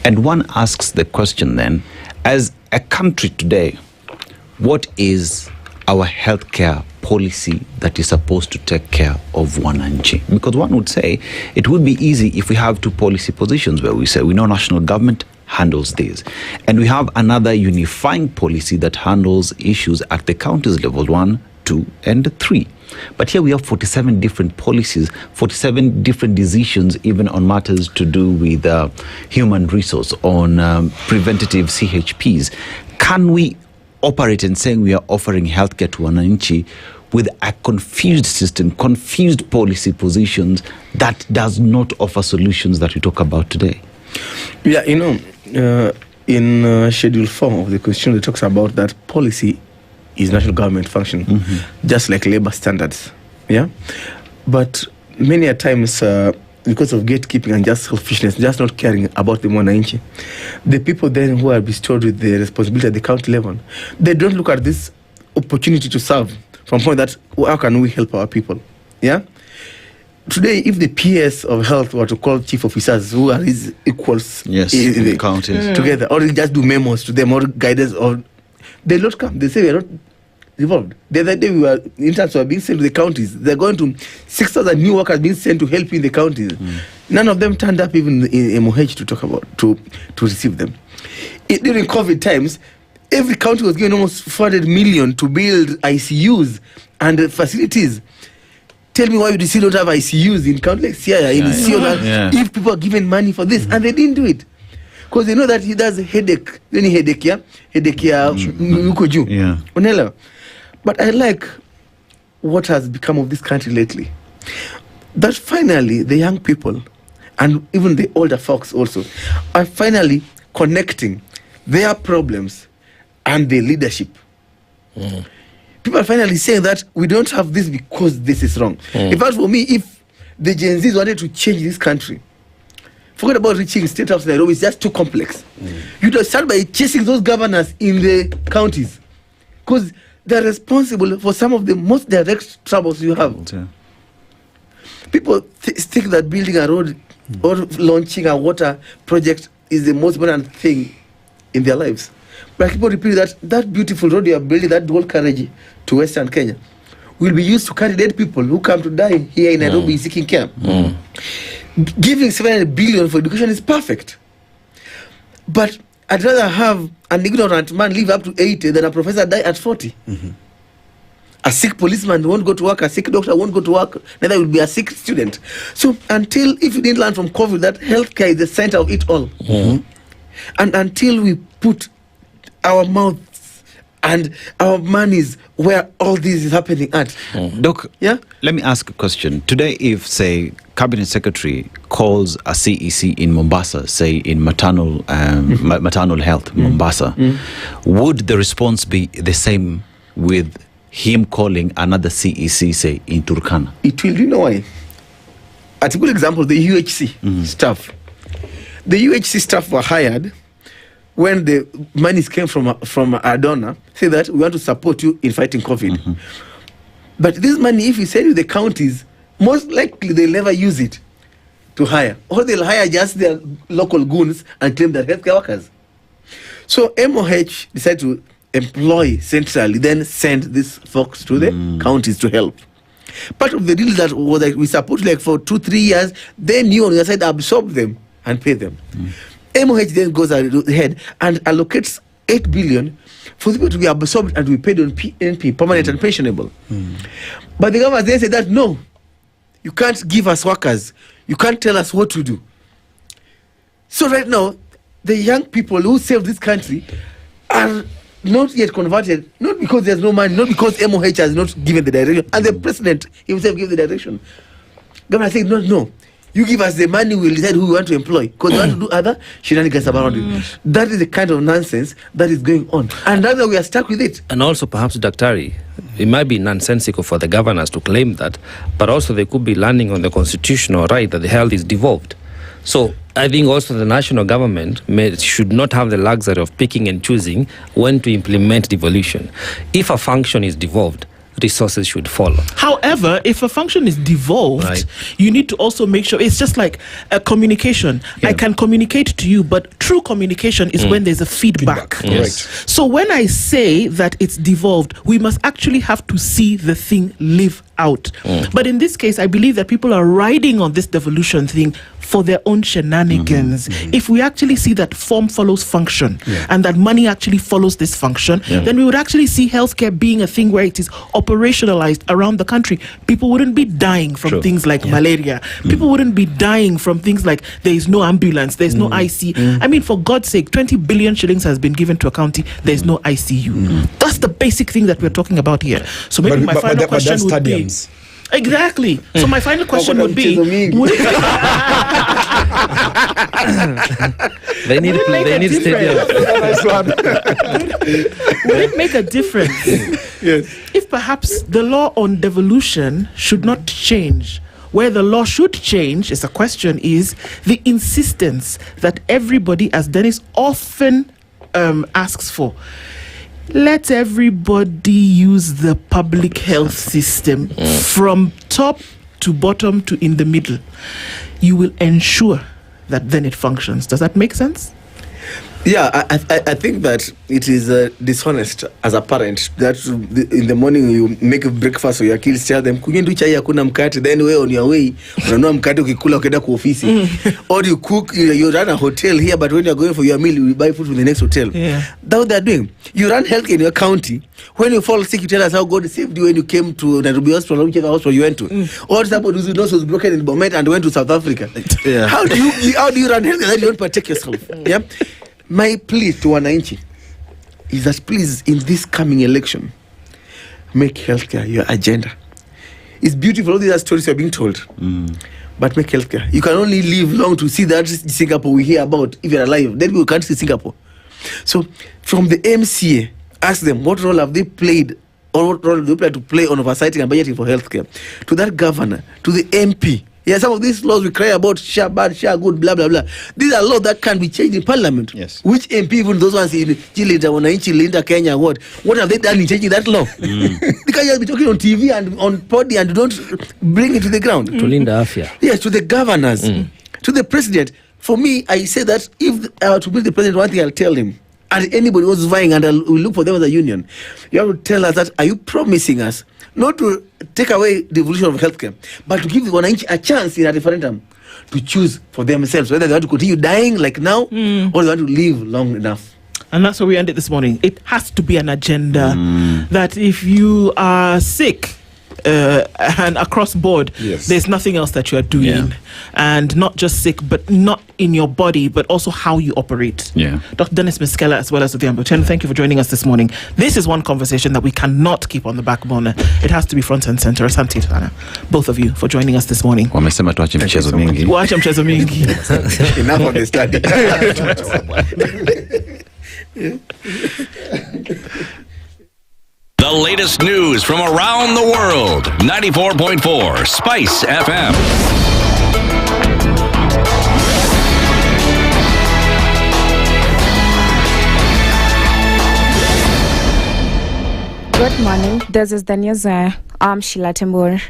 And one asks the question then, as a country today, what is our healthcare policy that is supposed to take care of wananchi? Because one would say it would be easy if we have two policy positions where we say we know national government handles this, and we have another unifying policy that handles issues at the counties level 1, 2, and 3. But here we have 47 different policies, 47 different decisions, even on matters to do with human resource, on preventative CHPs. Can we operate in saying we are offering healthcare to wananchi with a confused system, confused policy positions that does not offer solutions that we talk about today? Yeah, you know, in Schedule 4 of the Constitution, it talks about that policy is national government function, just like labor standards. Yeah, but many a times, because of gatekeeping and just selfishness, just not caring about the mwananchi, the people then who are bestowed with the responsibility at the county level, they don't look at this opportunity to serve from point that how can we help our people? Yeah. Today, if the PS of health were to call chief officers who are his equals in the counties together, or just do memos to them or guidance, or they not come. They say we are not involved. The other day, interns were being sent to the counties. They're going to 6,000 new workers being sent to help in the counties. None of them turned up even in MOH to talk about to receive them. During COVID times, every county was given almost 400 million to build ICUs and facilities. Tell me why you still don't have ICUs in county like Siaya, in Siona, if people are given money for this, and they didn't do it. Because they know that he does headache, Unela. But I like what has become of this country lately. That finally the young people, and even the older folks also, are finally connecting their problems and their leadership. People are finally saying that we don't have this because this is wrong. In fact, for me, if the Gen Zs wanted to change this country, forget about reaching State House Nairobi, it's just too complex. You just start by chasing those governors in the counties, because they're responsible for some of the most direct troubles you have. People think that building a road or launching a water project is the most important thing in their lives. But people repeat that beautiful road you are building, that dual carriage to Western Kenya, will be used to carry dead people who come to die here in Nairobi seeking care. Giving 700 billion for education is perfect. But I'd rather have an ignorant man live up to 80 than a professor die at 40. A sick policeman won't go to work, a sick doctor won't go to work, neither will be a sick student. So if you didn't learn from COVID that healthcare is the center of it all, and until we put our mouths and our monies where all this is happening at. Doc, let me ask a question. Today, if, say, Cabinet Secretary calls a CEC in Mombasa, say in maternal health, Mombasa, would the response be the same with him calling another CEC, say, in Turkana? It will. You know why? At a good example, the UHC staff. The UHC staff were hired when the monies came from a donor, say that we want to support you in fighting COVID. But this money, if you send to the counties, most likely they'll never use it to hire. Or they'll hire just their local goons and claim they're healthcare workers. So MOH decided to employ centrally, then send these folks to the counties to help. Part of the deal that was like we support like for 2-3 years, then you on your side absorb them and pay them. MOH then goes ahead and allocates 8 billion for people to be absorbed and to be paid on PNP, permanent and pensionable. But the government then said that no, you can't give us workers, you can't tell us what to do. So right now, the young people who saved this country are not yet converted, not because there's no money, not because MOH has not given the direction, and the president himself gave the direction. Government said no. You give us the money, we'll decide who we want to employ. Because we want to do other shenanigans around it. That is the kind of nonsense that is going on. And rather we are stuck with it. And also perhaps, Daktari, it might be nonsensical for the governors to claim that, but also they could be landing on the constitutional right that the health is devolved. So I think also the national government should not have the luxury of picking and choosing when to implement devolution. If a function is devolved, resources should follow. However, if a function is devolved, you need to also make sure it's just like a communication. I can communicate to you, but true communication is when there's a feedback. So when I say that it's devolved, we must actually have to see the thing live out. But in this case, I believe that people are riding on this devolution thing for their own shenanigans. If we actually see that form follows function and that money actually follows this function, then we would actually see healthcare being a thing where it is operationalized around the country. People wouldn't be dying from things like malaria. People wouldn't be dying from things like there is no ambulance, there's no IC. I mean, for God's sake, 20 billion shillings has been given to a county, there's no ICU. That's the basic thing that we're talking about here. So maybe my final question would be... Exactly. So my final question would be: would it make a difference if perhaps the law on devolution should not change? Where the law should change, is a question, is the insistence that everybody, as Dennis often asks for, let everybody use the public health system from top to bottom to in the middle. You will ensure that then it functions. Does that make sense? Yeah, I think that it is dishonest as a parent that in the morning you make a breakfast for your kids, tell them kunywa chai hakuna mkate, then wewe on your way unanunua mkate ukikula ukienda kwa ofisi. Or you cook, you run a hotel here, but when you're going for your meal you buy food from the next hotel. That's what they're doing. You run health in your county. When you fall sick, you tell us how God saved you when you came to Nairobi hospital, whichever hospital you went to. Or somebody whose nose was broken in Bomet and went to South Africa. How do you run health and you don't protect yourself? Yeah. My plea to wananchi is that please, in this coming election, make healthcare your agenda. It's beautiful, all these are stories you're being told, but make healthcare. You can only live long to see that Singapore we hear about if you're alive. Then we can't see Singapore. So, from the MCA, ask them what role have they played, or what role do they plan to play on oversighting and budgeting for healthcare. To that governor, to the MP. Yeah, some of these laws we cry about, share bad, share good, blah, blah, blah. These are laws that can be changed in parliament. Yes. Which MP, even those ones in Chile, Wananchi, Linda, Kenya, what have they done in changing that law? They can just be talking on TV and on podi and don't bring it to the ground. To Linda Afia. Yes, to the governors, to the president. For me, I say that if I were to meet the president, one thing I'll tell him, and anybody who's vying, and we'll look for them as a union, you have to tell us that, are you promising us not to take away the evolution of healthcare, but to give the wananchi a chance in a referendum to choose for themselves whether they want to continue dying like now or they want to live long enough. And that's where we ended this morning. It has to be an agenda that if you are sick and across board, there's nothing else that you are doing. And not just sick, but not in your body, but also how you operate. Dr. Dennis Miskela as well as Odhiambo Otieno, thank you for joining us this morning. This is one conversation that we cannot keep on the back burner. It has to be front and center. Asante sana, both of you, for joining us this morning. Wamesema tuache mchezo mingi. Waache mchezo mingi. Enough of the study. The latest news from around the world. 94.4 Spice FM. Good morning. This is the news. I'm Sheila Tembur.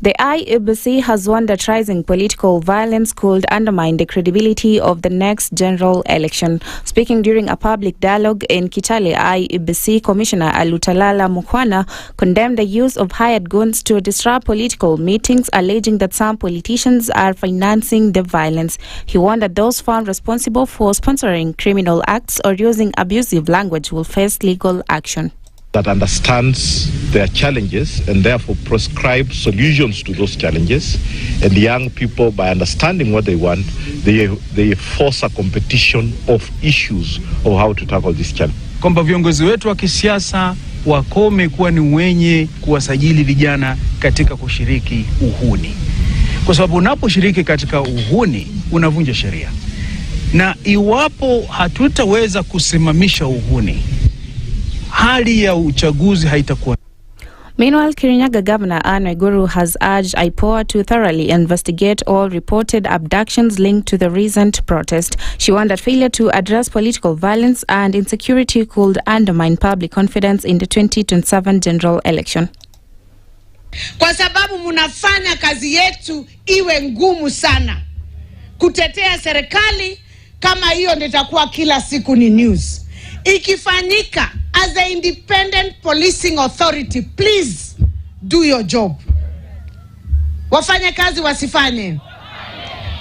The IEBC has warned that rising political violence could undermine the credibility of the next general election. Speaking during a public dialogue in Kitale, IEBC Commissioner Alutalala Mukwana condemned the use of hired guns to disrupt political meetings, alleging that some politicians are financing the violence. He warned that those found responsible for sponsoring criminal acts or using abusive language will face legal action. That understands their challenges and therefore prescribe solutions to those challenges. And the young people, by understanding what they want, they force a competition of issues of how to tackle this challenge. Kwamba viongozi wetu wa kisiasa wakome kuwa ni wenye kuwasajili vijana katika kushiriki uhuni. Kwa sababu unaposhiriki katika uhuni unavunja sheria. Na iwapo hatutaweza kusimamisha uhuni, hali ya uchaguzi haitakuwa. Meanwhile, Kirinyaga Governor Anne Waiguru has urged IPOA to thoroughly investigate all reported abductions linked to the recent protest. She warned that failure to address political violence and insecurity could undermine public confidence in the 2027 general election. Kwa sababu munafanya kazi yetu iwe ngumu sana. Kutetea serikali kama hiyo ndio itakuwa kila siku ni news. Ikifanyika as the independent policing authority, please do your job. Wafanye kazi wasifanye?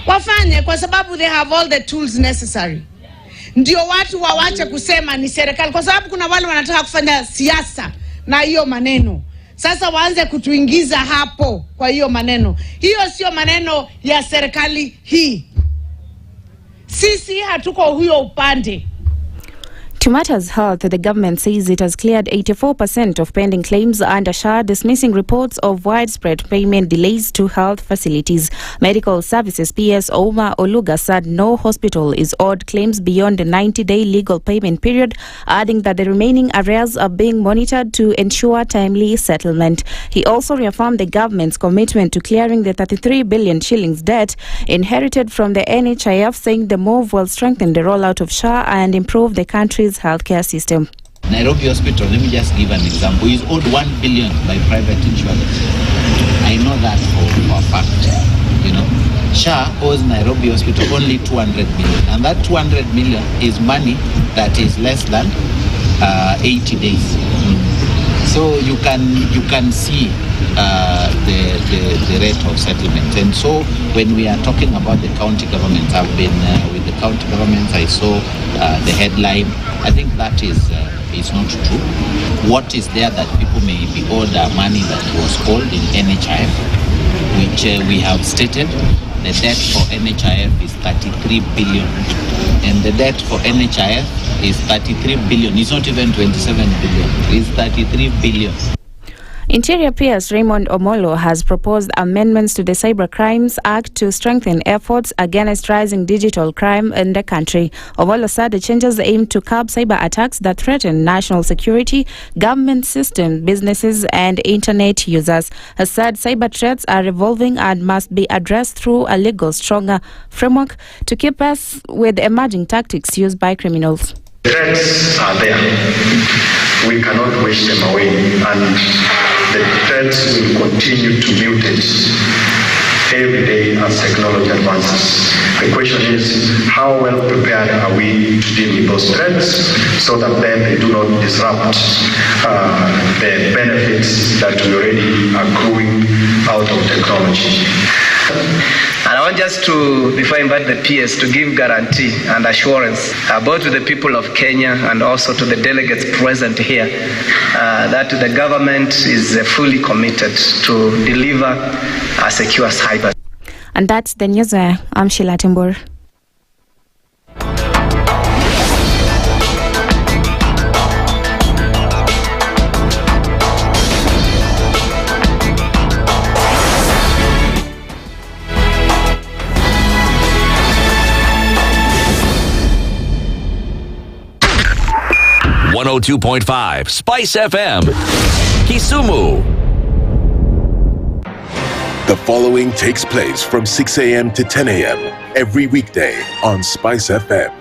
Wafanye, kwa sababu they have all the tools necessary. Ndio watu wawache kusema ni serikali, kwa sababu kuna wale wanataka kufanya siasa na hiyo maneno. Sasa waanze kutuingiza hapo kwa hiyo maneno. Hiyo sio maneno ya serikali hii. Sisi hatuko huyo upande. To matters health, the government says it has cleared 84% of pending claims under SHA, dismissing reports of widespread payment delays to health facilities. Medical Services PS Omar Oluga said no hospital is owed claims beyond the 90-day legal payment period, adding that the remaining arrears are being monitored to ensure timely settlement. He also reaffirmed the government's commitment to clearing the 33 billion shillings debt inherited from the NHIF, saying the move will strengthen the rollout of SHA and improve the country's healthcare system. Nairobi Hospital, let me just give an example, is owed 1 billion by private insurance. I know that for a fact. You know, SHA owes Nairobi Hospital only 200 million, and that 200 million is money that is less than 80 days. So you can see the rate of settlement. And so when we are talking about the county governments, I've been with the county governments. I saw the headline. I think that is not true. What is there that people may be owed money that was called in NHIF, which we have stated the debt for NHIF is 33 billion. And the debt for NHIF is 33 billion. It's not even 27 billion. It's 33 billion. Interior PS Raymond Omolo has proposed amendments to the Cyber Crimes Act to strengthen efforts against rising digital crime in the country. Omolo said the changes aim to curb cyber attacks that threaten national security, government systems, businesses, and internet users. He said cyber threats are evolving and must be addressed through a legal, stronger framework to keep us with emerging tactics used by criminals. Threats are there. We cannot wish them away, and the threats will continue to mutate every day as technology advances. The question is, how well prepared are we to deal with those threats so that then they do not disrupt the benefits that we already are accruing out of technology. And I want just to, before I invite the PS, to give guarantee and assurance both to the people of Kenya and also to the delegates present here that the government is fully committed to deliver a secure cyber. And that's the news. I'm Sheila Tembur. .5 Spice FM, Kisumu. The following takes place from 6 a.m. to 10 a.m. every weekday on Spice FM.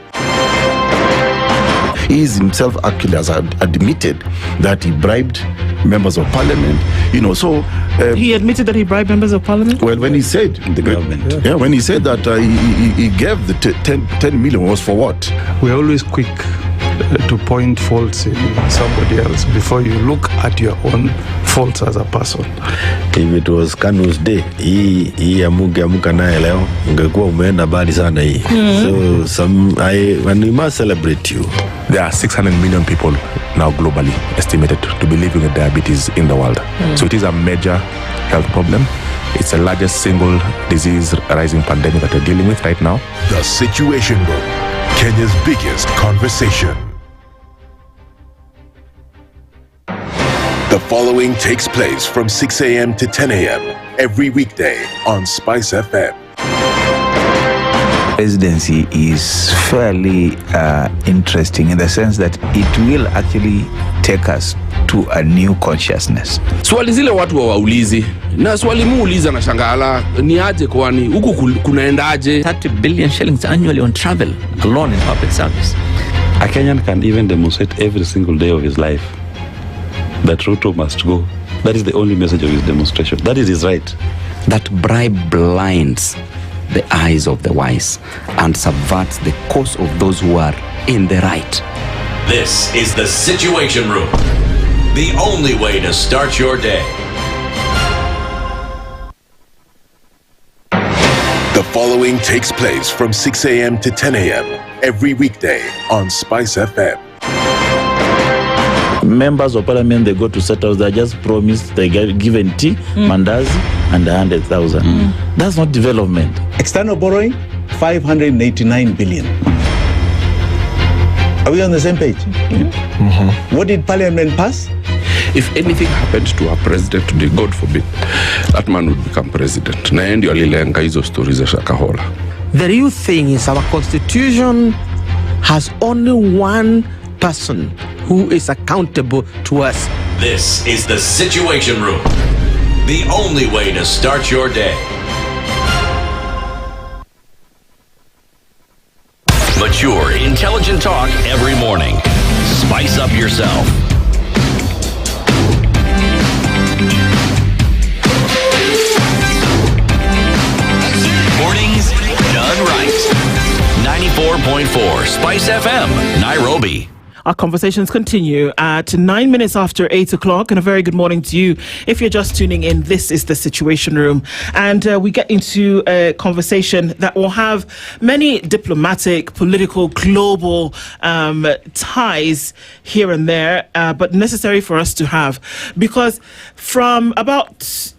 He is himself actually has admitted that he bribed members of parliament, so... he admitted that he bribed members of parliament? Well, when he said... The government. Yeah, when he said that he gave the 10 million was for what? We're always quick to point faults in somebody else before you look at your own faults as a person. If it was Kanu's day, hii amuka naye leo ungekuwa umeenda bali sana hii. So when we must celebrate you. There are 600 million people now globally estimated to be living with diabetes in the world. So it is a major health problem. It's the largest single disease rising pandemic that we're dealing with right now. The Situation Room, Kenya's biggest conversation. The following takes place from 6 a.m. to 10 a.m. every weekday on Spice FM. Presidency is fairly interesting in the sense that it will actually take us to a new consciousness. Swali zile watu waulizi na swali muuliza na shangala ni aje kwani huku kunaendaje? 30 billion shillings annually on travel alone in public service. A Kenyan can even demonstrate every single day of his life that Ruto must go. That is the only message of his demonstration. That is his right. That bribe blinds the eyes of the wise and subverts the cause of those who are in the right. This is the Situation Room, the only way to start your day. The following takes place from 6 a.m. to 10 a.m. every weekday on Spice FM. Members of parliament, they go to settle, they just promised they get given tea, mandazi, and 100,000. That's not development. External borrowing, 589 billion. Are we on the same page? What did parliament pass? If anything happened to our president today, God forbid, that man would become president. Na ndio alilenga hizo stories za Shakahola. The real thing is our constitution has only one person who is accountable to us. This is the Situation Room, the only way to start your day. Mature, intelligent talk every morning. Spice up yourself. Mornings done right. 94.4 Spice FM, Nairobi. Our conversations continue at 9 minutes after 8 o'clock, and a very good morning to you. If you're just tuning in, this is the Situation Room, and we get into a conversation that will have many diplomatic, political, global ties here and there, but necessary for us to have, because from about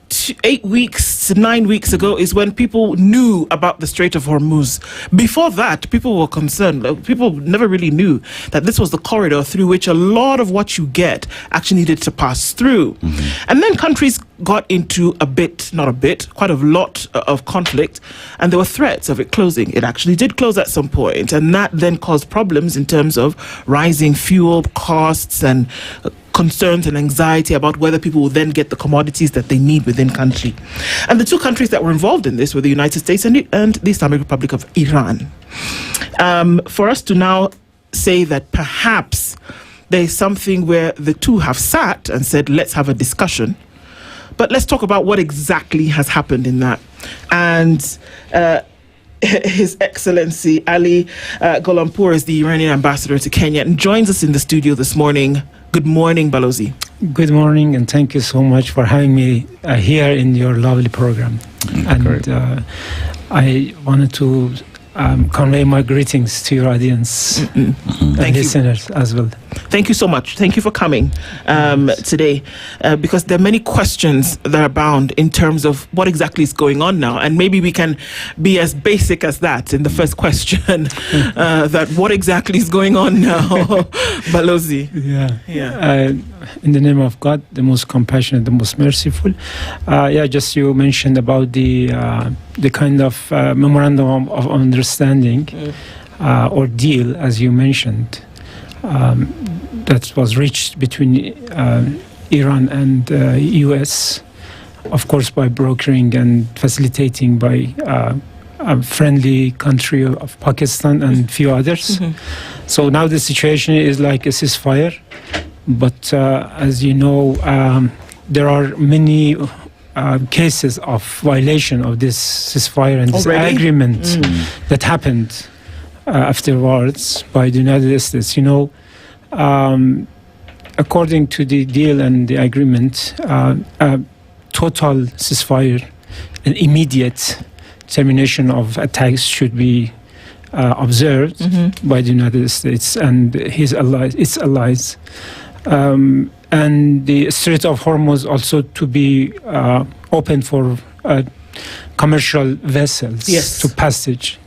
8 weeks to 9 weeks ago is when people knew about the Strait of Hormuz. Before that, people were concerned. People never really knew that this was the corridor through which a lot of what you get actually needed to pass through. And then countries got into quite a lot of conflict, and there were threats of it closing. It actually did close at some point, and that then caused problems in terms of rising fuel costs and concerns and anxiety about whether people will then get the commodities that they need within country. And the two countries that were involved in this were the United States and the Islamic Republic of Iran. For us to now say that perhaps there is something where the two have sat and said, let's have a discussion, but let's talk about what exactly has happened in that. And His Excellency Ali Gholampour is the Iranian ambassador to Kenya and joins us in the studio this morning. Good morning, Balozi. Good morning, and thank you so much for having me here in your lovely program. And I wanted to convey my greetings to your audience and listeners as well. Thank you so much. Thank you for coming today, because there are many questions that are bound in terms of what exactly is going on now, and maybe we can be as basic as that in the first question, that what exactly is going on now, Balozi? In the name of God, the most compassionate, the most merciful. Just you mentioned about the kind of memorandum of understanding or deal, as you mentioned, that was reached between Iran and US, of course, by brokering and facilitating by a friendly country of Pakistan and few others. So now the situation is like a ceasefire, but as you know, there are many cases of violation of this ceasefire and this agreement that happened afterwards by the United States. You know, according to the deal and the agreement, total ceasefire and immediate termination of attacks should be observed by the United States and its allies. And the Strait of Hormuz also to be open for commercial vessels to passage,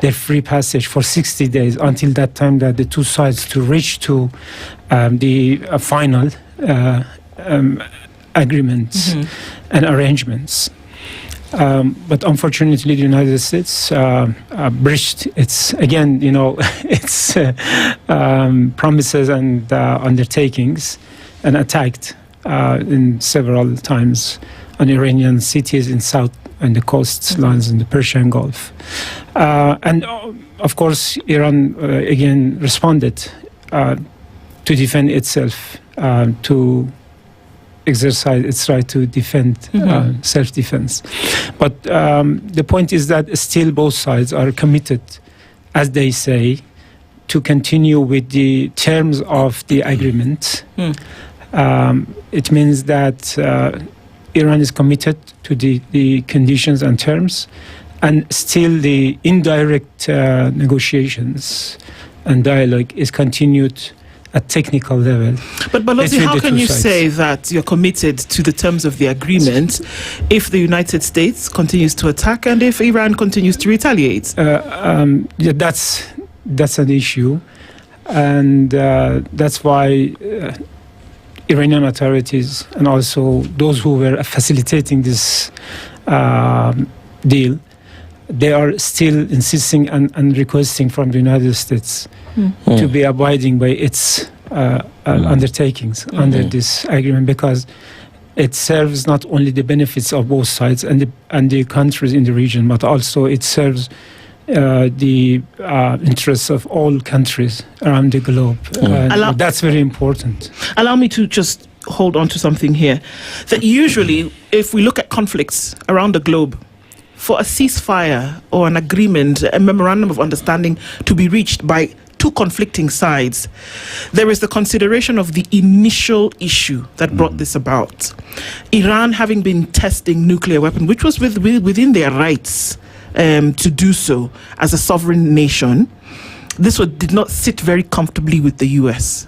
their free passage for 60 days until that time that the two sides to reach to the final agreements and arrangements. But unfortunately, the United States breached its promises and undertakings and attacked in several times on Iranian cities in south and the coastlines in the Persian Gulf. And of course, Iran again responded to defend itself, to exercise its right to defend, self-defense. But the point is that still both sides are committed, as they say, to continue with the terms of the agreement. It means that Iran is committed to the conditions and terms, and still the indirect negotiations and dialogue is continued at technical level. But Balozi, how can you say that you're committed to the terms of the agreement if the United States continues to attack and if Iran continues to retaliate? That's an issue, and that's why Iranian authorities and also those who were facilitating this deal, they are still insisting and requesting from the United States to be abiding by its undertakings under this agreement, because it serves not only the benefits of both sides and the countries in the region, but also it serves the interests of all countries around the globe. That's very important. Allow me to just hold on to something here. That usually, if we look at conflicts around the globe, for a ceasefire or an agreement, a memorandum of understanding to be reached by two conflicting sides, there is the consideration of the initial issue that brought this about. Iran having been testing nuclear weapons, which was within their rights to do so as a sovereign nation, did not sit very comfortably with the US.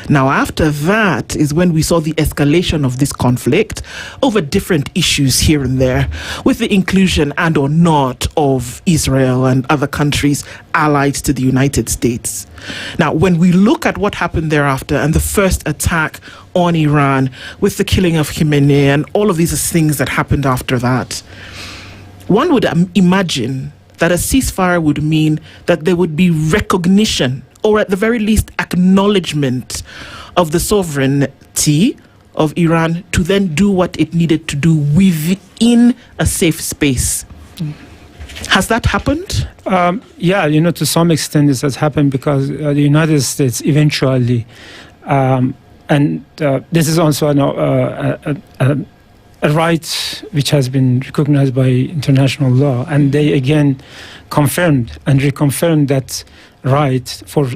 Now, after that is when we saw the escalation of this conflict over different issues here and there, with the inclusion and or not of Israel and other countries allied to the United States. Now, when we look at what happened thereafter and the first attack on Iran with the killing of Khamenei and all of these things that happened after that, one would imagine that a ceasefire would mean that there would be recognition, or at the very least acknowledgement, of the sovereignty of Iran to then do what it needed to do within a safe space. Has that happened? Yeah, to some extent this has happened because the United States eventually, and this is also a right which has been recognized by international law, and they again confirmed and reconfirmed that right for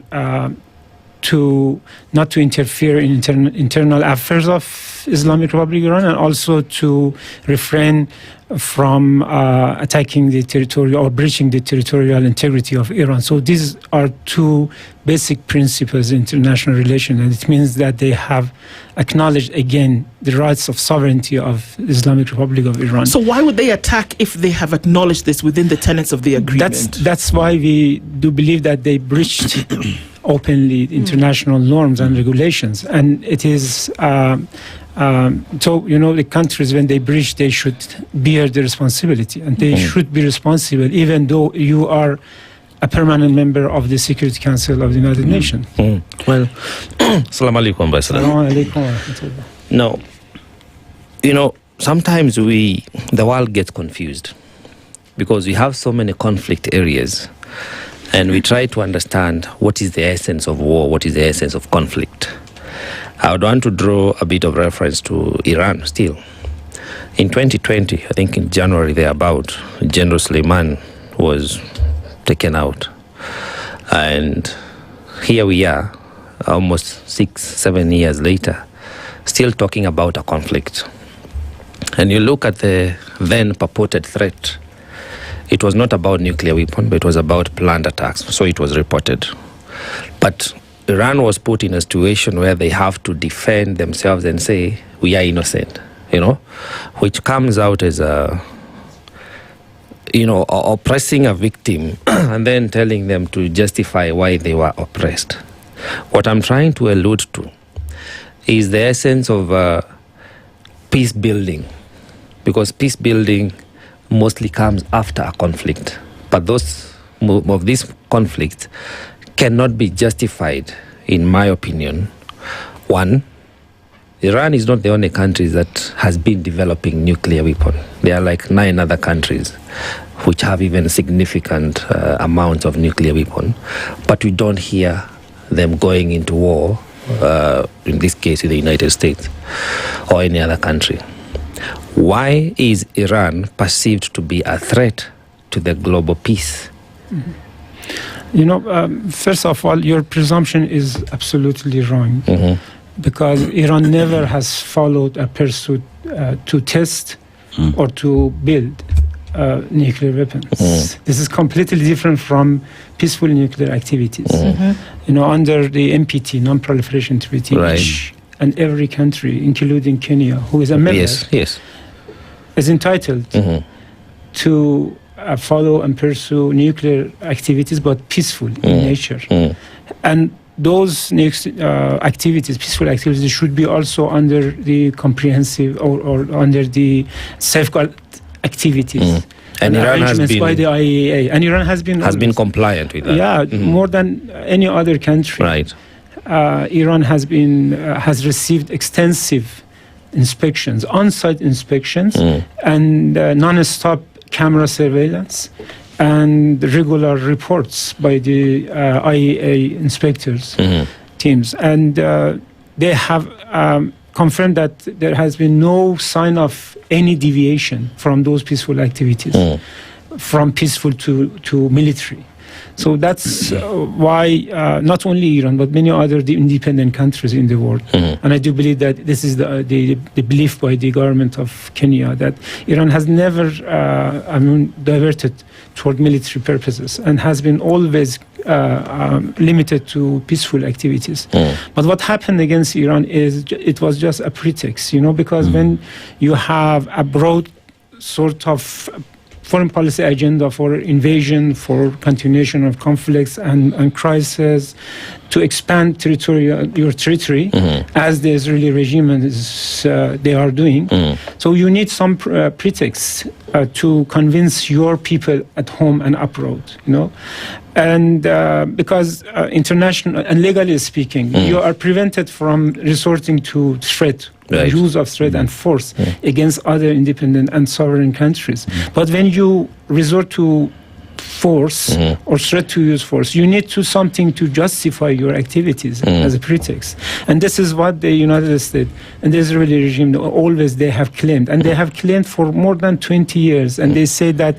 to not to interfere in internal affairs of Islamic Republic of Iran, and also to refrain from attacking the territorial or breaching the territorial integrity of Iran. So these are two basic principles in international relations, and it means that they have acknowledged again the rights of sovereignty of the Islamic Republic of Iran. So why would they attack if they have acknowledged this within the tenets of the agreement? That's why we do believe that they breached openly international norms and regulations, and it is so the countries, when they breach, they should bear the responsibility, and they should be responsible even though you are a permanent member of the Security Council of the United Nations. Well, Assalamu alaikum, Ambassador. No, sometimes the world gets confused because we have so many conflict areas, and we try to understand what is the essence of war, what is the essence of conflict. I would want to draw a bit of reference to Iran still. In 2020, I think in January thereabout, General Suleiman was taken out. And here we are, almost 6-7 years later, still talking about a conflict. And you look at the then purported threat, it was not about nuclear weapon, but it was about planned attacks, so it was reported. But Iran was put in a situation where they have to defend themselves and say, we are innocent, which comes out as oppressing a victim and then telling them to justify why they were oppressed. What I'm trying to allude to is the essence of peace building, because peace building mostly comes after a conflict. But those of these conflicts cannot be justified, in my opinion. One, Iran is not the only country that has been developing nuclear weapon. There are like 9 other countries which have even significant amounts of nuclear weapon, but we don't hear them going into war, in this case with the United States or any other country. Why is Iran perceived to be a threat to the global peace? First of all, your presumption is absolutely wrong, because Iran never has followed a pursuit to test or to build nuclear weapons. This is completely different from peaceful nuclear activities. Under the NPT, Non-Proliferation Treaty, and every country, including Kenya, who is a member, is entitled to follow and pursue nuclear activities, but peaceful in nature. And those activities, peaceful activities, should be also under the comprehensive or under the safeguard activities. And Iran has been by the IAEA, and Iran has been compliant with that. Yeah, more than any other country. Right. Iran has received extensive inspections, on-site inspections, and non-stop camera surveillance and regular reports by the IAEA inspectors teams. And they have confirmed that there has been no sign of any deviation from those peaceful activities, from peaceful to military. So that's why not only Iran, but many other independent countries in the world. And I do believe that this is the belief by the government of Kenya, that Iran has never diverted toward military purposes and has been always limited to peaceful activities. But what happened against Iran is it was just a pretext, because when you have a broad sort of foreign policy agenda for invasion, for continuation of conflicts and crises, to expand your territory, as the Israeli regime is they are doing. So you need some pretext to convince your people at home and abroad, And because international and legally speaking, you are prevented from resorting to threat, use of threat and force against other independent and sovereign countries. But when you resort to force or threat to use force, you need to something to justify your activities as a pretext. And this is what the United States and the Israeli regime always they have claimed. And they have claimed for more than 20 years. And they say that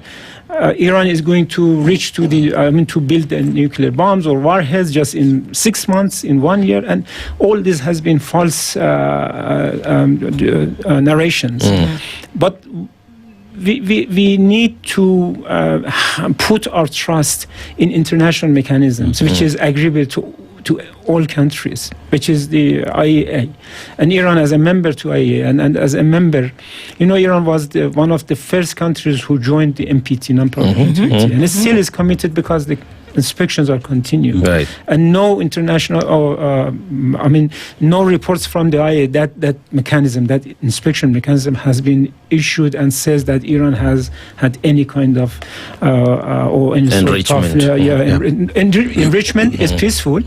Iran is going to reach to to build nuclear bombs or warheads just in 6 months, in 1 year, and all this has been false narrations. But we need to put our trust in international mechanisms, which is agreeable to all countries, which is the IAEA. And Iran as a member to IAEA, and as a member, Iran was one of the first countries who joined the NPT, non-proliferation treaty, and it still is committed because the inspections are continuing. Right. And no international, no reports from the IAEA that mechanism, that inspection mechanism has been issued and says that Iran has had any kind of or any enrichment. Sort of, enrichment is peaceful,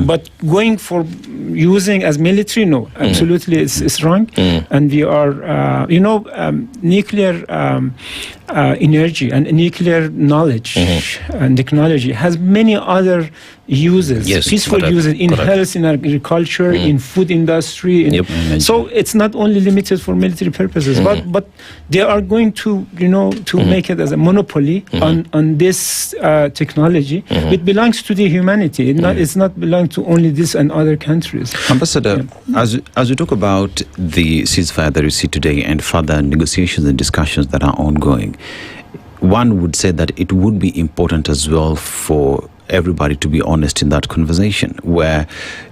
but going for using as military, no, absolutely it's wrong. And we are, nuclear energy and nuclear knowledge and technology has many other uses, peaceful uses in health, in agriculture, in food industry. So it's not only limited for military purposes, but they are going to, to make it as a monopoly on this technology. It belongs to the humanity. It's not belong to only this and other countries. Ambassador, as you talk about the ceasefire that you see today and further negotiations and discussions that are ongoing, one would say that it would be important as well for everybody to be honest in that conversation, where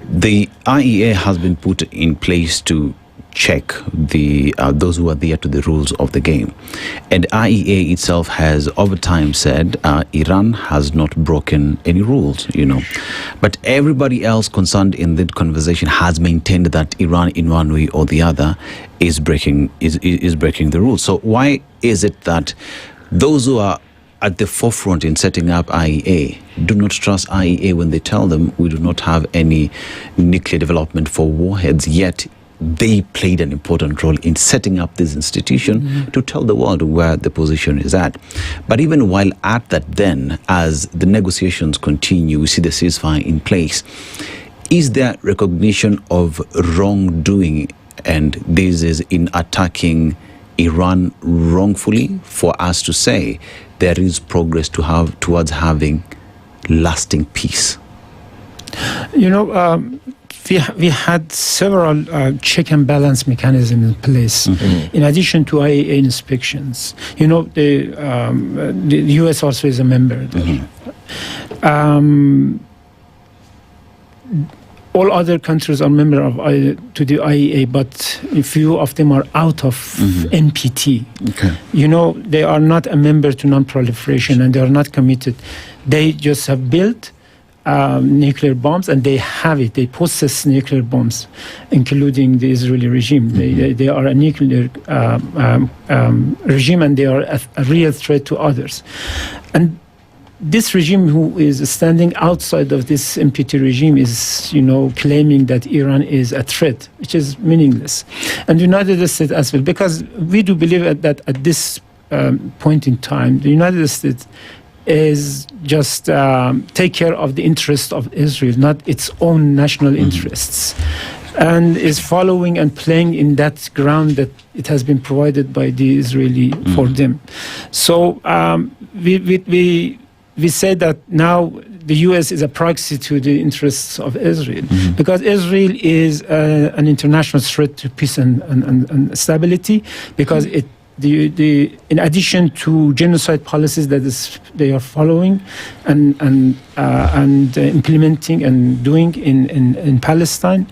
the IAEA has been put in place to check those who are there to the rules of the game. And IAEA itself has over time said Iran has not broken any rules, But everybody else concerned in that conversation has maintained that Iran in one way or the other is breaking the rules. So why is it that those who are at the forefront in setting up IAEA do not trust IAEA when they tell them we do not have any nuclear development for warheads, yet they played an important role in setting up this institution to tell the world where the position is at. But even while at that, then, as the negotiations continue, we see the ceasefire in place, is there recognition of wrongdoing, and this is in attacking Iran wrongfully, for us to say there is progress towards having lasting peace? We had several check and balance mechanisms in place, in addition to IAEA inspections. The U.S. also is a member. All other countries are member of to the IAEA, but a few of them are out of NPT. They are not a member to non-proliferation, and they are not committed. They just have built nuclear bombs, and they have it. They possess nuclear bombs, including the Israeli regime. They are a nuclear regime, and they are a real threat to others. And this regime, who is standing outside of this NPT regime, is, claiming that Iran is a threat, which is meaningless. And the United States as well, because we do believe that at this point in time, the United States is just take care of the interests of Israel, not its own national interests, and is following and playing in that ground that it has been provided by the Israeli for them. So we say that now the U.S. is a proxy to the interests of Israel, because Israel is an international threat to peace and stability, because in addition to genocide policies that they are following and implementing and doing in Palestine,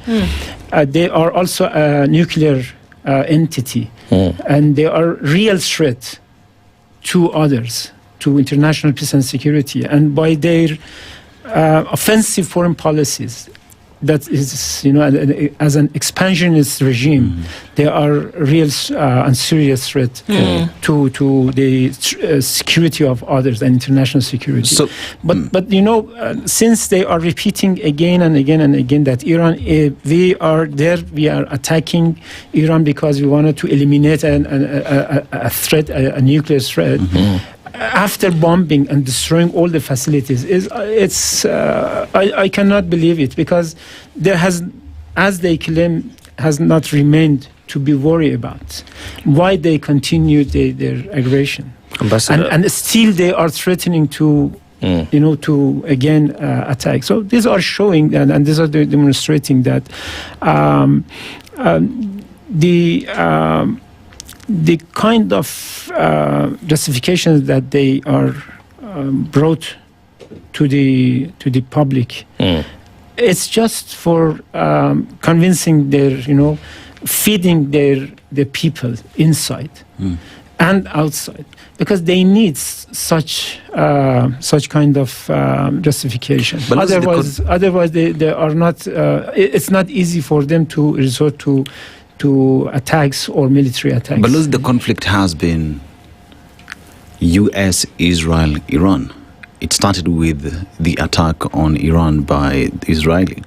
they are also a nuclear entity, and they are real threat to others, to international peace and security, and by their offensive foreign policies, that is, as an expansionist regime, they are real and serious threat to the security of others and international security. So, but since they are repeating again and again and again that Iran, we are attacking Iran because we wanted to eliminate a threat, a nuclear threat. After bombing and destroying all the facilities, I cannot believe it, because there has, as they claim, has not remained to be worried about. Why they continue their aggression, and still they are threatening to to again attack. So these are showing and these are demonstrating that the kind of justifications that they are brought to the public, it's just for convincing their, feeding their people inside and outside, because they need such kind of justification. But otherwise they are not. It's not easy for them to resort to attacks or military attacks. But the conflict has been U.S., Israel, Iran. It started with the attack on Iran by the Israeli.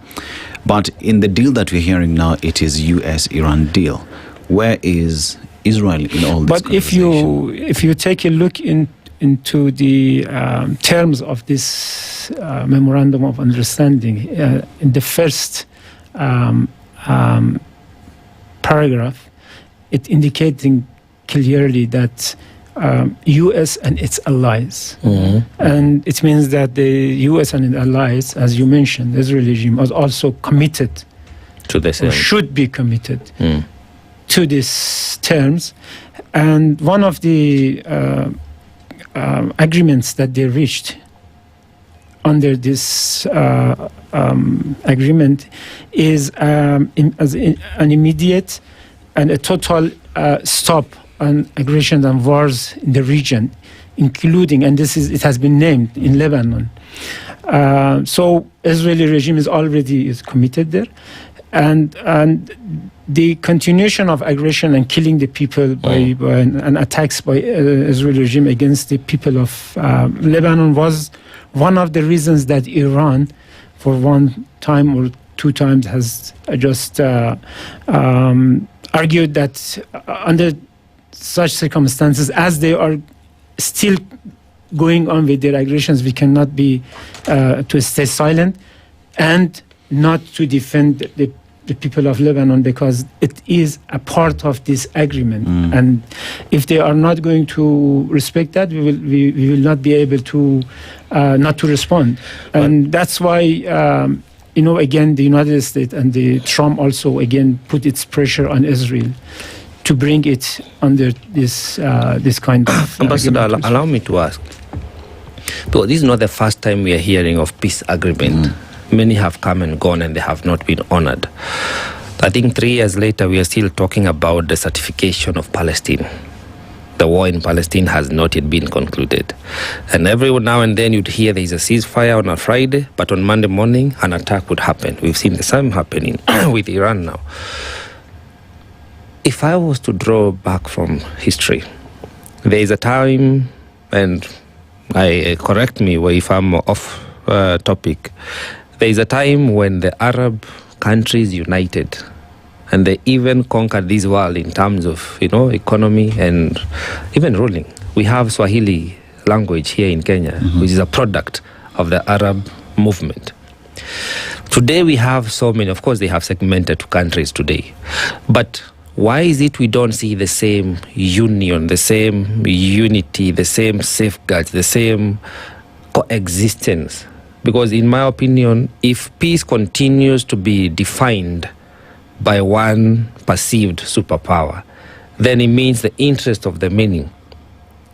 But in the deal that we're hearing now, it is U.S.-Iran deal. Where is Israel in all this? But if you take a look into the terms of this memorandum of understanding, in the first paragraph, it indicating clearly that U.S. and its allies, and it means that the U.S. and its allies, as you mentioned, the Israeli regime was also committed to this, or should be committed to these terms. And one of the agreements that they reached under this agreement is an immediate and a total stop on aggression and wars in the region, including, and it has been named, in Lebanon. So Israeli regime is already committed there, and the continuation of aggression and killing the people and attacks by Israeli regime against the people of Lebanon was one of the reasons that Iran, for one time or two times, has just argued that under such circumstances, as they are still going on with their aggressions, we cannot be to stay silent and not to defend the people of Lebanon, because it is a part of this agreement. And if they are not going to respect that, we will not be able to not to respond. And that's why again, the United States and the Trump also again put its pressure on Israel to bring it under this kind of Ambassador, allow me to ask, because this is not the first time we are hearing of peace agreement. Many have come and gone and they have not been honored. I think 3 years later, we are still talking about the certification of Palestine. The war in Palestine has not yet been concluded. And every now and then you'd hear there is a ceasefire on a Friday, but on Monday morning, an attack would happen. We've seen the same happening with Iran now. If I was to draw back from history, there is a time, and correct me if I'm off topic, there is a time when the Arab countries united and they even conquered this world in terms of, economy and even ruling. We have Swahili language here in Kenya, which is a product of the Arab movement. Today we have so many, of course they have segmented to countries today, but why is it we don't see the same union, the same unity, the same safeguards, the same coexistence? Because in my opinion, if peace continues to be defined by one perceived superpower, then it means the interests of the many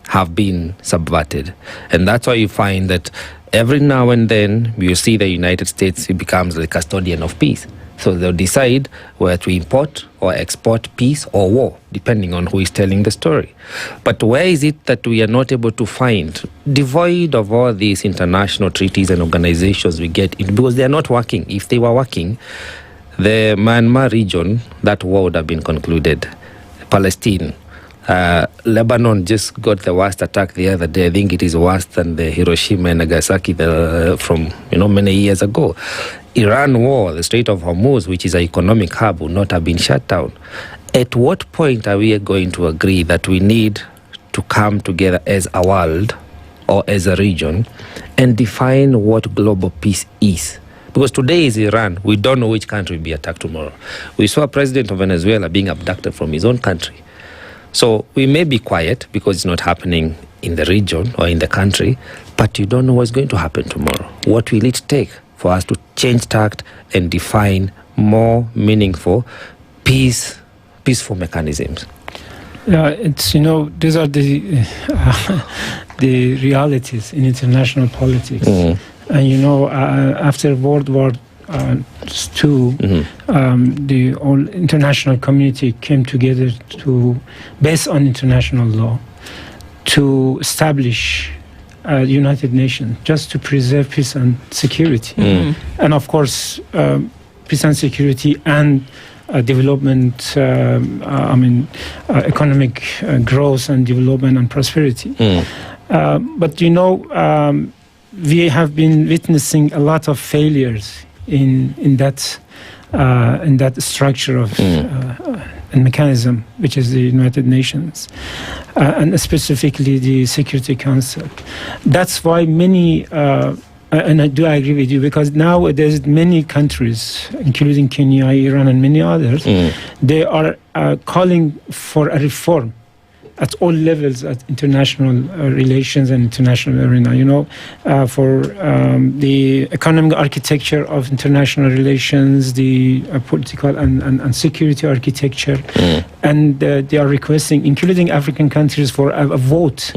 have been subverted. And that's why you find that every now and then you see the United States, it becomes the custodian of peace. So they'll decide whether to import or export peace or war, depending on who is telling the story. But where is it that we are not able to find, devoid of all these international treaties and organizations we get in, because they are not working. If they were working, the Myanmar region, that war would have been concluded. Palestine, Lebanon just got the worst attack the other day. I think it is worse than the Hiroshima and Nagasaki from many years ago. Iran war, the Strait of Hormuz, which is an economic hub, would not have been shut down. At what point are we going to agree that we need to come together as a world or as a region and define what global peace is? Because today is Iran. We don't know which country will be attacked tomorrow. We saw a president of Venezuela being abducted from his own country. So we may be quiet because it's not happening in the region or in the country, but you don't know what's going to happen tomorrow. What will it take for us to change tact and define more meaningful, peaceful mechanisms? Yeah, it's these are the the realities in international politics. And after World War II, the whole international community came together based on international law, to establish United Nations, just to preserve peace and security. And of course, peace and security and development, economic growth and development and prosperity. But we have been witnessing a lot of failures in that structure of and mechanism, which is the United Nations, and specifically the Security Council. That's why many, and I do agree with you, because nowadays many countries, including Kenya, Iran, and many others, they are calling for a reform at all levels, at international relations and international arena, for the economic architecture of international relations, the political and security architecture. And they are requesting, including African countries, for a vote,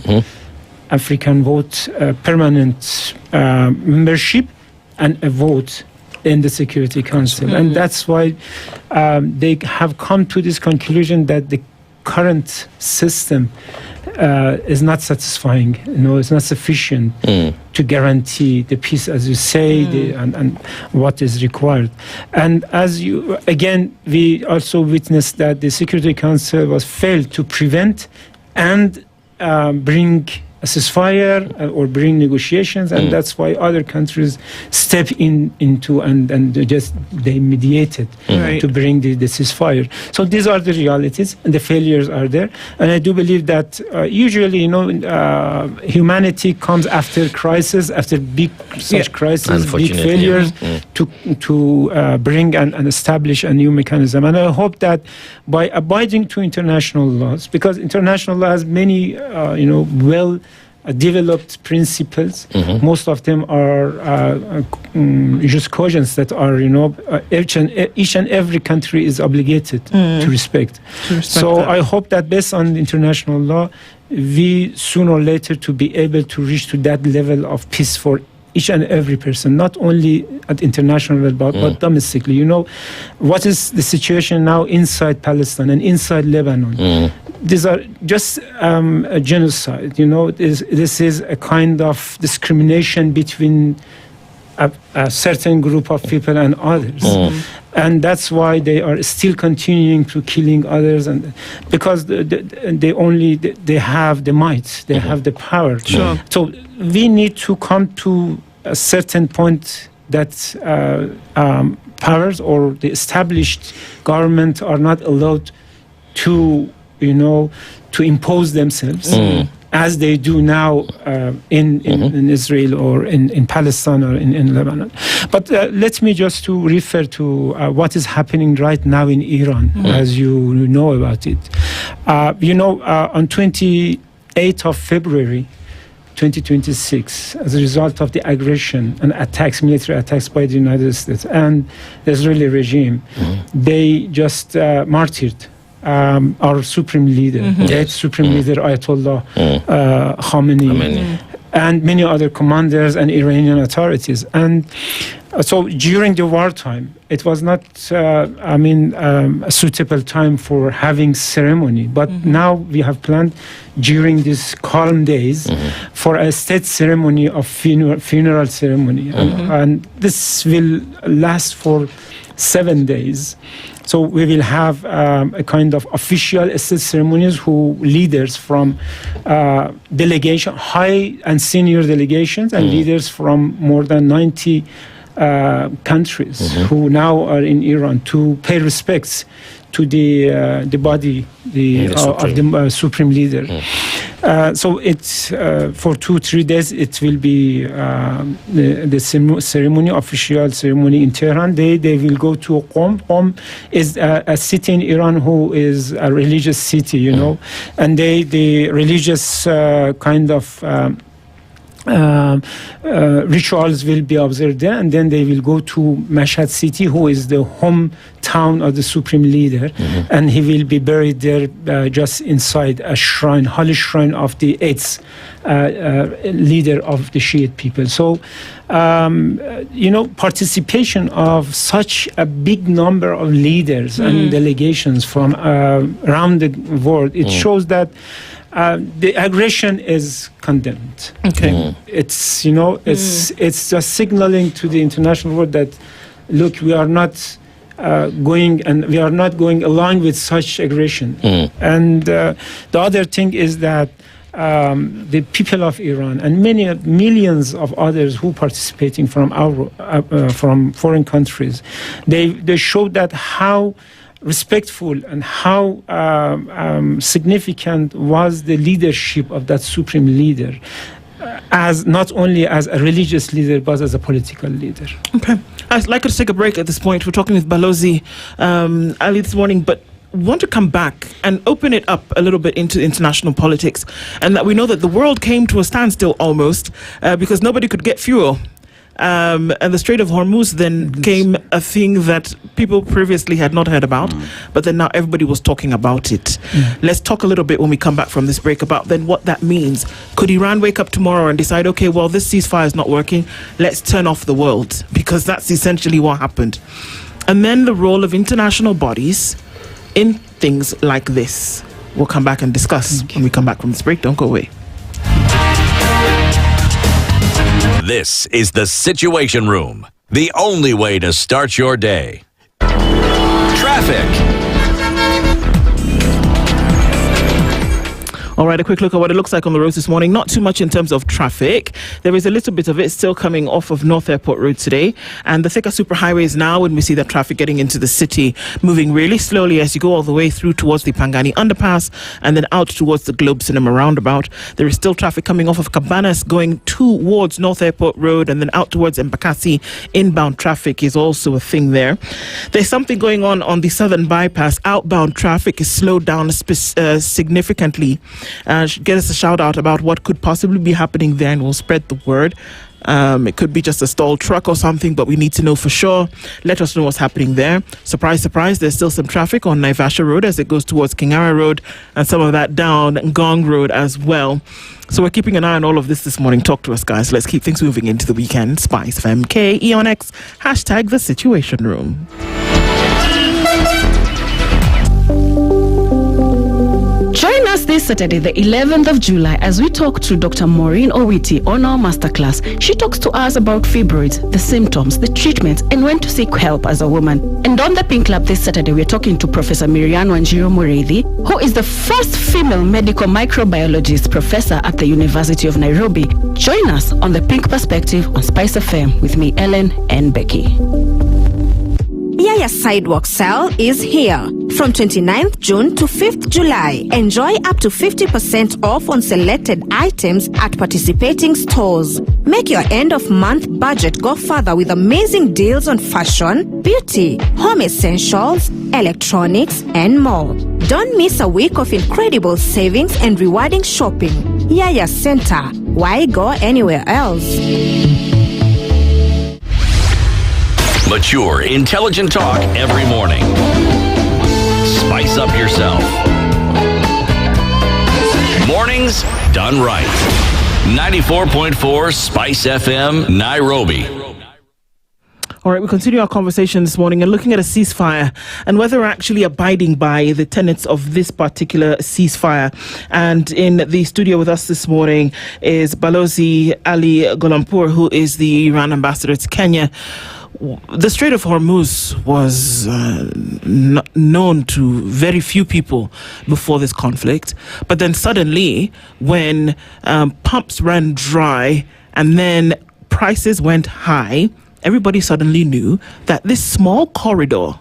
African vote, permanent membership and a vote in the Security Council. And that's why they have come to this conclusion that the current system is not satisfying. It's not sufficient to guarantee the peace, as you say, and what is required. And we also witnessed that the Security Council was failed to prevent and bring a ceasefire or bring negotiations, and that's why other countries step into and they mediated to bring the ceasefire. So these are the realities, and the failures are there. And I do believe that usually, humanity comes after crisis, after big such crises, big failures, to bring and establish a new mechanism. And I hope that by abiding to international laws, because international law has many, developed principles. Most of them are just cautions that are, each and every country is obligated to respect. So that. I hope that based on international law, we sooner or later to be able to reach to that level of peace for each and every person, not only at international level, but domestically. What is the situation now inside Palestine and inside Lebanon? These are just a genocide. This is a kind of discrimination between a certain group of people and others. And that's why they are still continuing to killing others, and because they have the might, they have the power. So we need to come to a certain point that powers or the established government are not allowed to impose themselves as they do now in Israel or in Palestine or in Lebanon. But let me just to refer to what is happening right now in Iran, as you know about it. On 28th of February, 2026, as a result of the aggression and attacks, military attacks by the United States and the Israeli regime, they just martyred our supreme leader, the supreme leader Ayatollah Khamenei, and many other commanders and Iranian authorities. And so during the wartime, it was not, a suitable time for having ceremony. But now we have planned during these calm days for a state ceremony of funeral ceremony. And this will last for 7 days. So we will have a kind of official state ceremonies who leaders from delegation, high and senior delegations and leaders from more than 90 countries who now are in Iran to pay respects to the body of the supreme leader. So it's for 2-3 days. It will be the ceremony, official ceremony in Tehran. They will go to Qom. Qom is a city in Iran who is a religious city, and the religious kind of rituals will be observed there, and then they will go to Mashhad city, who is the hometown of the supreme leader, and he will be buried there just inside a shrine, holy shrine of the 8th leader of the Shiite people. So, participation of such a big number of leaders and delegations from around the world, it shows that the aggression is condemned. Okay, it's it's just signaling to the international world that, look, we are not going along with such aggression. And the other thing is that the people of Iran and many millions of others who participating from from foreign countries, they showed that how respectful and how significant was the leadership of that supreme leader, as not only as a religious leader but as a political leader. Okay, I'd like to take a break at this point. We're talking with Balozi early this morning, but want to come back and open it up a little bit into international politics, and that we know that the world came to a standstill almost because nobody could get fuel. And the Strait of Hormuz then came a thing that people previously had not heard about, but then now everybody was talking about it. Let's talk a little bit when we come back from this break about then what that means. Could Iran wake up tomorrow and decide, okay, well, this ceasefire is not working, let's turn off the world? Because that's essentially what happened. And then the role of international bodies in things like this. We'll come back and discuss when we come back from this break. Don't go away. This is the Situation Room, the only way to start your day. Traffic. All right, a quick look at what it looks like on the roads this morning. Not too much in terms of traffic. There is a little bit of it still coming off of North Airport Road today. And the thicker superhighway is now when we see that traffic getting into the city, moving really slowly as you go all the way through towards the Pangani underpass and then out towards the Globe Cinema roundabout. There is still traffic coming off of Cabanas going towards North Airport Road and then out towards Embakasi. Inbound traffic is also a thing there. There's something going on the southern bypass. Outbound traffic is slowed down significantly. Get us a shout out about what could possibly be happening there, and we'll spread the word. It could be just a stalled truck or something, but we need to know for sure. Let us know what's happening there. Surprise, surprise, there's still some traffic on Naivasha Road as it goes towards Kingara Road, and some of that down Ngong Road as well. So we're keeping an eye on all of this morning. Talk to us, guys. Let's keep things moving into the weekend. SpiceFM, KE on X, hashtag the Situation Room. Join us this Saturday, the 11th of July, as we talk to Dr. Maureen Owiti on our masterclass. She talks to us about fibroids, the symptoms, the treatments, and when to seek help as a woman. And on the Pink Lab this Saturday, we're talking to Professor Miriam Wanjiru Mureithi, who is the first female medical microbiologist professor at the University of Nairobi. Join us on the Pink Perspective on Spice FM with me, Ellen and Becky. Yeah, Yaya Sidewalk Sale is here. From 29th June to 5th July, enjoy up to 50% off on selected items at participating stores. Make your end-of-month budget go further with amazing deals on fashion, beauty, home essentials, electronics, and more. Don't miss a week of incredible savings and rewarding shopping. Yaya Center. Why go anywhere else? Mature, intelligent talk every morning. Spice up yourself. Mornings done right. 94.4 Spice FM, Nairobi. All right, we continue our conversation this morning and looking at a ceasefire and whether we're actually abiding by the tenets of this particular ceasefire. And in the studio with us this morning is Balozi Ali Golampur, who is the Iran ambassador to Kenya. The Strait of Hormuz was known to very few people before this conflict. But then suddenly, when pumps ran dry and then prices went high, everybody suddenly knew that this small corridor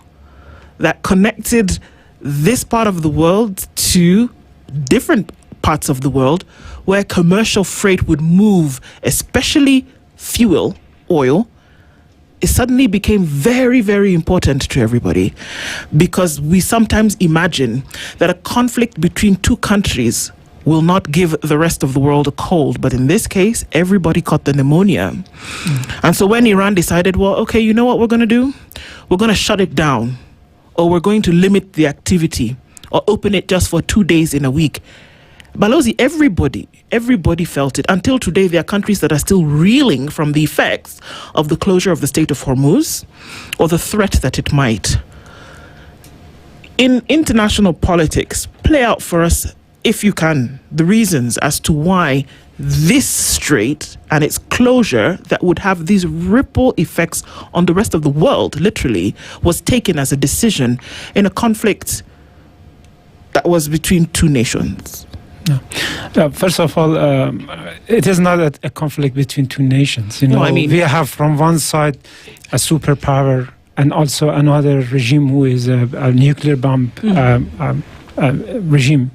that connected this part of the world to different parts of the world where commercial freight would move, especially fuel, oil, it suddenly became very, very important to everybody, because we sometimes imagine that a conflict between two countries will not give the rest of the world a cold. But in this case, everybody caught the pneumonia. And so when Iran decided, well, okay, you know what we're going to do? We're going to shut it down, or we're going to limit the activity, or open it just for 2 days in a week. Balozi, everybody felt it. Until today, there are countries that are still reeling from the effects of the closure of the Strait of Hormuz, or the threat that it might. In international politics, play out for us, if you can, the reasons as to why this strait and its closure that would have these ripple effects on the rest of the world, literally, was taken as a decision in a conflict that was between two nations. First of all, it is not a conflict between two nations. You know, we have from one side a superpower and also another regime who is a nuclear bomb regime,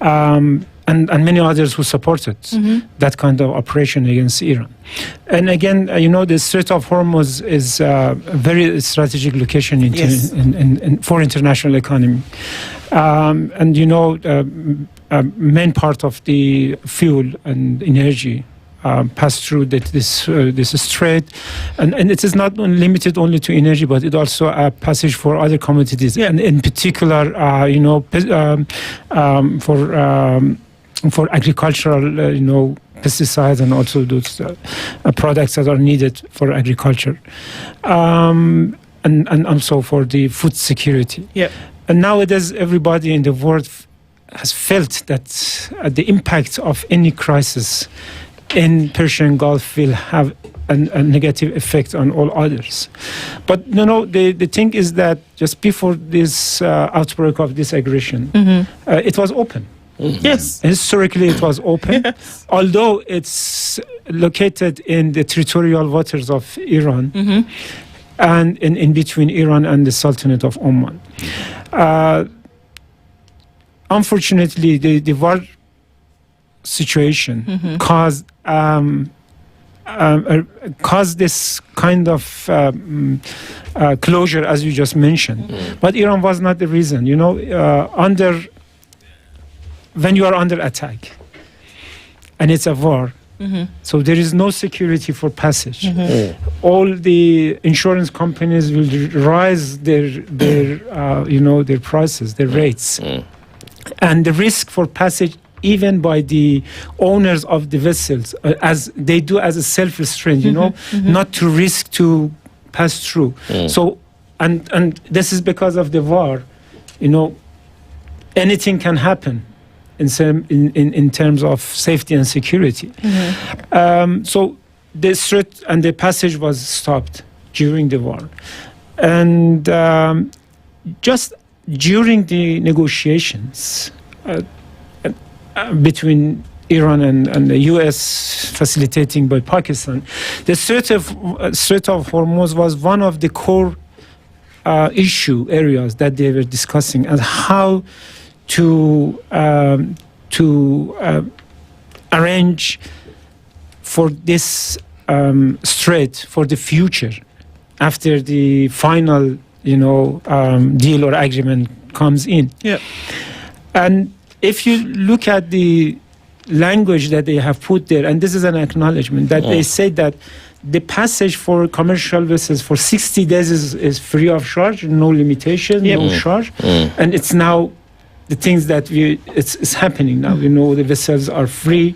and many others who supported that kind of operation against Iran. And again, you know, the Strait of Hormuz is a very strategic location for international economy. And you know, main part of the fuel and energy pass through this strait, and it is not limited only to energy, but it also a passage for other commodities, and in particular, you know, for agricultural, you know, pesticides and also those products that are needed for agriculture, and also for the food security. And nowadays, everybody in the world has felt that the impact of any crisis in Persian Gulf will have a negative effect on all others. But you know, the thing is that just before this outbreak of this aggression, it was open. Yes, historically it was open, although it's located in the territorial waters of Iran, and in between Iran and the Sultanate of Oman. Unfortunately, the war situation caused this kind of closure, as you just mentioned. But Iran was not the reason. You know, when you are under attack and it's a war, so there is no security for passage. All the insurance companies will raise their prices, their rates. And the risk for passage, even by the owners of the vessels, as they do as a self-restraint, you know, not to risk to pass through. So, and this is because of the war, you know, anything can happen in terms of safety and security. So the strait and the passage was stopped during the war. And just during the negotiations between Iran and the U.S. facilitating by Pakistan, the Strait of Hormuz was one of the core issue areas that they were discussing and how to arrange for this strait for the future after the final, deal or agreement comes in. Yeah. And if you look at the language that they have put there, and this is an acknowledgement, that they say that the passage for commercial vessels for 60 days is free of charge, no limitation, no charge. And it's now the things that it's happening now. The vessels are free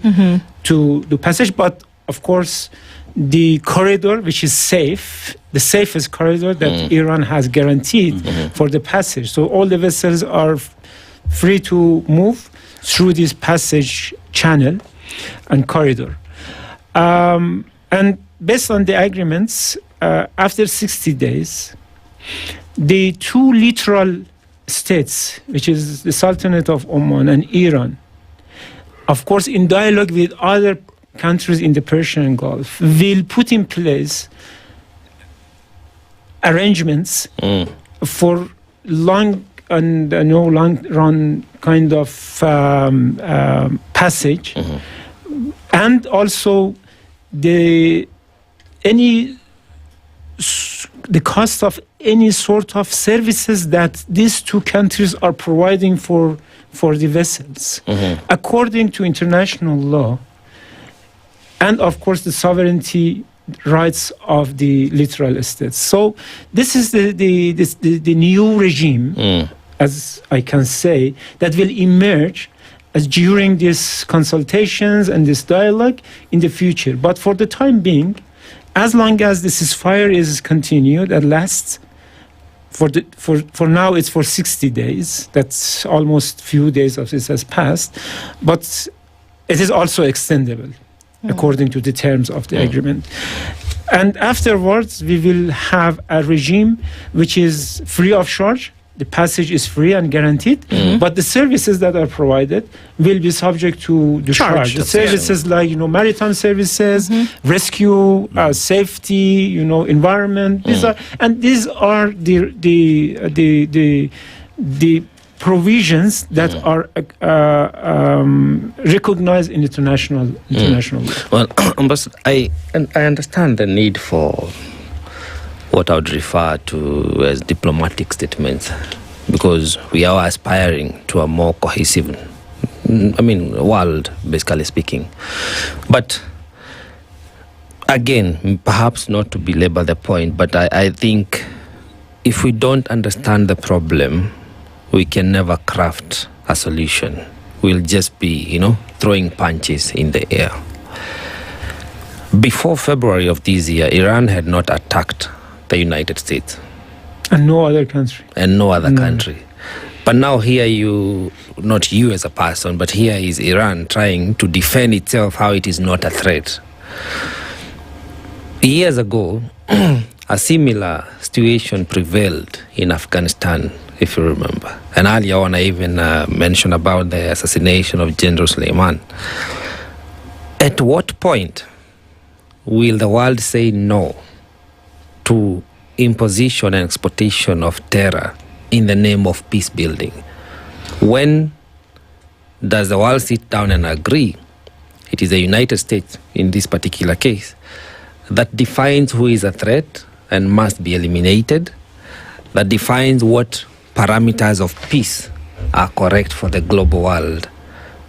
to do passage, but of course, the corridor, which is safe, the safest corridor that Iran has guaranteed for the passage. So all the vessels are free to move through this passage channel and corridor. And based on the agreements, after 60 days, the two littoral states, which is the Sultanate of Oman and Iran, of course, in dialogue with other countries in the Persian Gulf, will put in place arrangements for long and long run kind of passage, and also the cost of any sort of services that these two countries are providing for the vessels, according to international law, and of course the sovereignty rights of the littoral states. So this is the new regime, as I can say, that will emerge as during these consultations and this dialogue in the future. But for the time being, as long as the ceasefire is continued and lasts, for now it's for 60 days. That's almost few days of this has passed, but it is also extendable according to the terms of the agreement. And afterwards, we will have a regime which is free of charge. The passage is free and guaranteed, but the services that are provided will be subject to the charge. The services like maritime services, rescue, safety, environment. These are the provisions that are recognized in international law. Well, Ambassador, I understand the need for what I would refer to as diplomatic statements, because we are aspiring to a more cohesive, world, basically speaking. But again, perhaps not to belabor the point, but I think if we don't understand the problem, we can never craft a solution. We'll just be, throwing punches in the air. Before February of this year, Iran had not attacked the United States. And no other country. Country. But now here not you as a person, but here is Iran trying to defend itself, how it is not a threat. Years ago, a similar situation prevailed in Afghanistan, if you remember. And earlier on, I even mentioned about the assassination of General Suleiman. At what point will the world say no to imposition and exportation of terror in the name of peace building? When does the world sit down and agree? It is the United States, in this particular case, that defines who is a threat and must be eliminated, that defines what parameters of peace are correct for the global world.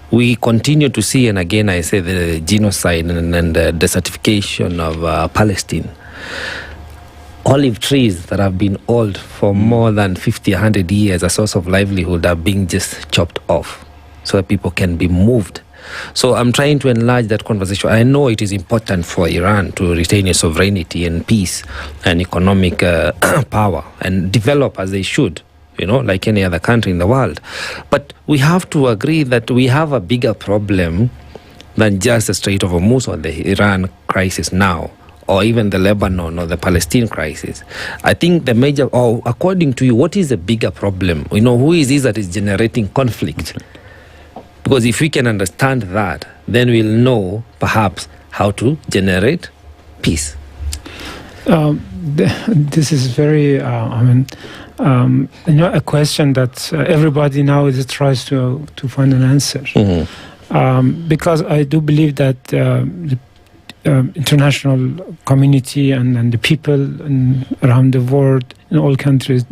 We continue to see, and again I say, the genocide and the desertification of Palestine. Olive trees that have been old for more than 50, 100 years, a source of livelihood, are being just chopped off so that people can be moved. So I'm trying to enlarge that conversation. I know it is important for Iran to retain its sovereignty and peace and economic power and develop as they should, like any other country in the world. But we have to agree that we have a bigger problem than just the Strait of Hormuz or the Iran crisis now, or even the Lebanon or the Palestine crisis. I think the major, or according to you, what is the bigger problem? Who is this that is generating conflict? Because if we can understand that, then we'll know perhaps how to generate peace. This is very, a question that everybody now tries to find an answer. Mm-hmm. Because I do believe that the international community and the people around the world, in all countries,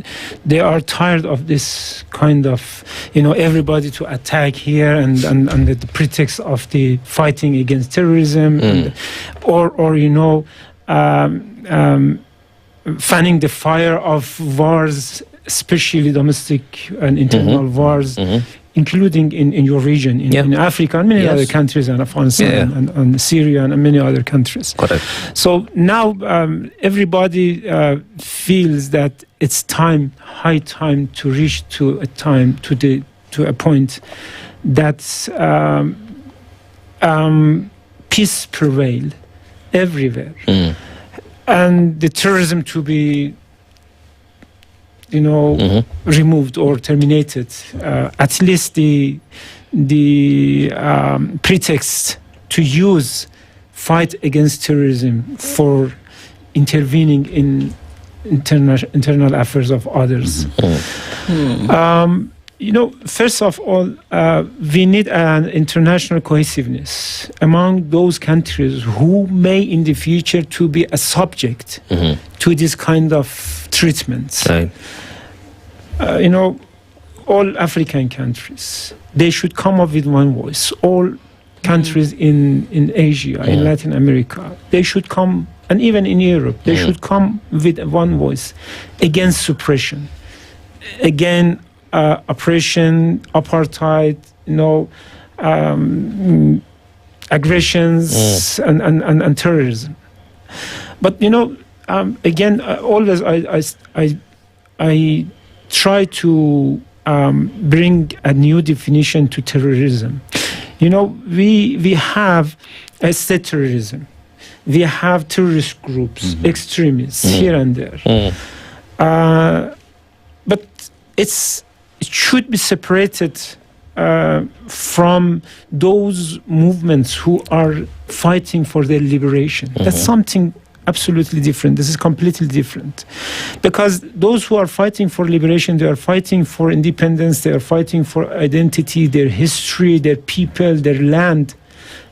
they are tired of this kind of, everybody to attack here and under the pretext of the fighting against terrorism, or fanning the fire of wars, especially domestic and internal wars, including in your region, in Africa and many other countries, and Afghanistan and Syria and many other countries. Correct. So now everybody feels that it's high time to reach to a point that peace prevail everywhere. And the terrorism to be, removed or terminated. At least the pretext to use fight against terrorism for intervening in internal affairs of others. First of all, we need an international cohesiveness among those countries who may in the future to be a subject to this kind of treatment. Right. All African countries, they should come up with one voice. All countries in Asia, in Latin America, they should come, and even in Europe, they should come with one voice against suppression, oppression, apartheid, aggressions and terrorism. But always I try to bring a new definition to terrorism. We have a state terrorism. We have terrorist groups, extremists here and there. But it should be separated from those movements who are fighting for their liberation. That's something absolutely different. This is completely different. Because those who are fighting for liberation, they are fighting for independence, they are fighting for identity, their history, their people, their land.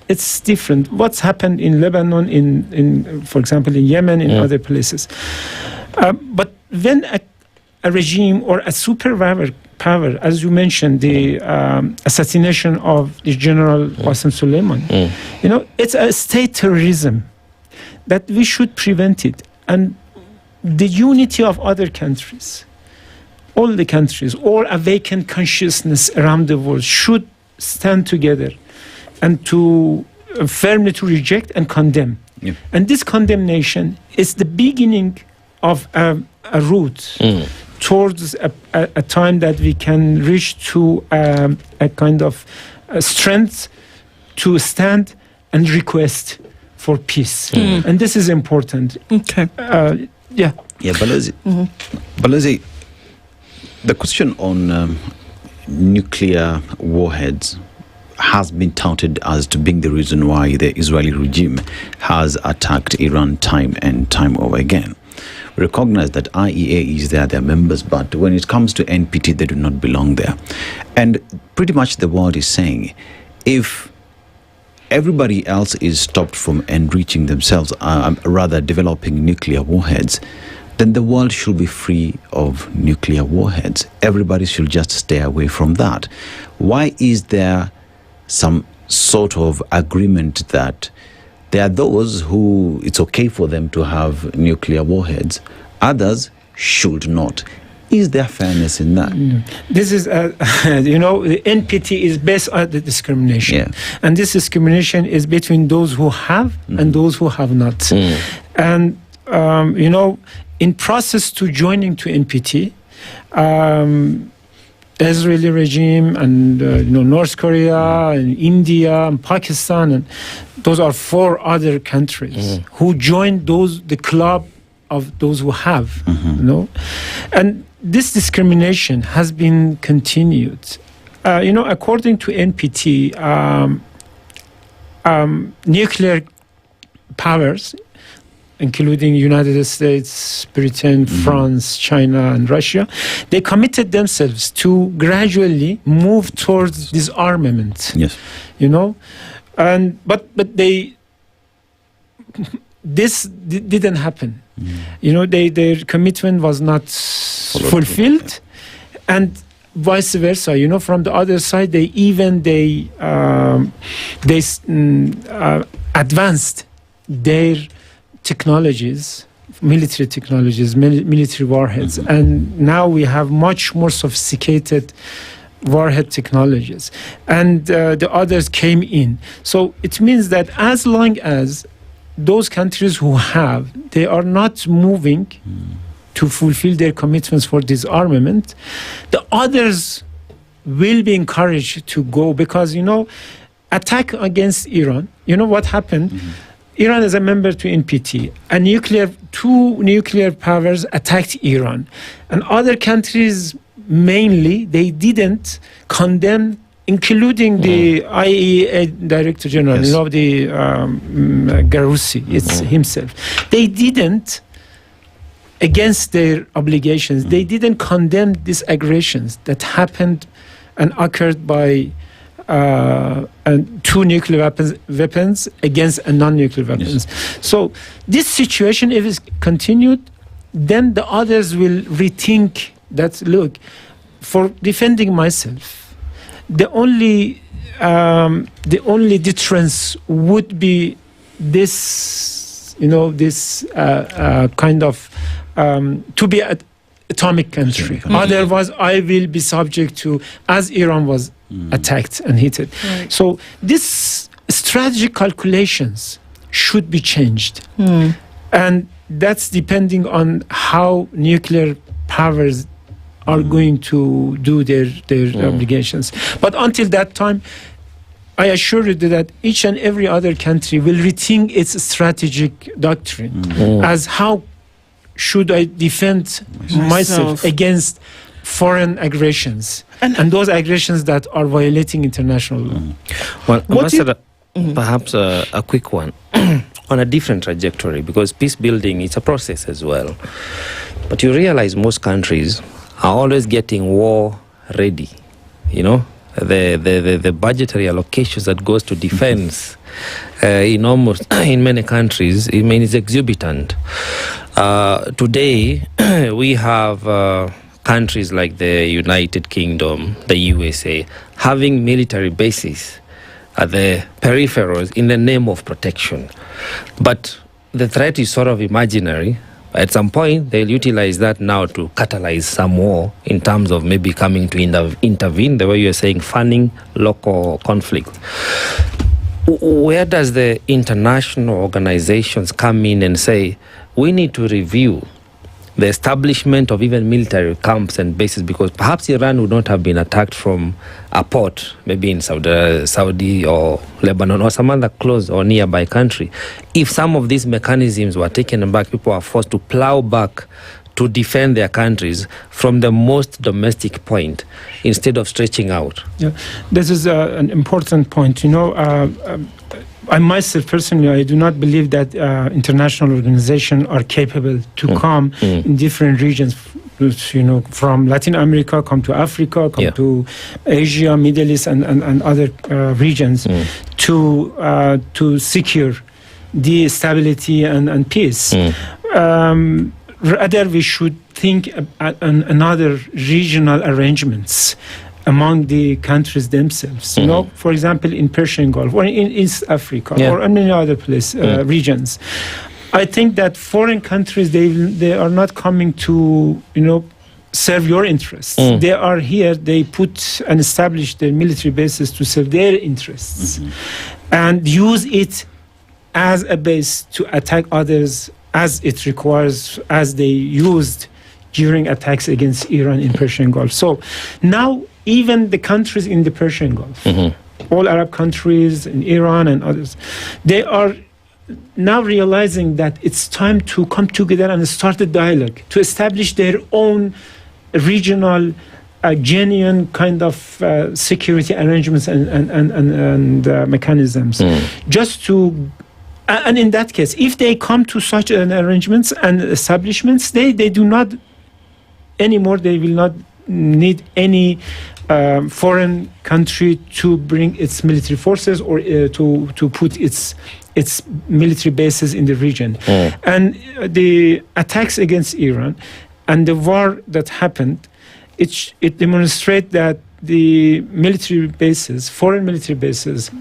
It's different. What's happened in Lebanon, in for example, in Yemen, in other places. But when a regime or a superpower, as you mentioned, the assassination of the General Qasem Soleimani, it's a state terrorism that we should prevent it. And the unity of other countries, all the countries, all awakened consciousness around the world should stand together and to firmly to reject and condemn. And this condemnation is the beginning of a route towards a time that we can reach to a kind of strength to stand and request for peace. And this is important. Okay. Balozi, the question on nuclear warheads has been touted as to being the reason why the Israeli regime has attacked Iran time and time over again. We recognize that IEA is there, they're members, but when it comes to NPT, they do not belong there. And pretty much the world is saying, if everybody else is stopped from enriching themselves, rather developing nuclear warheads, then the world should be free of nuclear warheads. Everybody should just stay away from that. Why is there some sort of agreement that there are those who it's okay for them to have nuclear warheads, others should not? Is there fairness in that? This is, the NPT is based on the discrimination. And this discrimination is between those who have and those who have not. And, in process to joining to NPT, Israeli regime and North Korea and India and Pakistan, and those are 4 other countries who joined the club of those who have, and this discrimination has been continued. According to NPT, nuclear powers including United States, Britain, France, China, and Russia, they committed themselves to gradually move towards disarmament. Yes. But this didn't happen. Their commitment was not fulfilled, and vice versa. From the other side, they advanced their technologies, military technologies, military warheads, and now we have much more sophisticated warhead technologies, and the others came in. So it means that as long as those countries who they are not moving to fulfill their commitments for disarmament, the others will be encouraged to go, because attack against Iran, what happened? Iran is a member to NPT, and two nuclear powers attacked Iran, and other countries mainly they didn't condemn, including the IAEA Director General, the Grossi, it's himself. They didn't, against their obligations, they didn't condemn these aggressions that happened and occurred by two nuclear weapons against non-nuclear weapons. So this situation, if it's continued, then the others will rethink that, look, for defending myself, the only deterrence would be this, kind of to be an atomic country. Otherwise, I will be subject to, as Iran was attacked and hit it. Right. So these strategic calculations should be changed, and that's depending on how nuclear powers are going to do their obligations. But until that time, I assure you that each and every other country will rethink its strategic doctrine as how should I defend myself against foreign aggressions and those aggressions that are violating international law. Well, Ambassador, perhaps a quick one on a different trajectory, because peace building is a process as well. But you realize most countries are always getting war ready. The budgetary allocations that goes to defense in many countries, is exorbitant. Today, we have countries like the United Kingdom, the USA, having military bases at the peripherals in the name of protection. But the threat is sort of imaginary. At some point, they'll utilize that now to catalyze some war in terms of maybe coming to intervene, the way you're saying, fanning local conflict. Where does the international organizations come in and say, we need to review the establishment of even military camps and bases, because perhaps Iran would not have been attacked from a port, maybe in Saudi or Lebanon or some other close or nearby country. If some of these mechanisms were taken back, people are forced to plow back to defend their countries from the most domestic point instead of stretching out. Yeah, this is an important point. I myself personally, I do not believe that international organizations are capable to come in different regions, from Latin America, come to Africa, come to Asia, Middle East, and other regions to secure the stability and peace. Rather, we should think on another regional arrangements among the countries themselves. For example, in Persian Gulf or in East Africa or in many other regions. I think that foreign countries, they are not coming to serve your interests. They are here. They put and establish their military bases to serve their interests and use it as a base to attack others as it requires, as they used during attacks against Iran in Persian Gulf. So now even the countries in the Persian Gulf, all Arab countries in Iran and others, they are now realizing that it's time to come together and start a dialogue to establish their own regional, genuine kind of security arrangements and mechanisms, just to And in that case, if they come to such an arrangements and establishments, they do not anymore, they will not need any foreign country to bring its military forces or to put its military bases in the region. And the attacks against Iran and the war that happened, it demonstrates that the military bases, foreign military bases,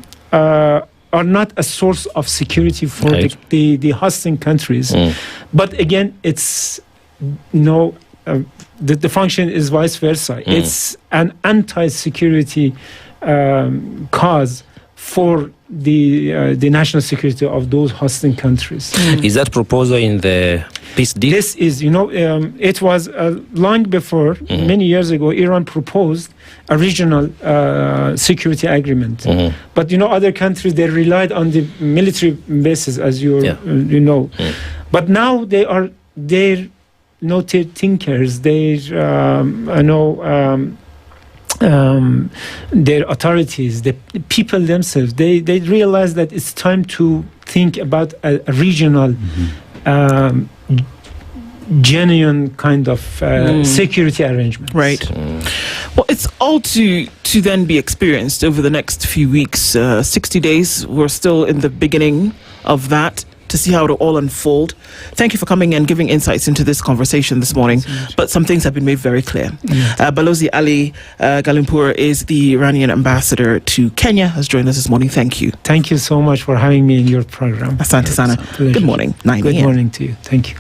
are not a source of security for the hosting countries. But again, it's the function is vice versa. It's an anti-security cause for the national security of those hosting countries. Is that proposal in the peace deal? This is, it was long before, many years ago, Iran proposed a regional security agreement. But, other countries, they relied on the military bases, as you know. But now they're thinkers, their authorities, the people themselves, they realize that it's time to think about a regional, genuine kind of security arrangement. Right. Well, it's all to then be experienced over the next few weeks. 60 days, we're still in the beginning of that, to see how it will all unfold. Thank you for coming and giving insights into this conversation this morning. But some things have been made very clear. Balozi Ali Galimpur is the Iranian ambassador to Kenya, has joined us this morning. Thank you. Thank you so much for having me in your program. Asante sana. Good morning. 9 Good morning to you. Thank you.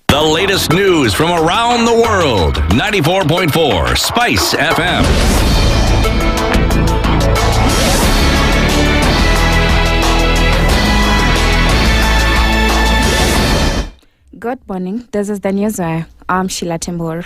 The latest news from around the world. 94.4 Spice FM. Good morning. This is the news. I'm Sheila Tembur.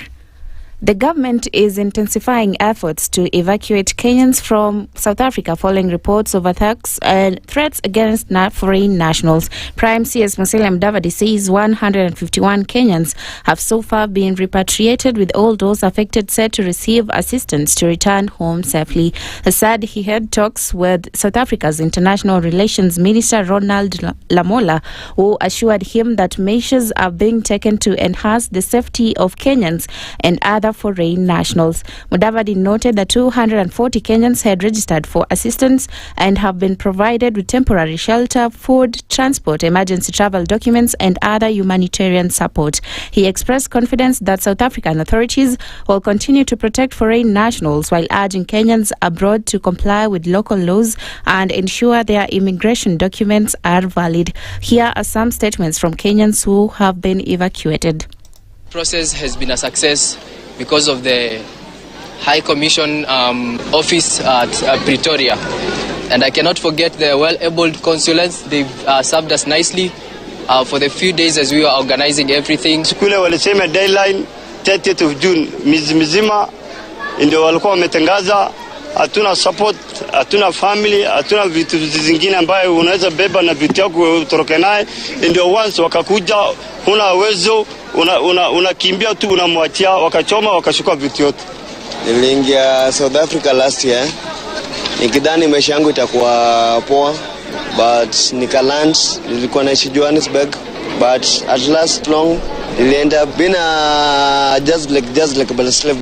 The government is intensifying efforts to evacuate Kenyans from South Africa following reports of attacks and threats against foreign nationals. Prime CS Musalia Mudavadi says 151 Kenyans have so far been repatriated, with all those affected set to receive assistance to return home safely. He said he had talks with South Africa's International Relations Minister Ronald Lamola, who assured him that measures are being taken to enhance the safety of Kenyans and other foreign nationals. Mudavadi noted that 240 Kenyans had registered for assistance and have been provided with temporary shelter, food, transport, emergency travel documents, and other humanitarian support. He expressed confidence that South African authorities will continue to protect foreign nationals while urging Kenyans abroad to comply with local laws and ensure their immigration documents are valid. Here are some statements from Kenyans who have been evacuated. The process has been a success because of the High Commission office at Pretoria. And I cannot forget the well-abled consulants. They've served us nicely for the few days as we were organizing everything. Kule walisema deadline 30th of June, miezi mzima ndio walikuwa wametangaza. Hatuna support, hatuna family, hatuna vitu zingine ambayo unaweza beba na vitu yako utoroke naye. Ndio once wakakuja, huna uwezo, unakimbia tu, unamwachia, wakachoma, wakachukua vitu yote. Niliingia South Africa last year. Nikidhani maisha yangu itakuwa poa, but nikaland, nilikuwa naishi Johannesburg, but at last long nilienda being just like a slave.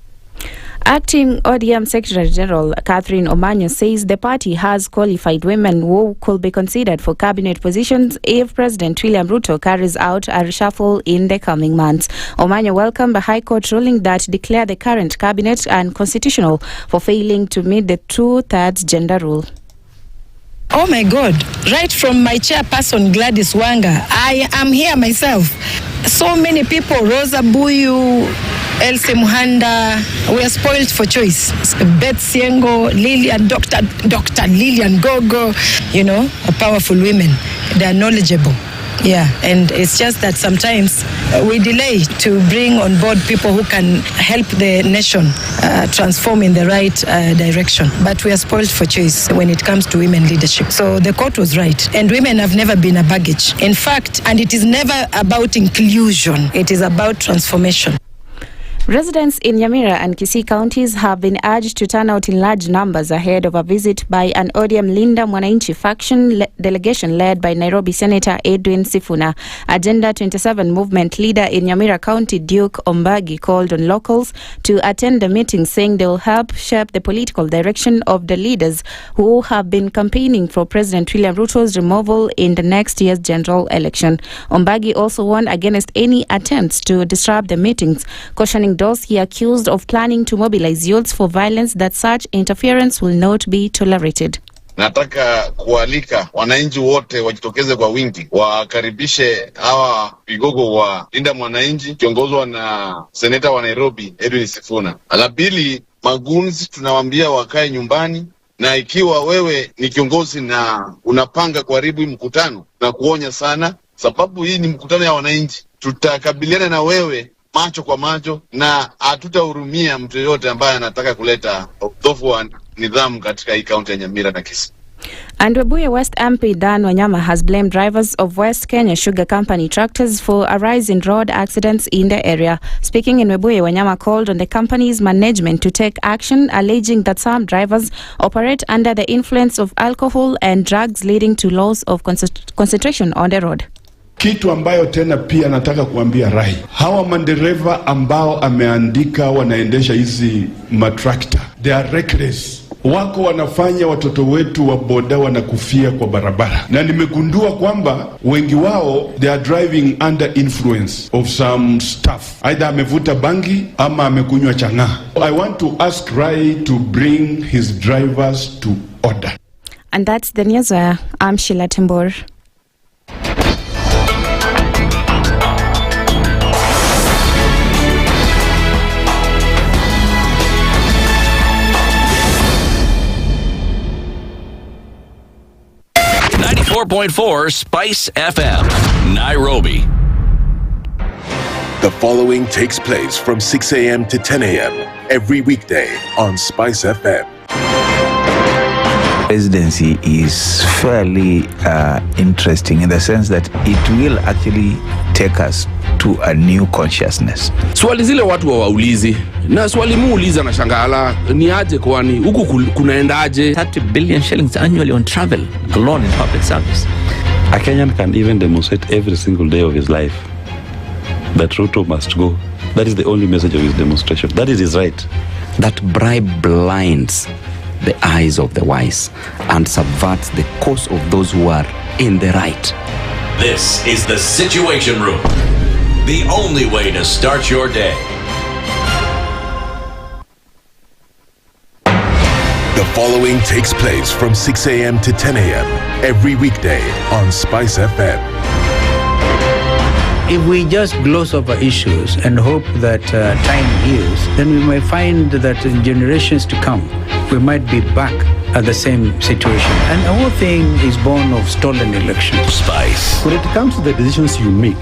Acting ODM Secretary General Catherine Omanyo says the party has qualified women who could be considered for cabinet positions if President William Ruto carries out a reshuffle in the coming months. Omanyo welcomed the High Court ruling that declared the current cabinet unconstitutional for failing to meet the 2/3 gender rule. Oh my God, right from my chairperson Gladys Wanga, I am here myself. So many people, Rosa Buyu, Elsie Muhanda, we are spoiled for choice. Beth Siengo, Lillian, Dr. Lillian Gogo, powerful women. They are knowledgeable. Yeah, and it's just that sometimes we delay to bring on board people who can help the nation transform in the right direction. But we are spoiled for choice when it comes to women leadership. So the court was right. And women have never been a baggage. In fact, and it is never about inclusion. It is about transformation. Residents in Nyamira and Kisii counties have been urged to turn out in large numbers ahead of a visit by an ODM Linda Mwananchi faction delegation led by Nairobi Senator Edwin Sifuna. Agenda 27 movement leader in Nyamira County, Duke Ombagi, called on locals to attend the meeting, saying they will help shape the political direction of the leaders who have been campaigning for President William Ruto's removal in the next year's general election. Ombagi also warned against any attempts to disrupt the meetings, cautioning those he accused of planning to mobilize youths for violence that such interference will not be tolerated. Nataka kualika wananchi wote wajitokeze kwa wingi, wakaribishe hawa vigogo wa Linda Mwananchi kiongozwa na seneta wa Nairobi Edwin Sifuna. La pili, magunzi tunawaambia wakae nyumbani, na ikiwa wewe ni kiongozi na unapanga kuharibu mkutano na kuonya sana, sababu hii ni mkutano ya wananchi. Tutakabiliana na wewe macho kwa macho na hatutahurumia mtu yote ambaye anataka kuleta utofu wa nidhamu katika hii kaunti ya Nyamira na Kisii. And Webuye West MP Dan Wanyama has blamed drivers of West Kenya Sugar Company tractors for a rise in road accidents in the area. Speaking in Webuye, Wanyama called on the company's management to take action, alleging that some drivers operate under the influence of alcohol and drugs, leading to loss of concentration on the road. Kitu ambayo tena pia nataka kuambia rai, hawa mandereva ambao ameandika wanaendesha hizi matrakta, they are reckless. Wako wanafanya watoto wetu wa boda wanakufia kwa barabara, na nimegundua kwamba wengi wao they are driving under influence of some stuff, either amevuta bangi ama amekunywa chang'aa. I want to ask Rai to bring his drivers to order. And that's the news. I'm Sheila Tembor. .4 Spice FM, Nairobi. The following takes place from 6 a.m. to 10 a.m. every weekday on Spice FM. Presidency is fairly interesting in the sense that it will actually take us to a new consciousness. Swali zile watu hawaulizi, na swali muuliza na shangala ni aje, kwani huku kunaendaje? 30 billion shillings annually on travel alone in public service. A Kenyan can even demonstrate every single day of his life that Ruto must go. That is the only message of his demonstration. That is his right. That bribe blinds the eyes of the wise and subverts the cause of those who are in the right. This is the Situation Room, the only way to start your day. The following takes place from 6 a.m. to 10 a.m. every weekday on Spice FM. If we just gloss over issues and hope that time heals, then we may find that in generations to come, we might be back at the same situation. And the whole thing is born of stolen elections. Spice. When it comes to the decisions you make,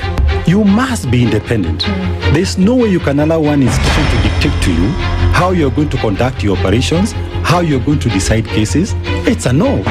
you must be independent. There's no way you can allow one institution to dictate to you how you're going to conduct your operations, how you're going to decide cases. It's a no.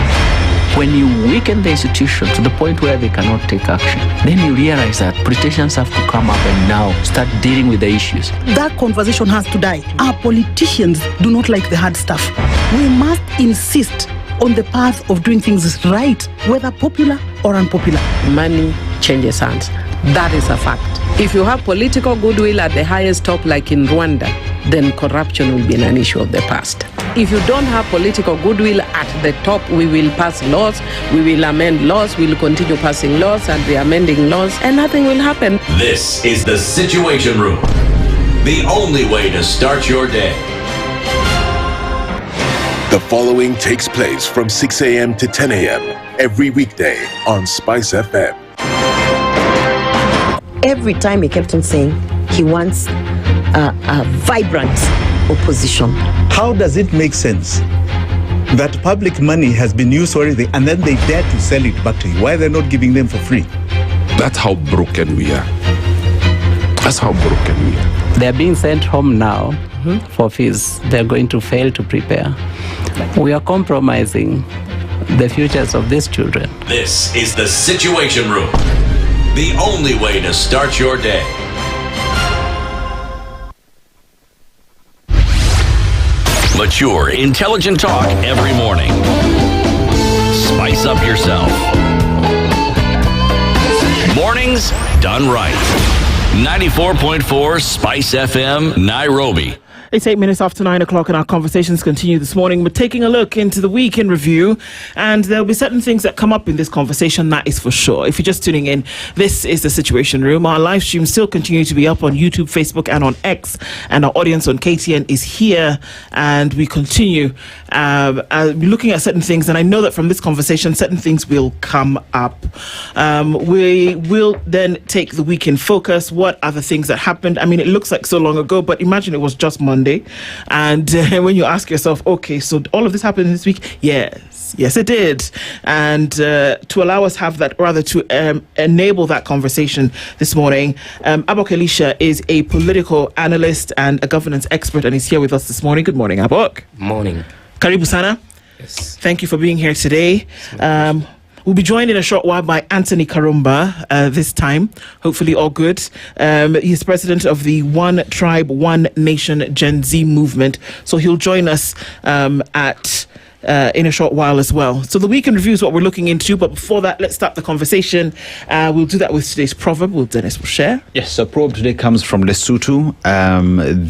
When you weaken the institution to the point where they cannot take action, then you realize that politicians have to come up and now start dealing with the issues. That conversation has to die. Our politicians do not like the hard stuff. We must insist on the path of doing things right, whether popular or unpopular. Money changes hands. That is a fact. If you have political goodwill at the highest top, like in Rwanda, then corruption will be an issue of the past. If you don't have political goodwill at the top, we will pass laws, we will amend laws, we will continue passing laws and re-amending laws, and nothing will happen. This is the Situation Room, the only way to start your day. The following takes place from 6 a.m. to 10 a.m. every weekday on Spice FM. Every time he kept on saying he wants a vibrant opposition. How does it make sense that public money has been used already and then they dare to sell it back to you? Why are they not giving them for free? That's how broken we are. That's how broken we are. They're being sent home now for fees. They're going to fail to prepare. We are compromising the futures of these children. This is the Situation Room, the only way to start your day. mature, intelligent talk every morning. Spice up yourself. Mornings done right. 94.4 Spice FM, Nairobi. It's 8 minutes after 9 o'clock and our conversations continue this morning. We're taking a look into the week in review, and there'll be certain things that come up in this conversation, that is for sure. If you're just tuning in, this is the Situation Room. Our live stream still continue to be up on YouTube, Facebook and on X, and our audience on KTN is here, and we continue looking at certain things, and I know that from this conversation certain things will come up. We will then take the week in focus. What are the things that happened? I mean, it looks like so long ago, but imagine it was just Monday. And when you ask yourself, okay, so all of this happened this week? Yes, it did. And to allow us have that, rather to enable that conversation this morning, Abok Elisha is a political analyst and a governance expert, and he's here with us this morning. Good morning, Abok. Morning. Karibu sana. Yes. Thank you for being here today. We'll be joined in a short while by Anthony Karumba this time. Hopefully all good. He's president of the One Tribe, One Nation Gen Z movement. So he'll join us in a short while as well. So the week in review is what we're looking into. But before that, let's start the conversation. We'll do that with today's proverb. Dennis will share. Yes, so proverb today comes from Lesotho,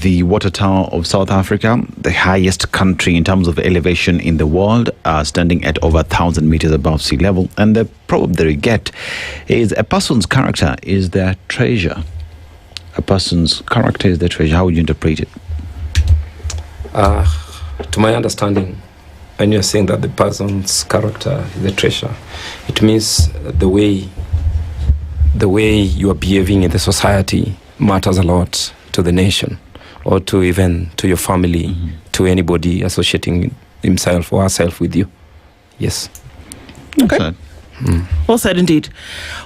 the water tower of South Africa, the highest country in terms of elevation in the world, standing at over 1,000 meters above sea level. And the proverb that we get is a person's character is their treasure. A person's character is their treasure. How would you interpret it? To my understanding, when you're saying that the person's character is a treasure, it means the way you are behaving in the society matters a lot to the nation, or to even to your family, to anybody associating himself or herself with you. Yes. Okay. Well said indeed.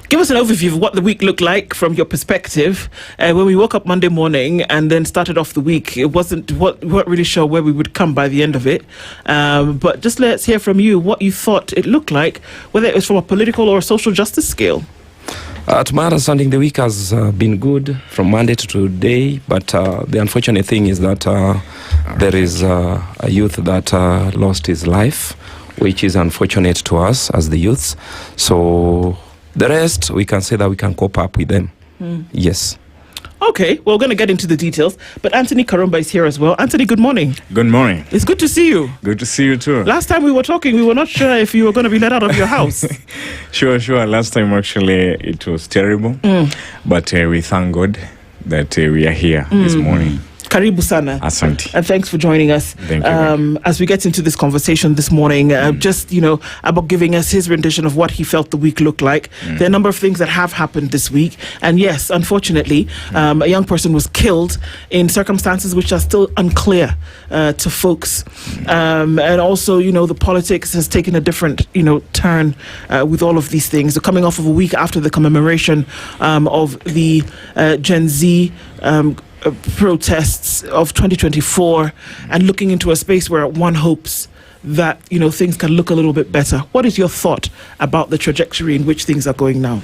Give us an overview of what the week looked like from your perspective. When we woke up Monday morning and then started off the week, we weren't really sure where we would come by the end of it. But just let's hear from you what you thought it looked like, whether it was from a political or a social justice scale. To my understanding, the week has been good from Monday to today, but the unfortunate thing is that there is a youth that lost his life, which is unfortunate to us as the youths. So the rest, we can say that we can cope up with them. Yes. Okay, well, we're going to get into the details, but Anthony Karumba is here as well. Anthony, good morning. Good morning. It's good to see you. Good to see you too. Last time we were talking, we were not sure if you were going to be let out of your house. Sure. Last time, actually, it was terrible. But we thank God that we are here this morning. Karibu sana. Asante. And thanks for joining us. Thank you. As we get into this conversation this morning, just, about giving us his rendition of what he felt the week looked like. There are a number of things that have happened this week. And yes, unfortunately, a young person was killed in circumstances which are still unclear to folks. And also, the politics has taken a different, turn with all of these things. So coming off of a week after the commemoration of the Gen Z protests of 2024, and looking into a space where one hopes that things can look a little bit better. What is your thought about the trajectory in which things are going now?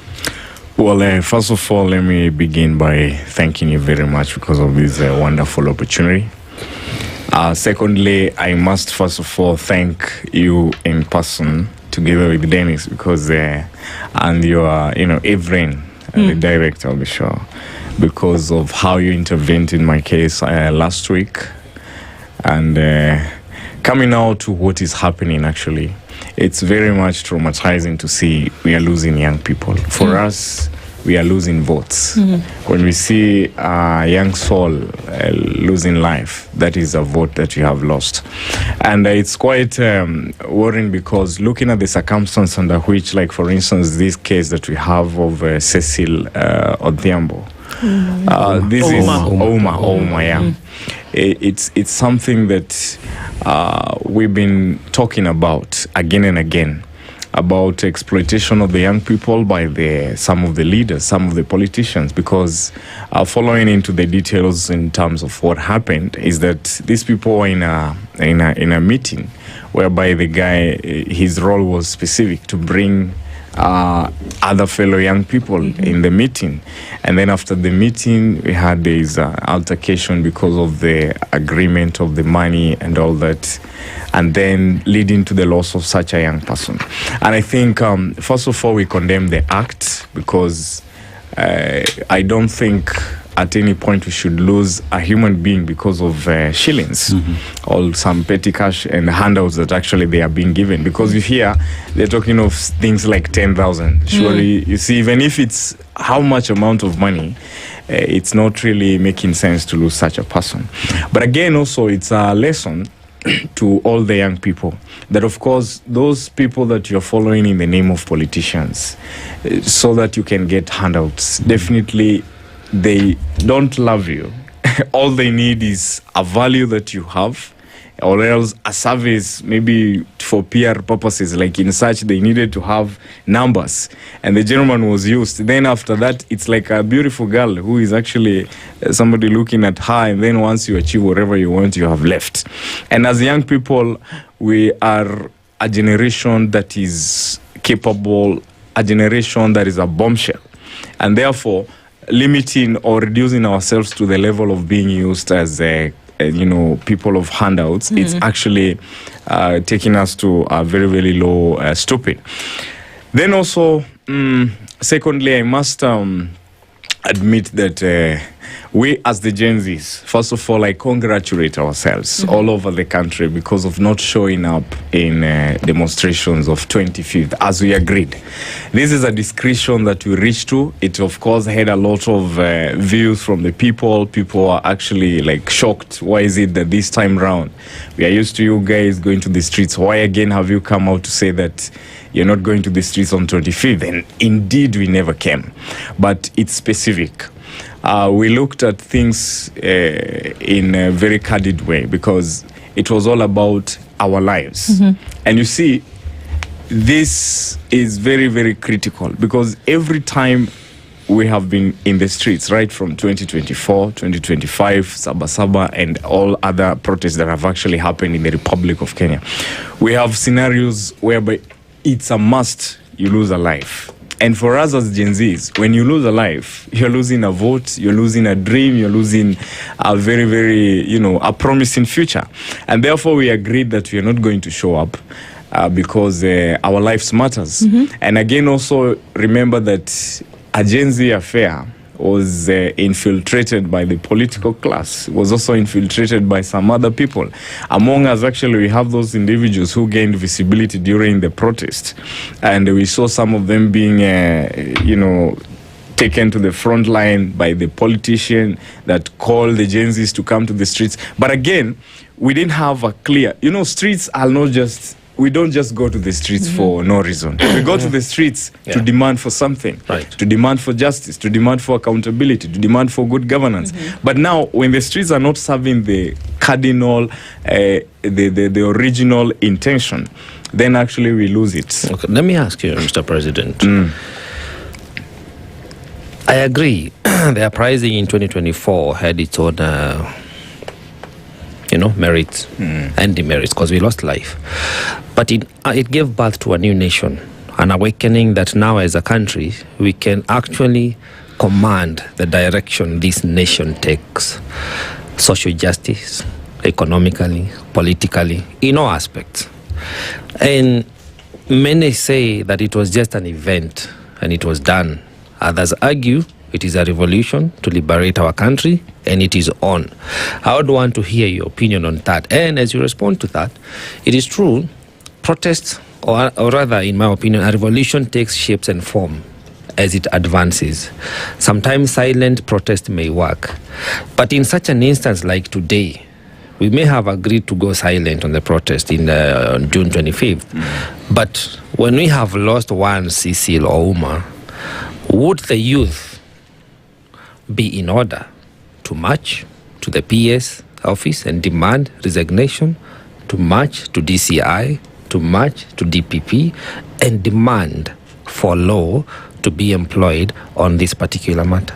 Well, first of all, let me begin by thanking you very much because of this wonderful opportunity. Secondly, I must first of all thank you in person together with Dennis because and your Evelyn, the director of the show, because of how you intervened in my case last week, and coming out to what is happening. Actually, it's very much traumatizing to see we are losing young people. For us, we are losing votes. When we see a young soul losing life, that is a vote that you have lost. And it's quite worrying because looking at the circumstance under which, like for instance, this case that we have of Cecil Odhiambo, this is Oma, yeah. It's something that we've been talking about again and again, about exploitation of the young people by some of the leaders, some of the politicians, because following into the details in terms of what happened is that these people were in a meeting whereby the guy, his role was specific to bring other fellow young people in the meeting. And then after the meeting, we had this altercation because of the agreement of the money and all that, and then leading to the loss of such a young person. And I think, first of all, we condemn the act because I don't think at any point we should lose a human being because of shillings or some petty cash and handouts that actually they are being given. Because you hear they're talking of things like 10,000. Surely, you see, even if it's how much amount of money, it's not really making sense to lose such a person. But again, also, it's a lesson to all the young people that, of course, those people that you're following in the name of politicians so that you can get handouts, definitely they don't love you. All they need is a value that you have, or else a service, maybe for PR purposes. Like in such, they needed to have numbers, and the gentleman was used. Then after that, it's like a beautiful girl who is actually somebody looking at her, and then once you achieve whatever you want, you have left. And as young people, we are a generation that is capable, a generation that is a bombshell, and therefore limiting or reducing ourselves to the level of being used as people of handouts, it's actually taking us to a very, very low stupid. Then also, secondly, I must admit that we as the Gen Zs, first of all, I congratulate ourselves all over the country because of not showing up in demonstrations of 25th, as we agreed. This is a discretion that we reached to. It, of course, had a lot of views from the people. People are actually like shocked. Why is it that this time round we are used to you guys going to the streets? Why again have you come out to say that you're not going to the streets on 25th? And indeed, we never came. But it's specific. We looked at things in a very candid way because it was all about our lives. And you see, this is very, very critical because every time we have been in the streets, right from 2024, 2025, Sabasaba, and all other protests that have actually happened in the Republic of Kenya, we have scenarios whereby it's a must you lose a life. And for us as Gen Zs, when you lose a life, you're losing a vote, you're losing a dream, you're losing a very, very, a promising future. And therefore, we agreed that we are not going to show up because our lives matters. And again, also remember that a Gen Z affair was infiltrated by the political class, was also infiltrated by some other people. Among us, actually, we have those individuals who gained visibility during the protest. And we saw some of them being, taken to the front line by the politician that called the Gen Zs to come to the streets. But again, we didn't have a clear, streets are not just, we don't just go to the streets for no reason. We go to the streets to demand for something, to demand for justice, to demand for accountability, to demand for good governance. But now, when the streets are not serving the cardinal, the original intention, then actually we lose it. Okay, let me ask you, Mr. President. I agree. The uprising in 2024 had its own merits and demerits because we lost life. But it gave birth to a new nation, an awakening that now as a country, we can actually command the direction this nation takes. Social justice, economically, politically, in all aspects. And many say that it was just an event and it was done. Others argue it is a revolution to liberate our country, and it is on. I would want to hear your opinion on that. And as you respond to that, it is true, protests, or rather, in my opinion, a revolution takes shapes and form as it advances. Sometimes silent protest may work. But in such an instance like today, we may have agreed to go silent on the protest on June 25th. But when we have lost one Cecil or Uma, would the youth be in order to march to the PS office and demand resignation, to march to DCI, to march to DPP, and demand for law to be employed on this particular matter?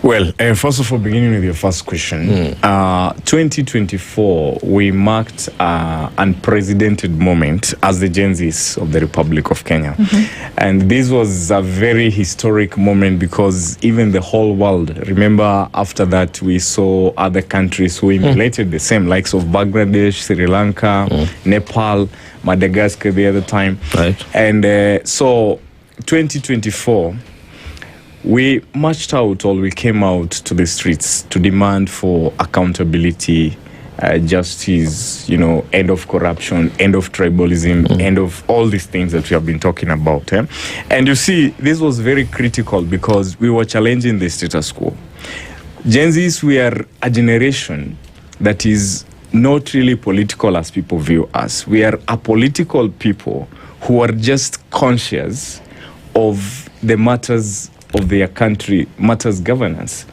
Well, first of all, beginning with your first question, 2024, we marked an unprecedented moment as the Gen Zs of the Republic of Kenya. And this was a very historic moment because even the whole world, remember after that we saw other countries who emulated the same, likes of Bangladesh, Sri Lanka, Nepal, Madagascar the other time. Right. And so 2024, we marched out, or we came out to the streets to demand for accountability, justice, end of corruption, end of tribalism, end of all these things that we have been talking about. And you see, this was very critical because we were challenging the status quo. Gen Zs, we are a generation that is not really political as people view us. We are a political people who are just conscious of the matters of their country, matters governance.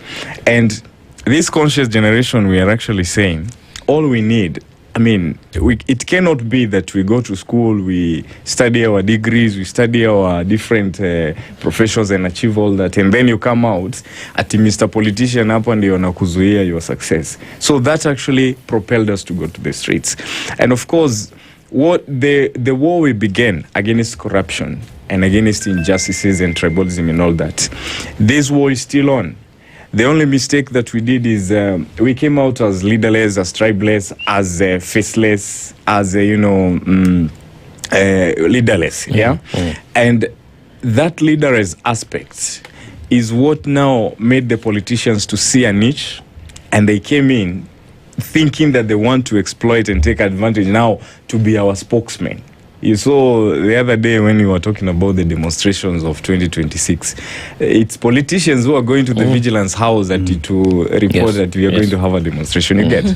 And this conscious generation, we are actually saying, all we need, it cannot be that we go to school, we study our degrees, we study our different professions and achieve all that, and then you come out at Mr. Politician up and you nakuzuia your success. So that actually propelled us to go to the streets. And of course, what the war we began against corruption and against injustices and tribalism and all that, this war is still on. The only mistake that we did is we came out as leaderless, as tribeless, as faceless, as leaderless. And that leaderless aspect is what now made the politicians to see a niche, and they came in thinking that they want to exploit and take advantage now to be our spokesman. You saw the other day when we were talking about the demonstrations of 2026, it's politicians who are going to the vigilance house to report that we are going to have a demonstration. You get?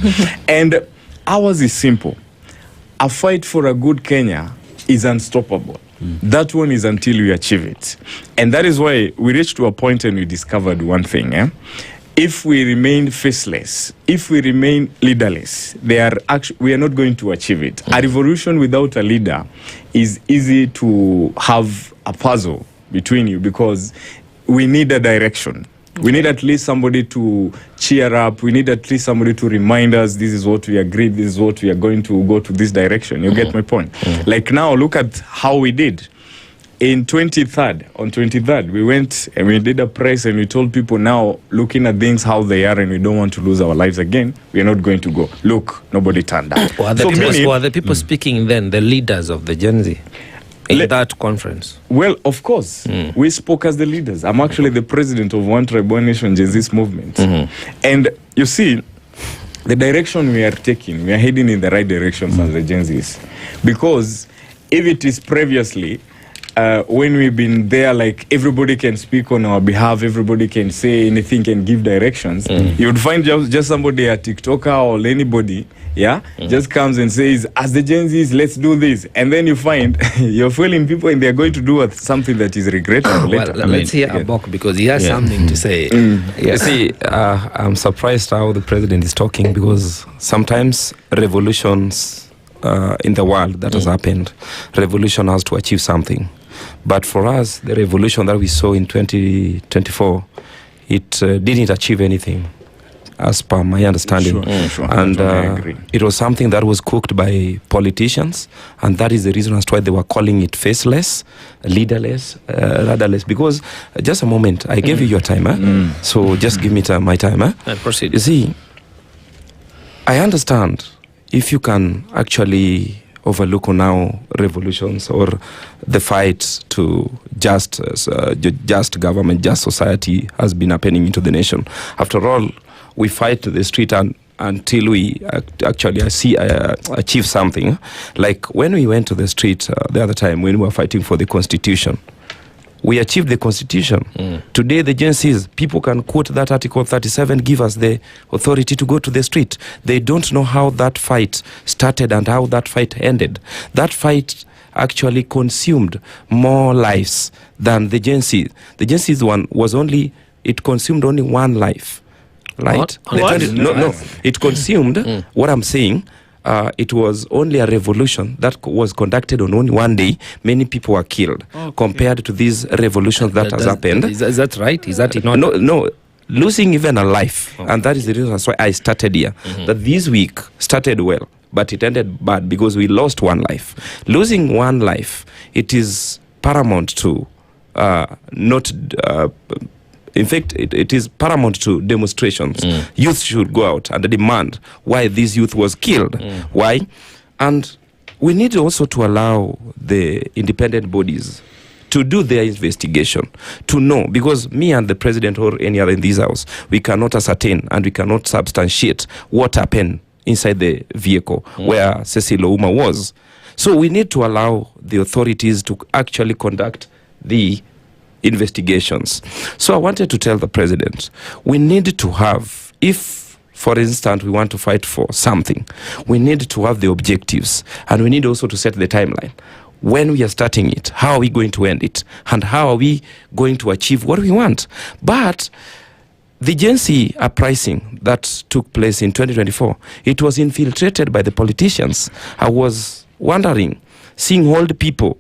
And ours is simple. A fight for a good Kenya is unstoppable. That one is until we achieve it. And that is why we reached to a point and we discovered one thing. If we remain faceless, if we remain leaderless, we are not going to achieve it. A revolution without a leader is easy to have a puzzle between you because we need a direction. We need at least somebody to cheer up. We need at least somebody to remind us this is what we agreed, this is what we are going to go to this direction. You get my point? Like now, look at how we did. On 23rd, we went and we did a press and we told people now, looking at things how they are and we don't want to lose our lives again, we are not going to go. Look, nobody turned up. Were the people speaking then, the leaders of the Gen Z, in that conference? Well, of course. We spoke as the leaders. I'm actually the president of One Tribe, One Nation Gen Z movement. And you see, the direction we are taking, we are heading in the right direction as the Gen Zs. Because if it is previously, when we've been there, like everybody can speak on our behalf, everybody can say anything, can give directions. You would find just somebody, a TikToker or anybody, just comes and says, as the Gen Zs, let's do this. And then you find you're fooling people and they're going to do something that is regrettable later. Let's hear Abok because he has something to say. You see, I'm surprised how the president is talking because sometimes revolutions in the world that has happened, revolution has to achieve something. But for us, the revolution that we saw in 2024, it didn't achieve anything, as per my understanding. Sure. And it was something that was cooked by politicians, and that is the reason as to why they were calling it faceless, leaderless, rudderless. Because, just a moment, I gave you your time, so just give me my time. And proceed. You see, I understand if you can actually overlook now revolutions or the fight to just government, just society has been happening into the nation. After all, we fight to the street until we actually achieve something. Like when we went to the street the other time when we were fighting for the constitution, we achieved the constitution. Today, the Gen Zs, people can quote that Article 37, give us the authority to go to the street. They don't know how that fight started and how that fight ended. That fight actually consumed more lives than the Gen Z. The Gen Z's one was it consumed only one life. Right? No. It consumed, what I'm saying, it was only a revolution that was conducted on only one day. Many people were killed compared to these revolutions that has happened. Is that right? Is that not? No. losing even a life. And that is the reason that's why I started here. That this week started well, but it ended bad because we lost one life. Losing one life, it is paramount to in fact, it is paramount to demonstrations. Youth should go out and demand why this youth was killed. Why? And we need also to allow the independent bodies to do their investigation, to know, because me and the president or any other in this house, we cannot ascertain and we cannot substantiate what happened inside the vehicle where Cecil Ouma was. So we need to allow the authorities to actually conduct the investigations. So I wanted to tell the president, we need to have, if, for instance, we want to fight for something, we need to have the objectives, and we need also to set the timeline. When we are starting it, how are we going to end it? And how are we going to achieve what we want? But the Gen Z uprising that took place in 2024, it was infiltrated by the politicians. I was wondering, seeing old people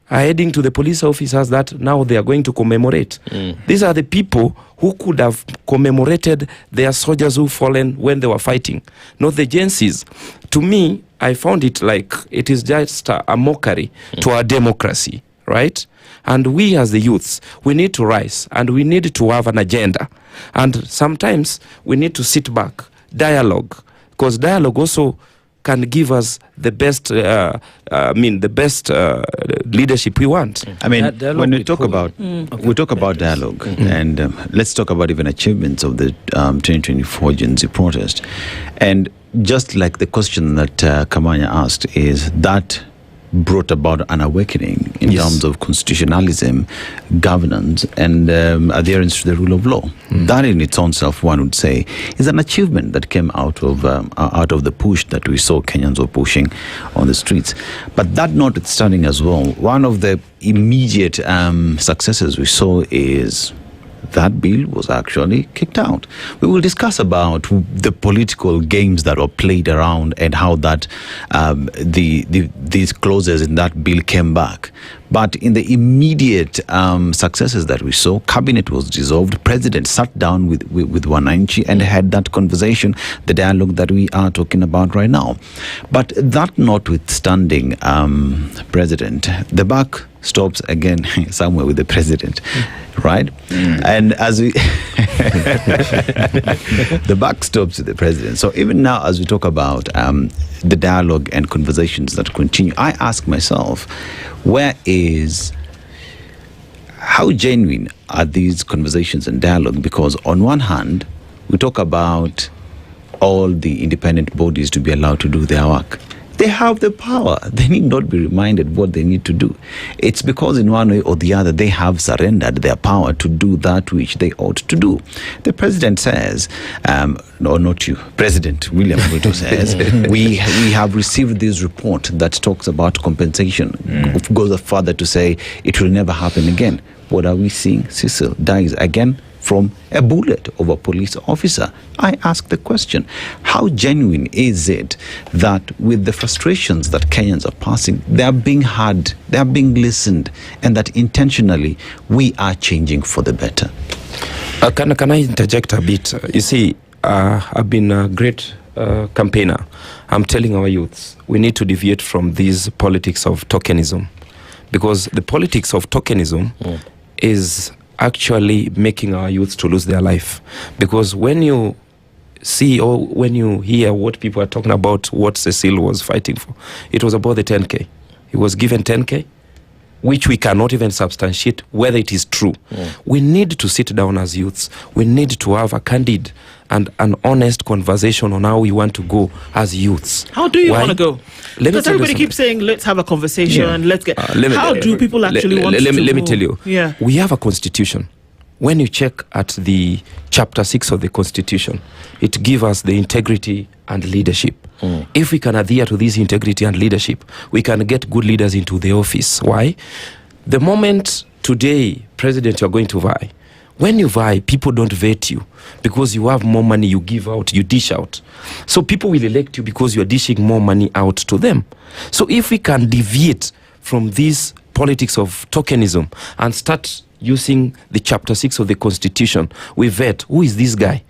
heading to the police officers that now they are going to commemorate. These are the people who could have commemorated their soldiers who fallen when they were fighting, not the Gen Zs. To me, I found it like it is just a mockery to our democracy, right? And we as the youths, we need to rise and we need to have an agenda. And sometimes we need to sit back, dialogue, because dialogue also can give us the best, the best leadership we want. I mean, when we talk about dialogue, and let's talk about even achievements of the 2024 Gen Z protest. And just like the question that Kamanya asked, is that brought about an awakening in terms of constitutionalism, governance, and adherence to the rule of law. That in its own self, one would say, is an achievement that came out of the push that we saw Kenyans were pushing on the streets. But that notwithstanding as well, one of the immediate successes we saw is that bill was actually kicked out. We will discuss about the political games that were played around and how that these clauses in that bill came back. But in the immediate successes that we saw, cabinet was dissolved, president sat down with Wananchi and had that conversation, the dialogue that we are talking about right now. But that notwithstanding, president, the buck stops again somewhere with the president, right? And as we the buck stops with the president. So even now, as we talk about the dialogue and conversations that continue, I ask myself, how genuine are these conversations and dialogue? Because on one hand, we talk about all the independent bodies to be allowed to do their work. They have the power. They need not be reminded what they need to do. It's because in one way or the other, they have surrendered their power to do that which they ought to do. The president says, no, not you, President William Ruto says, we have received this report that talks about compensation. It goes further to say it will never happen again. What are we seeing? Cecil dies again from a bullet of a police officer. I ask the question, how genuine is it that with the frustrations that Kenyans are passing, they are being heard, they are being listened, and that intentionally we are changing for the better? Can I interject a bit? You see, I've been a great campaigner. I'm telling our youths, we need to deviate from this politics of tokenism, because the politics of tokenism is actually making our youths to lose their life. Because when you see or when you hear what people are talking about, what Cecil was fighting for, it was about the 10K. He was given 10K, which we cannot even substantiate whether it is true. We need to sit down as youths. We need to have a candid and an honest conversation on how we want to go as youths. How do you want to go? Because everybody keeps saying, let's have a conversation, let's get... How do people actually want to go? Let me tell you. We have a constitution. When you check at the chapter 6 of the constitution, it gives us the integrity and leadership. If we can adhere to this integrity and leadership, we can get good leaders into the office. Why? The moment today, President, you're going to vie, when you vie, people don't vet you because you have more money you give out, you dish out. So people will elect you because you're dishing more money out to them. So if we can deviate from this politics of tokenism and start using the chapter 6 of the Constitution. We vet, who is this guy?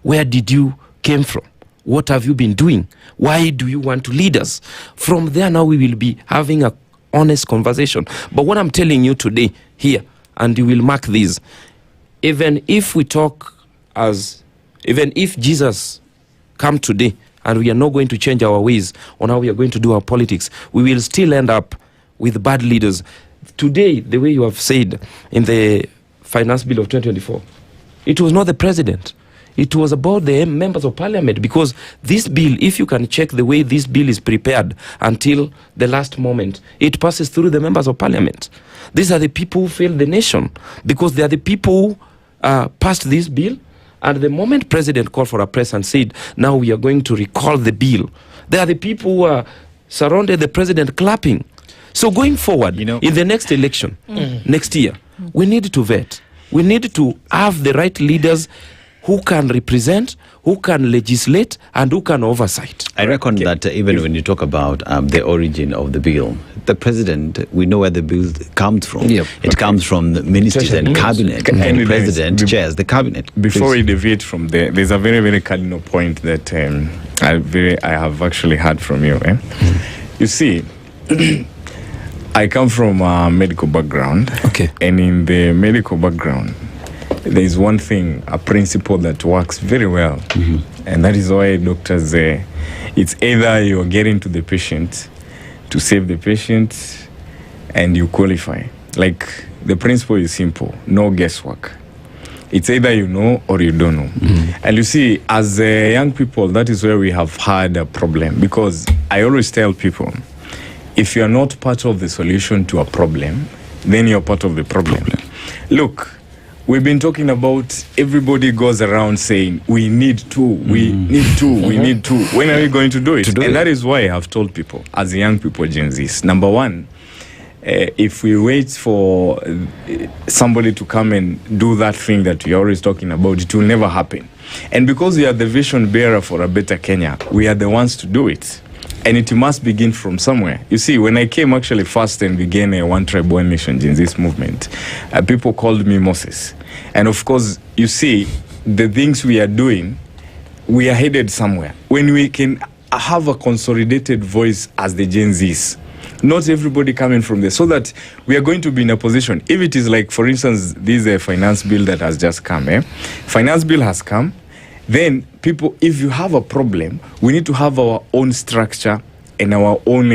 Where did you came from? What have you been doing? Why do you want to lead us? From there now we will be having a honest conversation. But what I'm telling you today here, and you will mark this, even if Jesus come today and we are not going to change our ways on how we are going to do our politics, we will still end up with bad leaders. Today, the way you have said in the finance bill of 2024, it was not the president. It was about the members of parliament, because this bill, if you can check the way this bill is prepared until the last moment, it passes through the members of parliament. These are the people who failed the nation, because they are the people who passed this bill. And the moment president called for a press and said, now we are going to recall the bill, they are the people who surrounded the president clapping. So going forward, in the next election, next year, we need to vet. We need to have the right leaders who can represent, who can legislate, and who can oversight. I reckon that even when you talk about the origin of the bill, the president, we know where the bill comes from. Yep. It comes from the ministers and cabinet, and the president chairs the cabinet. Before we deviate from there, there's a very, very cardinal point that I have actually heard from you. You see, I come from a medical background. Okay. And in the medical background, there is one thing, a principle that works very well. And that is why doctors say it's either you're getting to the patient to save the patient and you qualify. Like, the principle is simple, no guesswork. It's either you know or you don't know. And you see, as young people, that is where we have had a problem, because I always tell people, if you're not part of the solution to a problem, then you're part of the problem. Look, we've been talking about, everybody goes around saying, we need to, we need to, we need to. When are we going to do it? That is why I have told people, as young people, Gen Zs, number one, if we wait for somebody to come and do that thing that we're always talking about, it will never happen. And because we are the vision bearer for a better Kenya, we are the ones to do it. And it must begin from somewhere. You see, when I came actually first and began a One Tribe, One Nation Gen Z movement, people called me Moses. And of course, you see, the things we are doing, we are headed somewhere. When we can have a consolidated voice as the Gen Zs, not everybody coming from there, so that we are going to be in a position, if it is like, for instance, this finance bill that has just come, finance bill has come, then people, if you have a problem, we need to have our own structure and our own,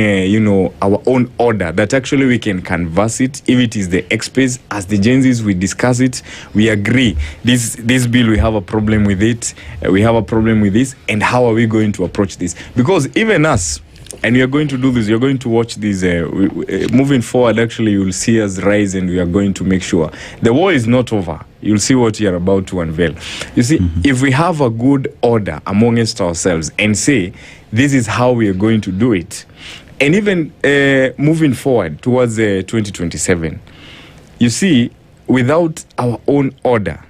our own order that actually we can canvass it. If it is the experts, as the Gen Zs, we discuss it, we agree. This bill, we have a problem with it, we have a problem with this, and how are we going to approach this? Because even us, and we are going to do this, you're going to watch this, moving forward, actually, you'll see us rise, and we are going to make sure the war is not over. You'll see what you're about to unveil. You see, if we have a good order amongst ourselves and say, this is how we are going to do it, and even moving forward towards 2027, you see, without our own order,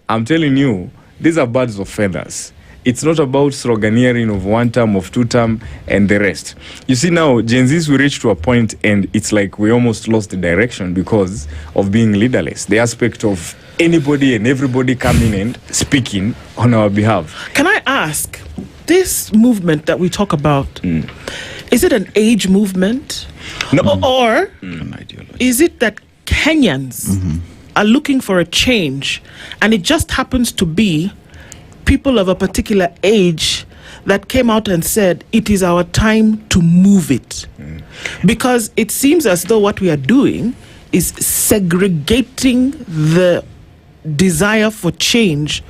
I'm telling you, these are birds of feathers. It's not about sloganeering of one term, of two term, and the rest. You see, now, Gen Zs, we reach to a point, and it's like we almost lost the direction because of being leaderless. The aspect of anybody and everybody coming and speaking on our behalf. Can I ask, this movement that we talk about, is it an age movement? No. Or is it that Kenyans are looking for a change, and it just happens to be people of a particular age that came out and said, it is our time to move it? Because it seems as though what we are doing is segregating the desire for change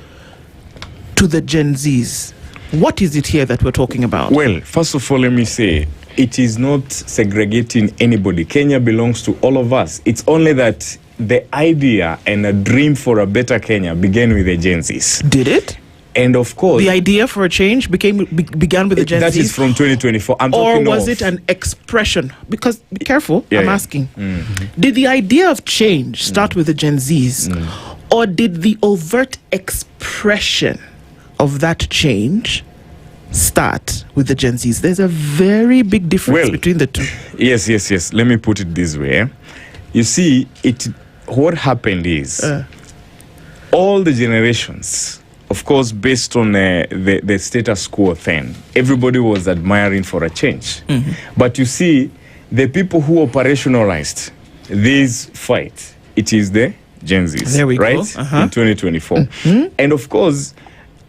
to the Gen Zs. What is it here that we're talking about? Well, first of all, let me say, it is not segregating anybody. Kenya belongs to all of us. It's only that the idea and a dream for a better Kenya began with the Gen Zs. Did it? And of course, the idea for a change began with the Gen Zs. That is from 2024. Or was it an expression? Because, be careful, I'm asking. Did the idea of change start with the Gen Zs? Or did the overt expression of that change start with the Gen Zs? There's a very big difference between the two. Yes. Let me put it this way. You see, what happened is all the generations, of course, based on the status quo then, everybody was admiring for a change. But you see, the people who operationalized this fight, it is the Gen Zs, there we right? go. In 2024. And of course,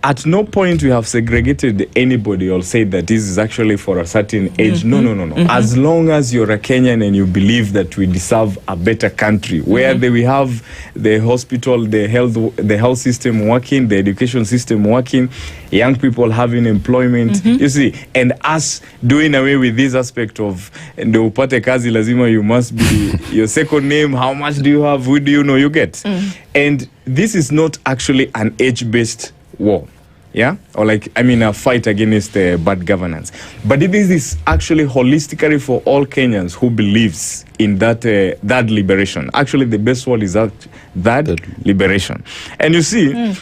at no point we have segregated anybody or said that this is actually for a certain age. No. As long as you're a Kenyan and you believe that we deserve a better country where we have the hospital, the health system working, the education system working, young people having employment, you see, and us doing away with this aspect of ndo upate kazi lazima you must be your second name, how much do you have, who do you know you get? And this is not actually an age-based war. Yeah, or a fight against bad governance. But it is actually holistically for all Kenyans who believes in that liberation. Actually, the best word is that liberation. And you see,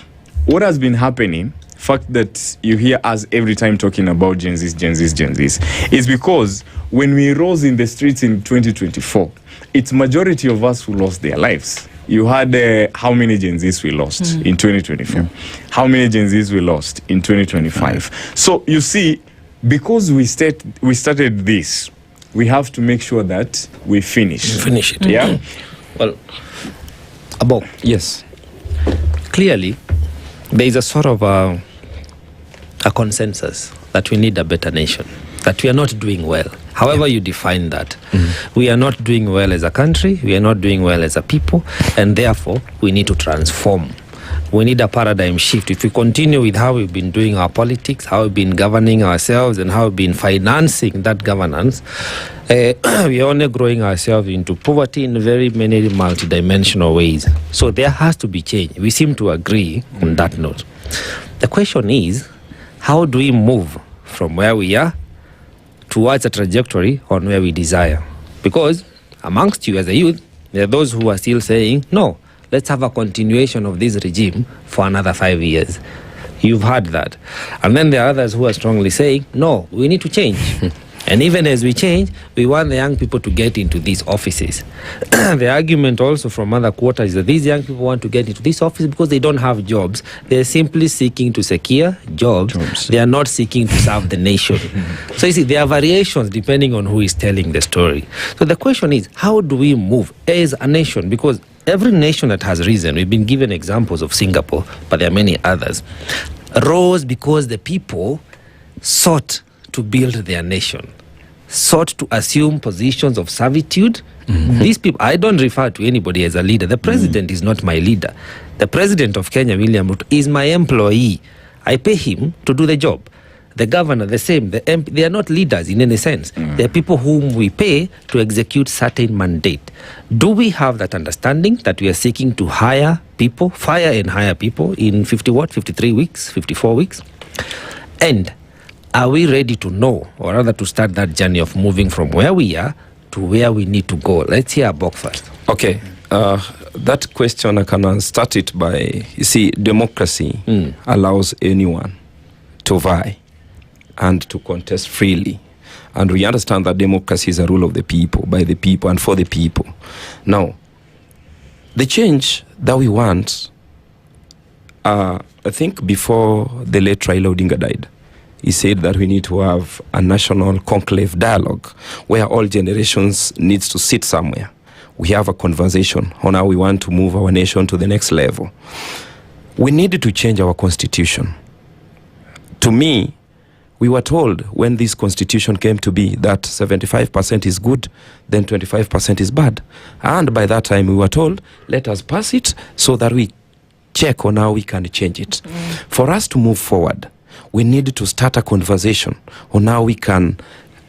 what has been happening, fact that you hear us every time talking about Gen Zs, is because when we rose in the streets in 2024, it's majority of us who lost their lives. You had how many Gen Zs we lost in 2024? How many Gen Zs we lost in 2025? So you see, because we started this, we have to make sure that we finish. Finish it. Yeah. Well, Abo. Yes. Clearly, there is a sort of a consensus that we need a better nation, that we are not doing well. However you define that, we are not doing well as a country, we are not doing well as a people, and therefore we need to transform. We need a paradigm shift. If we continue with how we've been doing our politics, how we've been governing ourselves, and how we've been financing that governance, we are only growing ourselves into poverty in very many multidimensional ways. So there has to be change. We seem to agree on that note. The question is, how do we move from where we are towards a trajectory on where we desire? Because amongst you as a youth, there are those who are still saying, no, let's have a continuation of this regime for another 5 years. You've heard that. And then there are others who are strongly saying, no, we need to change. And even as we change, we want the young people to get into these offices. The argument also from other quarters is that these young people want to get into this office because they don't have jobs. They're simply seeking to secure jobs. They are not seeking to serve the nation. So you see, there are variations depending on who is telling the story. So the question is, how do we move as a nation? Because every nation that has risen, we've been given examples of Singapore, but there are many others, rose because the people sought to build their nation, sought to assume positions of servitude. These people, I don't refer to anybody as a leader. The president is not my leader. The president of Kenya, William Ruto, is my employee. I pay him to do the job. The governor, the same. The MP, they are not leaders in any sense. They are people whom we pay to execute certain mandate. Do we have that understanding that we are seeking to hire people, fire and hire people in 53 weeks, 54 weeks? And are we ready to know, or rather to start that journey of moving from where we are to where we need to go? Let's hear Abok first. Okay. That question, I can start it by, you see, democracy allows anyone to vie and to contest freely. And we understand that democracy is a rule of the people, by the people, and for the people. Now, the change that we want, I think before the late Raila Odinga died, he said that we need to have a national conclave dialogue where all generations needs to sit somewhere. We have a conversation on how we want to move our nation to the next level. We needed to change our constitution. To me, we were told when this constitution came to be that 75% is good, then 25% is bad. And by that time we were told, let us pass it so that we check on how we can change it. For us to move forward, we need to start a conversation on how we can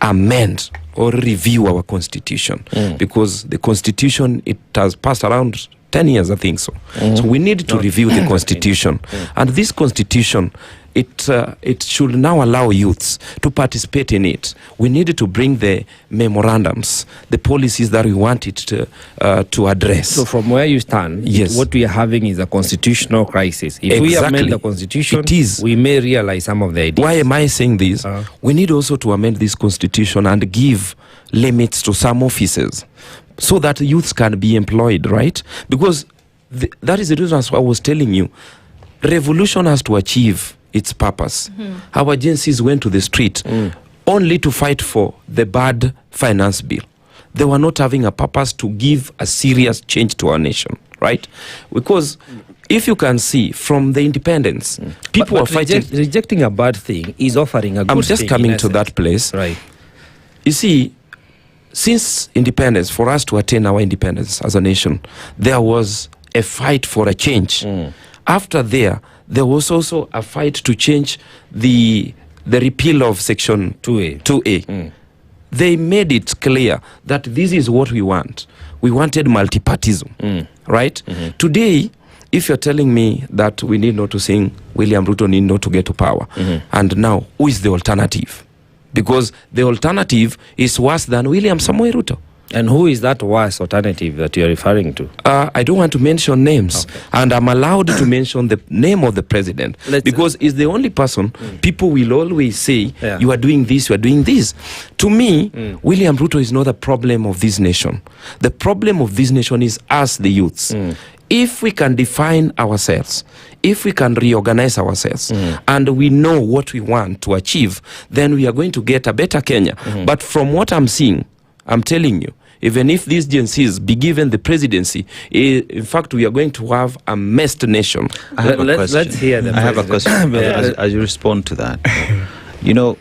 amend or review our constitution. Because the constitution, it has passed around 10 years, I think so. So we need to review the constitution. And this constitution, it should now allow youths to participate in it. We needed to bring the memorandums, the policies that we wanted to address. So from where you stand, yes, what we are having is a constitutional crisis. If we amend the constitution, we may realize some of the ideas. Why am I saying this? We need also to amend this constitution and give limits to some offices. so that youths can be employed, right? Because that is the reason I was telling you, revolution has to achieve its purpose. Our agencies went to the street only to fight for the bad finance bill. They were not having a purpose to give a serious change to our nation, right? Because if you can see from the independence, people are fighting. Rejecting a bad thing is offering a good thing. I'm just coming to that place. Right. You see, since independence, for us to attain our independence as a nation, there was a fight for a change. After there was also a fight to change the repeal of Section 2A. They made it clear that this is what we want. We wanted multipartism, right? Today, if you're telling me that we need not to sing William Ruto need not to get to power, and now who is the alternative? Because the alternative is worse than William Samoei Ruto. And who is that worse alternative that you're referring to? I don't want to mention names, and I'm allowed to mention the name of the president because he's the only person people will always say, you are doing this, you are doing this. To me, William Ruto is not the problem of this nation. The problem of this nation is us, the youths. If we can define ourselves, if we can reorganize ourselves, and we know what we want to achieve, then we are going to get a better Kenya. But from what I'm seeing, I'm telling you, even if these Gen Zs be given the presidency, in fact, we are going to have a messed nation. I have a question. Let's hear the I have a question. As you respond to that, you know,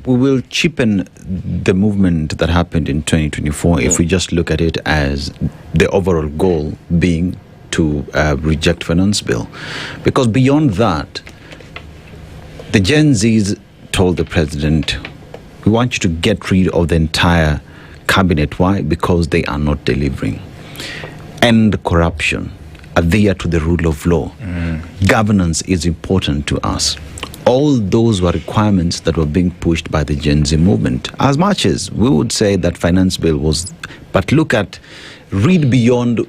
we will cheapen the movement that happened in 2024 if we just look at it as the overall goal being to reject finance bill. Because beyond that, the Gen Zs told the president, we want you to get rid of the entire cabinet. Why? Because they are not delivering. End corruption. Adhere to the rule of law. Governance is important to us. All those were requirements that were being pushed by the Gen Z movement. As much as we would say that finance bill was, but read beyond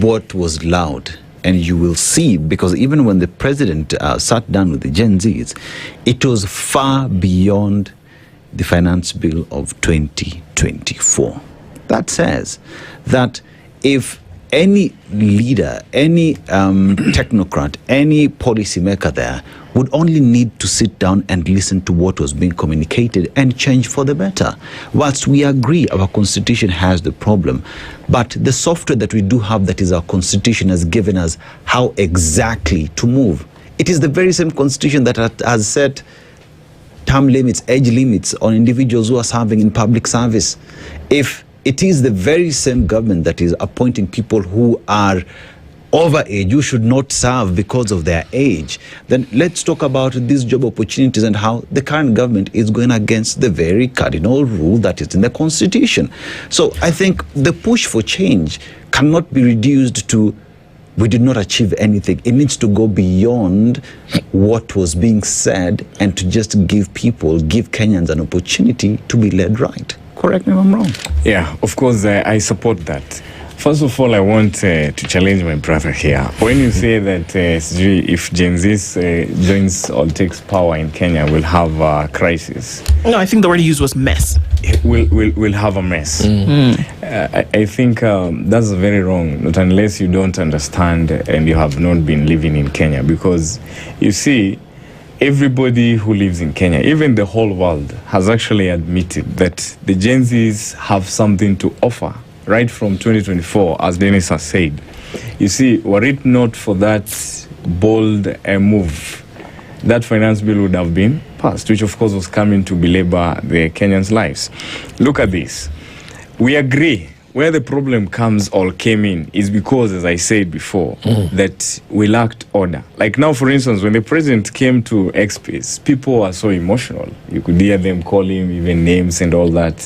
what was loud, and you will see, because even when the president sat down with the Gen Zs, it was far beyond the finance bill of 2024. That says that if any leader, any technocrat, any policymaker there would only need to sit down and listen to what was being communicated and change for the better. Whilst we agree our constitution has the problem, but the software that we do have, that is our constitution, has given us how exactly to move. It is the very same constitution that has set term limits, age limits on individuals who are serving in public service. If it is the very same government that is appointing people who are over age, who should not serve because of their age, then let's talk about these job opportunities and how the current government is going against the very cardinal rule that is in the constitution. So I think the push for change cannot be reduced to we did not achieve anything. It needs to go beyond what was being said and to just give Kenyans an opportunity to be led right. Correct me if I'm wrong. Yeah, of course, I support that. First of all, I want to challenge my brother here. When you say that if Gen Z joins or takes power in Kenya, we'll have a crisis. No, I think the word you used was mess. We'll have a mess. I think that's very wrong, not unless you don't understand and you have not been living in Kenya. Because you see, everybody who lives in Kenya, even the whole world, has actually admitted that the Gen Zs have something to offer. Right from 2024, as Dennis has said. You see, were it not for that bold move, that finance bill would have been passed, which of course was coming to belabor the Kenyans' lives. Look at this. We agree where the problem comes or came in is because, as I said before, that we lacked order. Like now, for instance, when the president came to X-Space, people were so emotional. You could hear them call him even names and all that.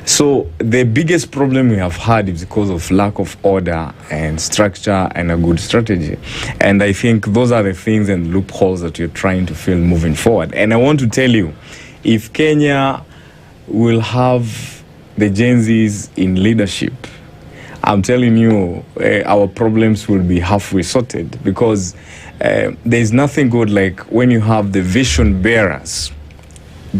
So the biggest problem we have had is because of lack of order and structure and a good strategy. And I think those are the things and loopholes that you're trying to fill moving forward. And I want to tell you, if Kenya will have the Gen Zs in leadership, I'm telling you, our problems will be halfway sorted, because there's nothing good like when you have the vision bearers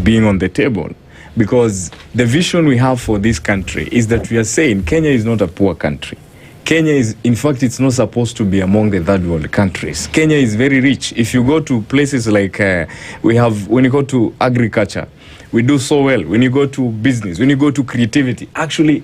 being on the table. Because the vision we have for this country is that we are saying Kenya is not a poor country. Kenya is, in fact, it's not supposed to be among the third world countries. Kenya is very rich. If you go to places like, when you go to agriculture, we do so well. When you go to business, when you go to creativity, actually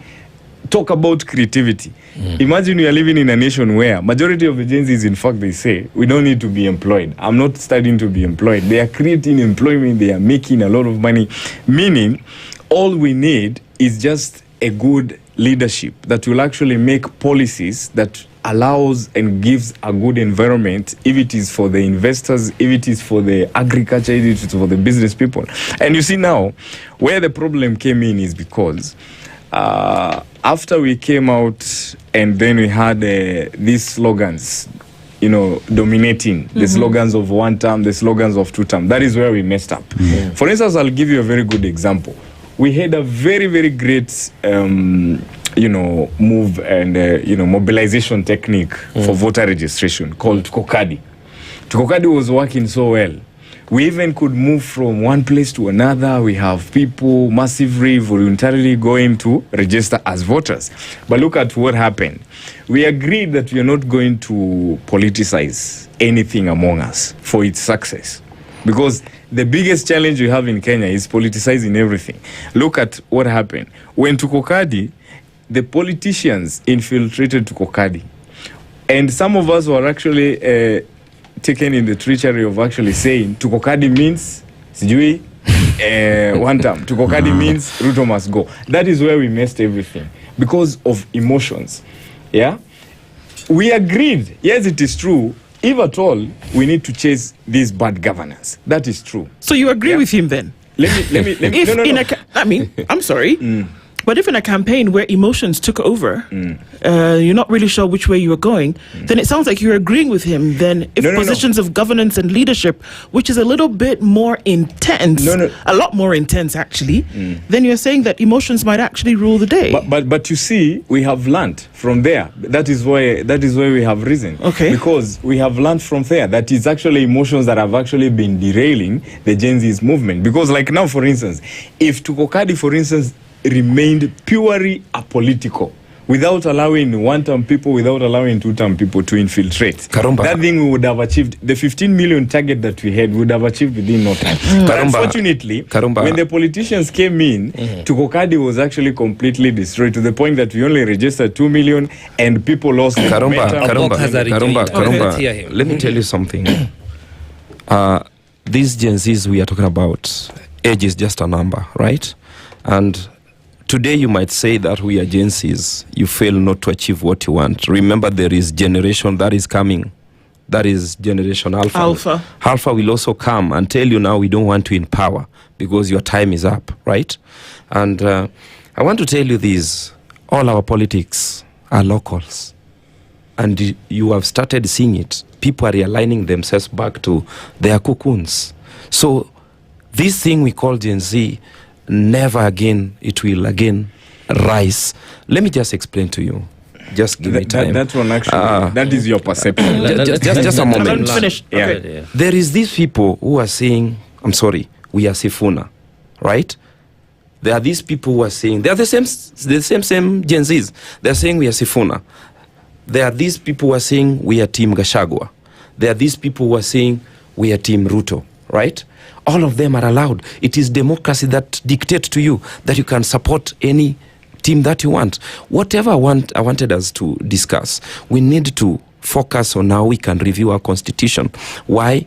talk about creativity. Imagine we are living in a nation where majority of the Gen Zs, in fact, they say, we don't need to be employed. I'm not studying to be employed. They are creating employment. They are making a lot of money. Meaning, all we need is just a good leadership that will actually make policies that allows and gives a good environment, if it is for the investors, if it is for the agriculture, if it is for the business people. And you see now, where the problem came in is because after we came out and then we had these slogans, dominating, the slogans of one term, the slogans of two term. That is where we messed up. For instance, I'll give you a very good example. We had a very, very great, move and, mobilization technique for voter registration called Tukokadi. Tukokadi was working so well. We even could move from one place to another. We have people massively, voluntarily going to register as voters. But look at what happened. We agreed that we are not going to politicize anything among us for its success. Because the biggest challenge we have in Kenya is politicizing everything. Look at what happened. When Tukokadi, the politicians infiltrated Tukokadi. And some of us were actually taken in the treachery of actually saying Tukokadi means sijui one term. Tukokadi means Ruto must go. That is where we messed everything. Because of emotions. Yeah? We agreed. Yes, it is true. If at all, we need to chase this bad governance. That is true. So you agree with him then? Let me. No. I'm sorry. But if in a campaign where emotions took over, you're not really sure which way you were going, then it sounds like you're agreeing with him. Then if positions of governance and leadership, which is a little bit more intense, a lot more intense actually, then you're saying that emotions might actually rule the day. But you see, we have learned from there. That is why we have risen. Okay. Because we have learned from there that it's actually emotions that have actually been derailing the Gen Z's movement. Because like now, for instance, if Tukokadi, for instance, remained purely apolitical, without allowing one-term people, without allowing two-term people to infiltrate, that thing we would have achieved. The 15 million target that we had, we would have achieved within no time. But unfortunately, when the politicians came in, Tukokadi was actually completely destroyed to the point that we only registered 2 million and people lost Karumba, let me tell you something. These Gen Zs we are talking about, age is just a number, right? And today you might say that we are Gen Zs, you fail not to achieve what you want. Remember, there is generation that is coming. That is generation Alpha. Alpha will also come and tell you now we don't want to empower because your time is up, right? And I want to tell you this, all our politics are locals. And you have started seeing it. People are realigning themselves back to their cocoons. So this thing we call Gen Z, never again, it will again rise. Let me just explain to you. Just give me time. That one actually, that is your perception. Just a moment. I'm finished. Yeah. Okay. Yeah. There is these people who are saying, I'm sorry, we are Sifuna, right? There are these people who are saying, they are the same Gen Zs. They are saying we are Sifuna. There are these people who are saying we are Team Gachagua. There are these people who are saying we are Team Ruto, right? All of them are allowed. It is democracy that dictates to you that you can support any team that you want. Whatever I wanted us to discuss, we need to focus on how we can review our constitution. Why?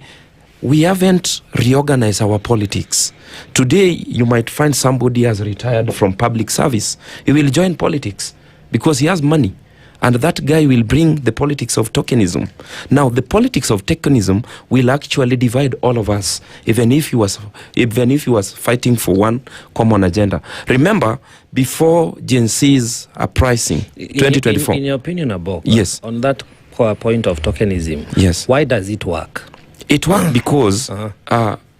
We haven't reorganized our politics. Today, you might find somebody has retired from public service. He will join politics because he has money. And that guy will bring the politics of tokenism. Now, the politics of tokenism will actually divide all of us, even if he was fighting for one common agenda. Remember, before Gen Z's uprising, 2024. In your opinion, Okoh, yes, on that point of tokenism, yes, why does it work? It works because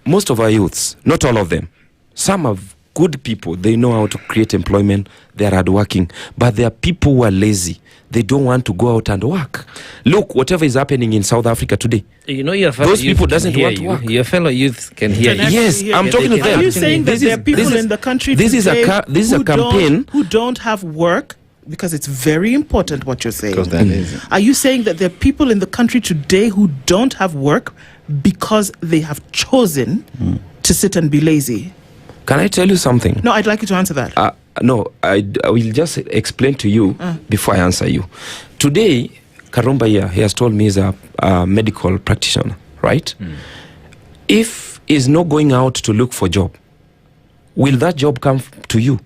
most of our youths, not all of them, some have good people, they know how to create employment, they are hardworking, but there are people who are lazy. They don't want to go out and work. Look, whatever is happening in South Africa today, you know, your fellow those people youth doesn't can want to hear work. you. Your fellow youth can hear you. Yes, I'm talking to them. Are you saying that there are people in the country today a campaign who don't have work? Because it's very important what you're saying. Because they're lazy. Are you saying that there are people in the country today who don't have work because they have chosen to sit and be lazy? Can I tell you something? No, I'd like you to answer that. No, I will just explain to you before I answer you. Today, Karumba here, he has told me he's a medical practitioner, right? If he's not going out to look for job, will that job come to you?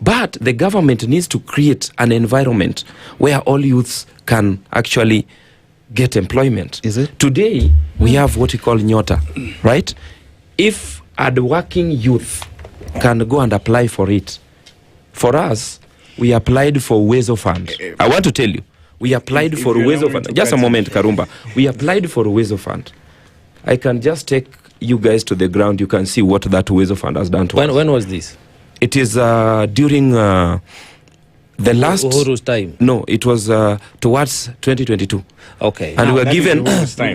But the government needs to create an environment where all youths can actually get employment. Is it? Today, we have what we call Nyota, right? If a working youth can go and apply for it, for us, we applied for Uwezo Fund. I want to tell you, we applied for Uwezo Fund. Just a moment, Karumba. We applied for Uwezo Fund. I can just take you guys to the ground. You can see what that Uwezo Fund has done to us. When was this? It is during the last... Uhuru's time? No, it was towards 2022. Okay. And we were given...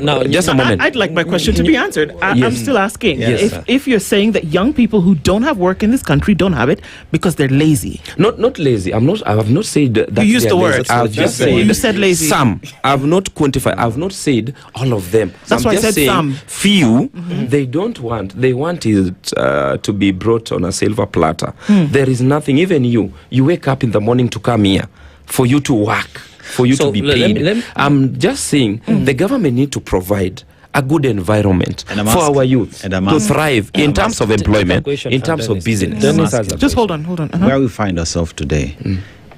Now, just a moment. I'd like my question to be answered. I'm still asking. Yes, if you're saying that young people who don't have work in this country don't have it because they're lazy. Not lazy. I have not said that. You used the word. I've just said you said lazy. Some. I've not quantified. I've not said all of them. That's why I said some. Few. They don't want. They want it to be brought on a silver platter. There is nothing. Even you wake up in the morning to come here for you to work, for you to be paid. I'm just saying the government need to provide a good environment for our youth to thrive in terms of employment, in terms of business. Just hold on. Where we find ourselves today,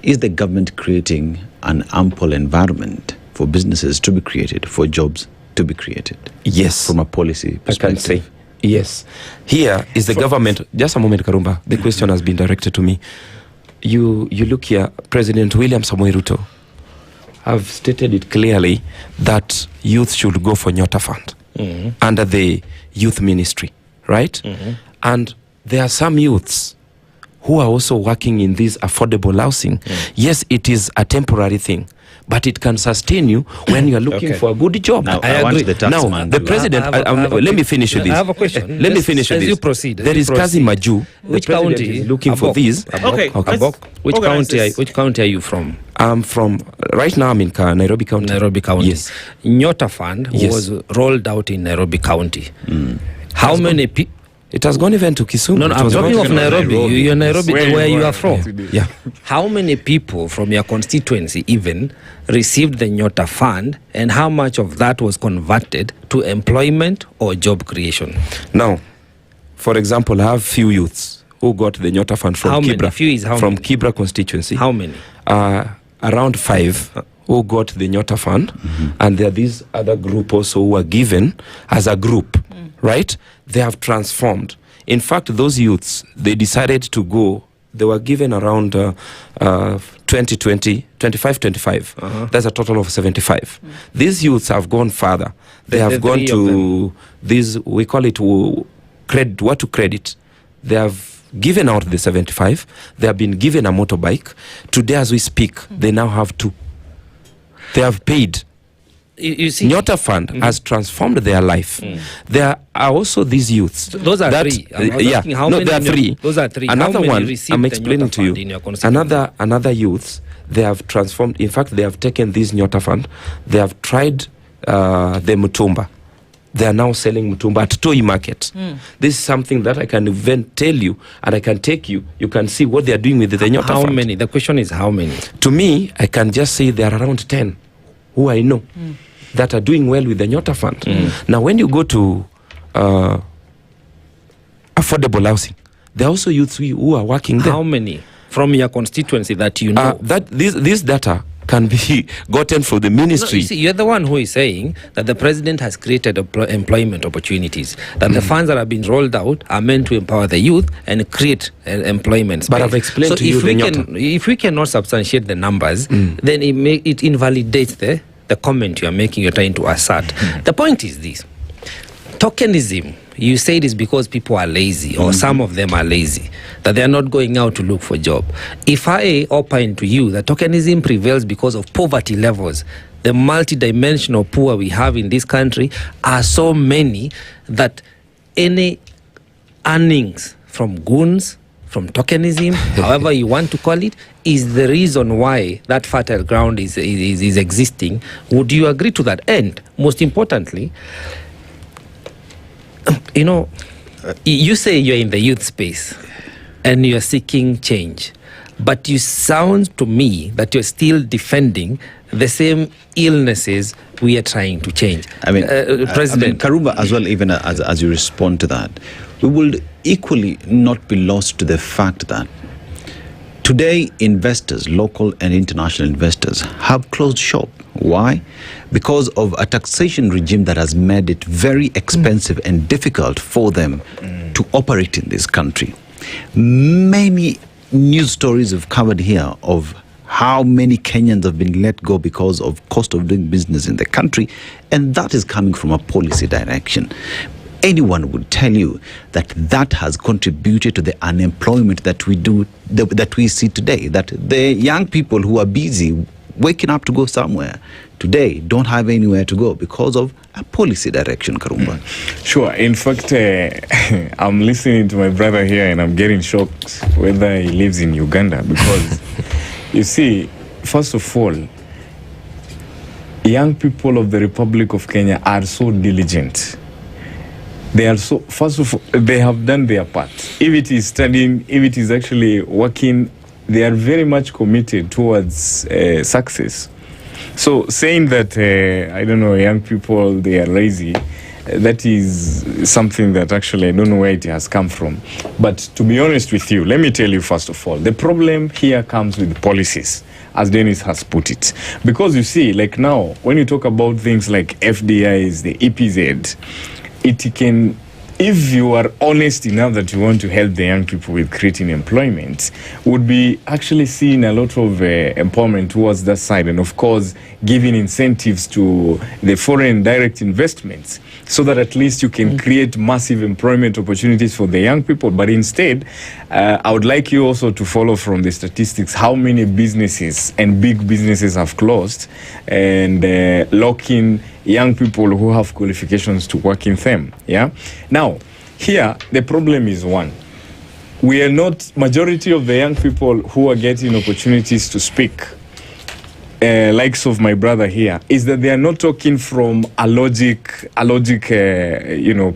is the government creating an ample environment for businesses to be created, for jobs to be created? Yes. From a policy perspective. I can say yes. Here is the government. Just a moment, Karumba. The question has been directed to me. You look here, President William Samoei Ruto have stated it clearly that youth should go for Nyota Fund under the youth ministry, right? And there are some youths who are also working in this affordable housing. Yes, it is a temporary thing, but it can sustain you when you are looking for a good job. Now, I want the tax man. The president, let me finish with this. I have a question. Let me finish with this. You proceed. There is Kazi Maju. Which county is looking for this? Which county are you from? I'm from, right now I'm in Nairobi County. Nairobi County. Yes. Nyota Fund was rolled out in Nairobi County. How many people? It has gone even to Kisumu. No, I'm talking of Nairobi. You're Nairobi, where you are from. Yeah. How many people from your constituency even received the Nyota Fund, and how much of that was converted to employment or job creation? Now, for example, I have few youths who got the Nyota Fund from Kibra. From Kibra constituency. How many? Around 5 who got the Nyota Fund, and there are these other group also who were given as a group, right? They have transformed. In fact, those youths, they decided to go, they were given around 25. That's a total of 75. These youths have gone further. They have gone to these, we call it credit, what to credit. They have given out the 75. They have been given a motorbike. Today as we speak, they now have 2. They have paid. You see, Nyota Fund has transformed their life. There are also these youths. Those are 3. There are 3. Those are 3. Another one, I'm explaining to you. Another youths, they have transformed. In fact, they have taken this Nyota Fund. They have tried the Mutumba. They are now selling Mutumba at Toi Market. This is something that I can even tell you, and I can take you. You can see what they are doing with the Nyota Fund. How many? The question is how many? To me, I can just say there are around 10 who I know that are doing well with the Nyota Fund. Now, when you go to affordable housing, there are also youths who are working there. How many from your constituency that you know? That this data can be gotten from the ministry. No, you see, you're the one who is saying that the president has created employment opportunities, that the funds that have been rolled out are meant to empower the youth and create employment space. But I've explained to you if we cannot substantiate the numbers, then it invalidates the comment you are making, you're trying to assert. The point is this. tokenism, you say it is because people are lazy, or some of them are lazy, that they are not going out to look for a job. If I opine to you that tokenism prevails because of poverty levels, the multidimensional poor we have in this country are so many that any earnings from goons, from tokenism, however you want to call it, is the reason why that fertile ground is existing. Would you agree to that? And most importantly, you know, you say you're in the youth space and you're seeking change, but you sound to me that you're still defending the same illnesses we are trying to change. I mean, President Karumba, as well, even as you respond to that, we will equally not be lost to the fact that today investors, local and international investors, have closed shop. Why? Because of a taxation regime that has made it very expensive and difficult for them to operate in this country. Many news stories have covered here of how many Kenyans have been let go because of cost of doing business in the country, and that is coming from a policy direction. Anyone would tell you that that has contributed to the unemployment that we see today, that the young people who are busy waking up to go somewhere today don't have anywhere to go because of a policy direction, Karumba. Sure. In fact, I'm listening to my brother here and I'm getting shocked whether he lives in Uganda, because you see, first of all, young people of the Republic of Kenya are so diligent. They are so, first of all, they have done their part. If it is studying, if it is actually working, they are very much committed towards success. So saying that, I don't know, young people, they are lazy, that is something that actually I don't know where it has come from. But to be honest with you, let me tell you first of all, the problem here comes with policies, as Dennis has put it. Because you see, like now, when you talk about things like FDIs, the EPZ, it can, if you are honest enough that you want to help the young people with creating employment, would be actually seeing a lot of empowerment towards that side, and of course giving incentives to the foreign direct investments, so that at least you can create massive employment opportunities for the young people. But instead, I would like you also to follow from the statistics how many businesses and big businesses have closed and locking young people who have qualifications to work in them. Yeah. Now, here the problem is one. We are not, majority of the young people who are getting opportunities to speak, likes of my brother here, is that they are not talking from a logic,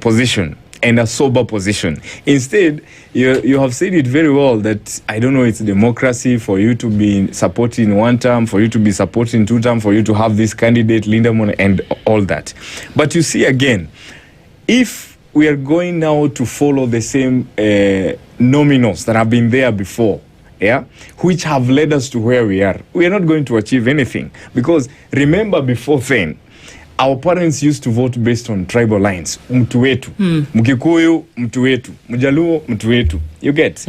position and a sober position. Instead, you have said it very well that, I don't know, it's democracy for you to be supporting one term, for you to be supporting two term, for you to have this candidate, Linda Mon, and all that. But you see, again, if we are going now to follow the same nominals that have been there before, yeah, which have led us to where we are not going to achieve anything. Because remember, before then, our parents used to vote based on tribal lines. Mtu wetu, Mkikuyu, mtu wetu, Mjaluo, mtu wetu. You get?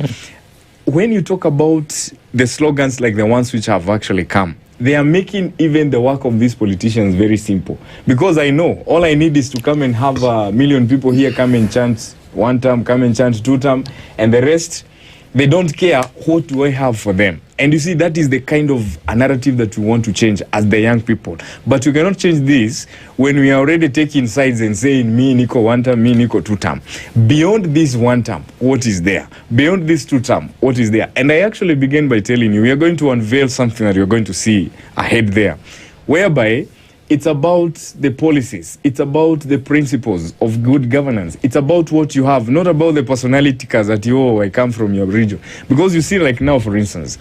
When you talk about the slogans like the ones which have actually come, they are making even the work of these politicians very simple. Because I know, all I need is to come and have 1 million people here come and chant one term, come and chant two term, and the rest, they don't care what do I have for them. And you see, that is the kind of a narrative that we want to change as the young people. But you cannot change this when we are already taking sides and saying, me niko one term, me niko two term. Beyond this one term, what is there? Beyond this two term, what is there? And I actually began by telling you, we are going to unveil something that you're going to see ahead there, whereby it's about the policies. It's about the principles of good governance. It's about what you have, not about the personality cars that I come from your region. Because you see, like now, for instance,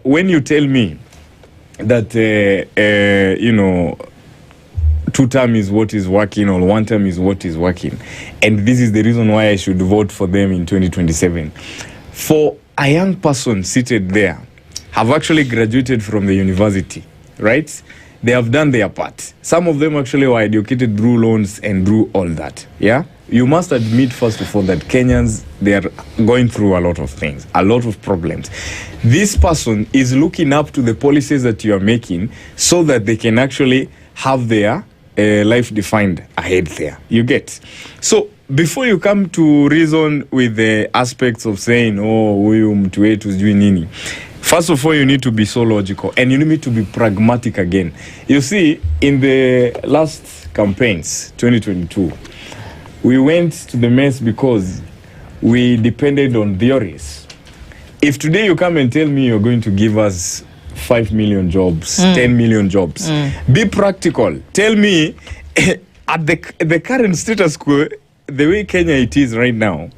when you tell me that, two term is what is working or one term is what is working, and this is the reason why I should vote for them in 2027. For a young person seated there, have actually graduated from the university, right? They have done their part. Some of them actually were educated through loans and through all that. Yeah? You must admit, first of all, that Kenyans, they are going through a lot of things, a lot of problems. This person is looking up to the policies that you are making so that they can actually have their life defined ahead there. You get? So before you come to reason with the aspects of saying, huyu mtu wetu sijui nini, first of all, you need to be so logical and you need to be pragmatic again. You see, in the last campaigns, 2022, we went to the mess because we depended on theories. If today you come and tell me you're going to give us 5 million jobs, 10 million jobs, be practical. Tell me, at the current status quo, the way Kenya it is right now,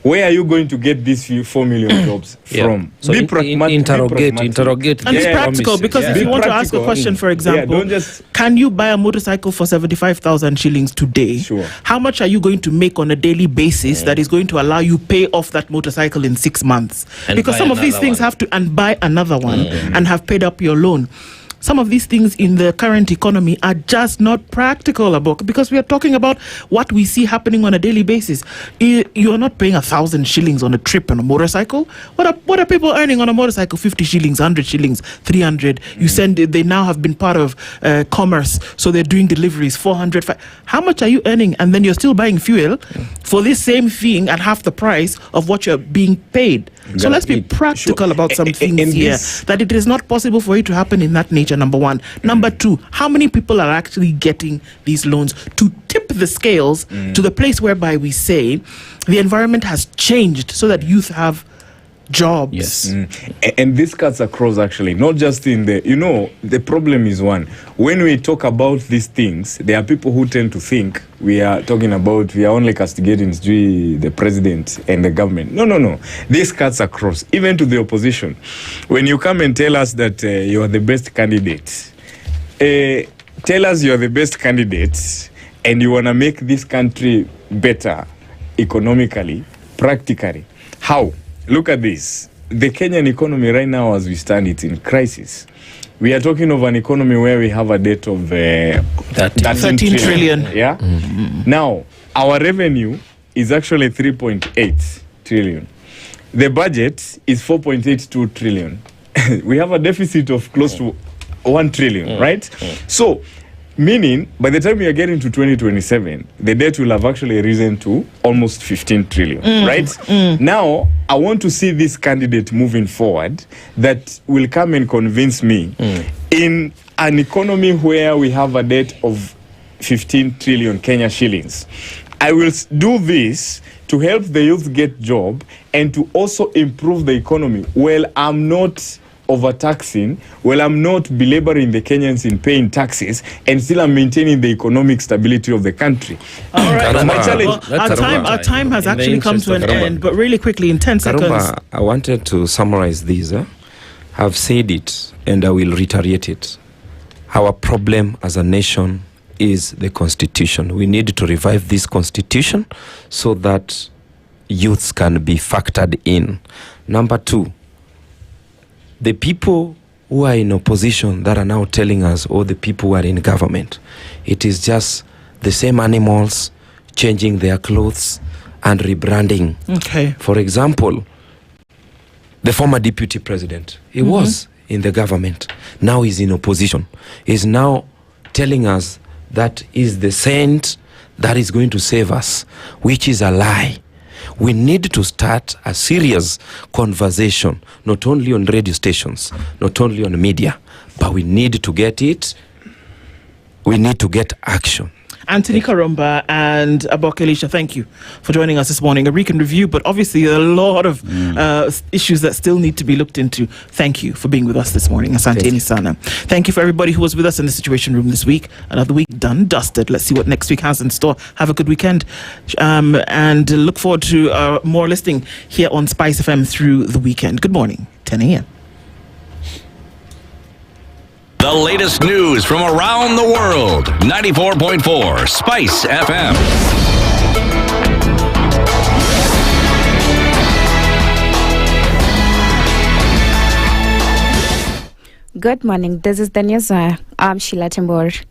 where are you going to get these 4 million jobs from? So be pragmatic. Interrogate. And be practical, because if you want to ask a question, for example, can you buy a motorcycle for 75,000 shillings today? Sure. How much are you going to make on a daily basis that is going to allow you pay off that motorcycle in 6 months? And because some of these things have to, and buy another one and have paid up your loan. Some of these things in the current economy are just not practical, because we are talking about what we see happening on a daily basis. You are not paying 1,000 shillings on a trip on a motorcycle. What are people earning on a motorcycle? 50 shillings, 100 shillings, 300. You send. They now have been part of commerce, so they're doing deliveries. 400. How much are you earning? And then you're still buying fuel for this same thing at half the price of what you're being paid. So let's be practical about some things here. That it is not possible for it to happen in that nature. Number one. Number two, how many people are actually getting these loans to tip the scales to the place whereby we say the environment has changed so that youth have jobs? Yes. And this cuts across, actually, not just in the, the problem is one. When we talk about these things, there are people who tend to think we are only castigating the president and the government. No. This cuts across, even to the opposition. When you come and tell us that you are the best candidate, tell us you are the best candidate and you want to make this country better economically, practically. How? Look at this. The Kenyan economy right now, as we stand, it's in crisis. We are talking of an economy where we have a debt of 13 trillion. Yeah. Now, our revenue is actually 3.8 trillion. The budget is 4.82 trillion. We have a deficit of close to 1 trillion, right? So, meaning, by the time we are getting to 2027, the debt will have actually risen to almost 15 trillion, right? Now, I want to see this candidate moving forward that will come and convince me in an economy where we have a debt of 15 trillion Kenya shillings. I will do this to help the youth get job and to also improve the economy. Well, I'm not overtaxing, I'm not belaboring the Kenyans in paying taxes, and still I'm maintaining the economic stability of the country. All right. Our time has actually come to an end, but really quickly, in 10 seconds. I wanted to summarize these. I've said it, and I will reiterate it. Our problem as a nation is the Constitution. We need to revive this Constitution so that youths can be factored in. Number two, the people who are in opposition that are now telling us, the people who are in government, it is just the same animals changing their clothes and rebranding. Okay. For example, the former deputy president, he was in the government. Now he's in opposition. He's now telling us that is the saint that is going to save us, which is a lie. We need to start a serious conversation, not only on radio stations, not only on media, but we need to get it. We need to get action. Anthony Karumba and Abok Elisha, thank you for joining us this morning. A week in review, but obviously a lot of issues that still need to be looked into. Thank you for being with us this morning. Asante sana. Thank you for everybody who was with us in the Situation Room this week. Another week done, dusted. Let's see what next week has in store. Have a good weekend, and look forward to more listening here on Spice FM through the weekend. Good morning, 10 a.m. The latest news from around the world. 94.4 Spice FM. Good morning. This is the news. I'm Sheila Timbor.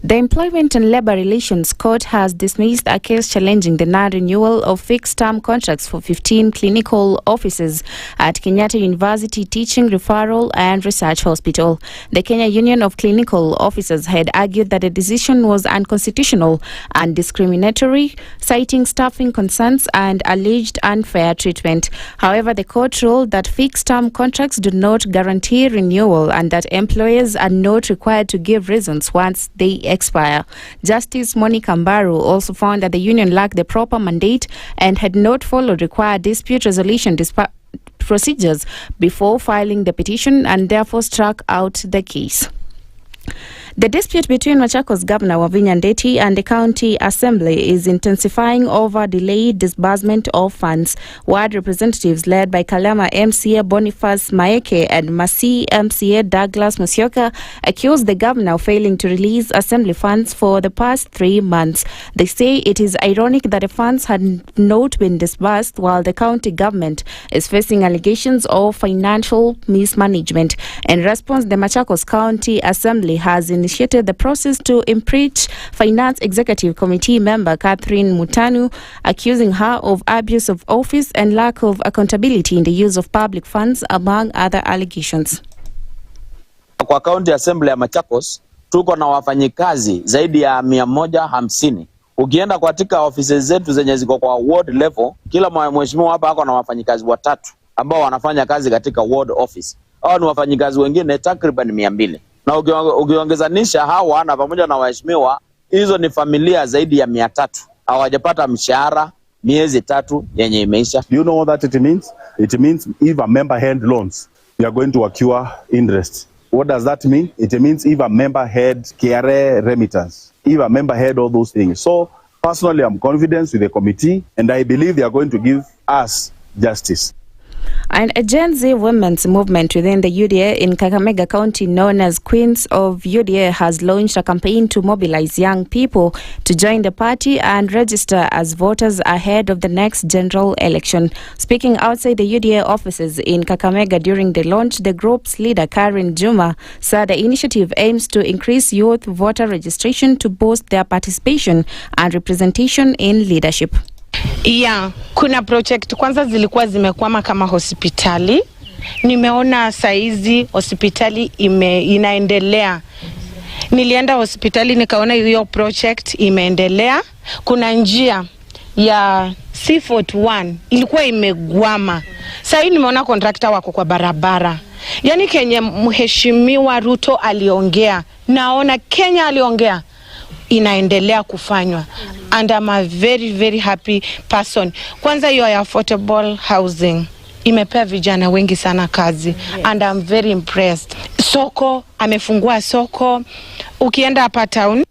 The Employment and Labour Relations Court has dismissed a case challenging the non-renewal of fixed-term contracts for 15 clinical officers at Kenyatta University Teaching, Referral and Research Hospital. The Kenya Union of Clinical Officers had argued that the decision was unconstitutional and discriminatory, citing staffing concerns and alleged unfair treatment. However, the court ruled that fixed-term contracts do not guarantee renewal and that employers are not required to give reasons once they expire. Justice Monica Mbaru also found that the union lacked the proper mandate and had not followed required dispute resolution procedures before filing the petition and therefore struck out the case. The dispute between Machakos Governor Wavinya Ndeti and the County Assembly is intensifying over delayed disbursement of funds. Ward representatives led by Kalama MCA Boniface Maeke and Masi MCA Douglas Musyoka accused the governor of failing to release assembly funds for the past 3 months. They say it is ironic that the funds had not been disbursed while the county government is facing allegations of financial mismanagement. In response, the Machakos County Assembly has initiated the process to impeach Finance Executive Committee member Catherine Mutanu, accusing her of abuse of office and lack of accountability in the use of public funds, among other allegations. Kwa County Assembly ya Machakos, tuko na wafanyikazi zaidi ya 150. Ukienda katika ofisi zetu zenye ziko kwa ward level, kila mheshimiwa hapa ako na wafanyikazi 3 ambao wanafanya kazi katika ward office. Hao ni wafanyikazi wengine takriban 200. Na ukiongezanisha hawa na pamoja na waheshimiwa, hizo ni familia zaidi ya 300. Hawajapata mshahara miezi 3 yenye imeisha. Do you know what that it means? It means if a member had loans, we are going to accrue interest. What does that mean? It means if a member had KRA remittance, if a member had all those things. So personally, I'm confident with the committee and I believe they are going to give us justice. And a Gen Z women's movement within the UDA in Kakamega County known as Queens of UDA has launched a campaign to mobilize young people to join the party and register as voters ahead of the next general election. Speaking outside the UDA offices in Kakamega during the launch, the group's leader Karen Juma said the initiative aims to increase youth voter registration to boost their participation and representation in leadership. Yeah, kuna project kwanza zilikuwa zimekwama kama hospitali. Nimeona saizi hospitali inaendelea. Nilienda hospitali nikaona hiyo project imeendelea. Kuna njia ya C41 ilikuwa imegwama. Sasa nimeona contractor wako kwa barabara. Yaani Kenya mheshimiwa Ruto aliongea. Naona Kenya aliongea. Inaendelea kufanywa and I'm a very very happy person. Kwanza hiyo affordable housing imepea vijana wengi sana kazi and I'm very impressed. Soko amefungua soko, ukienda hapa town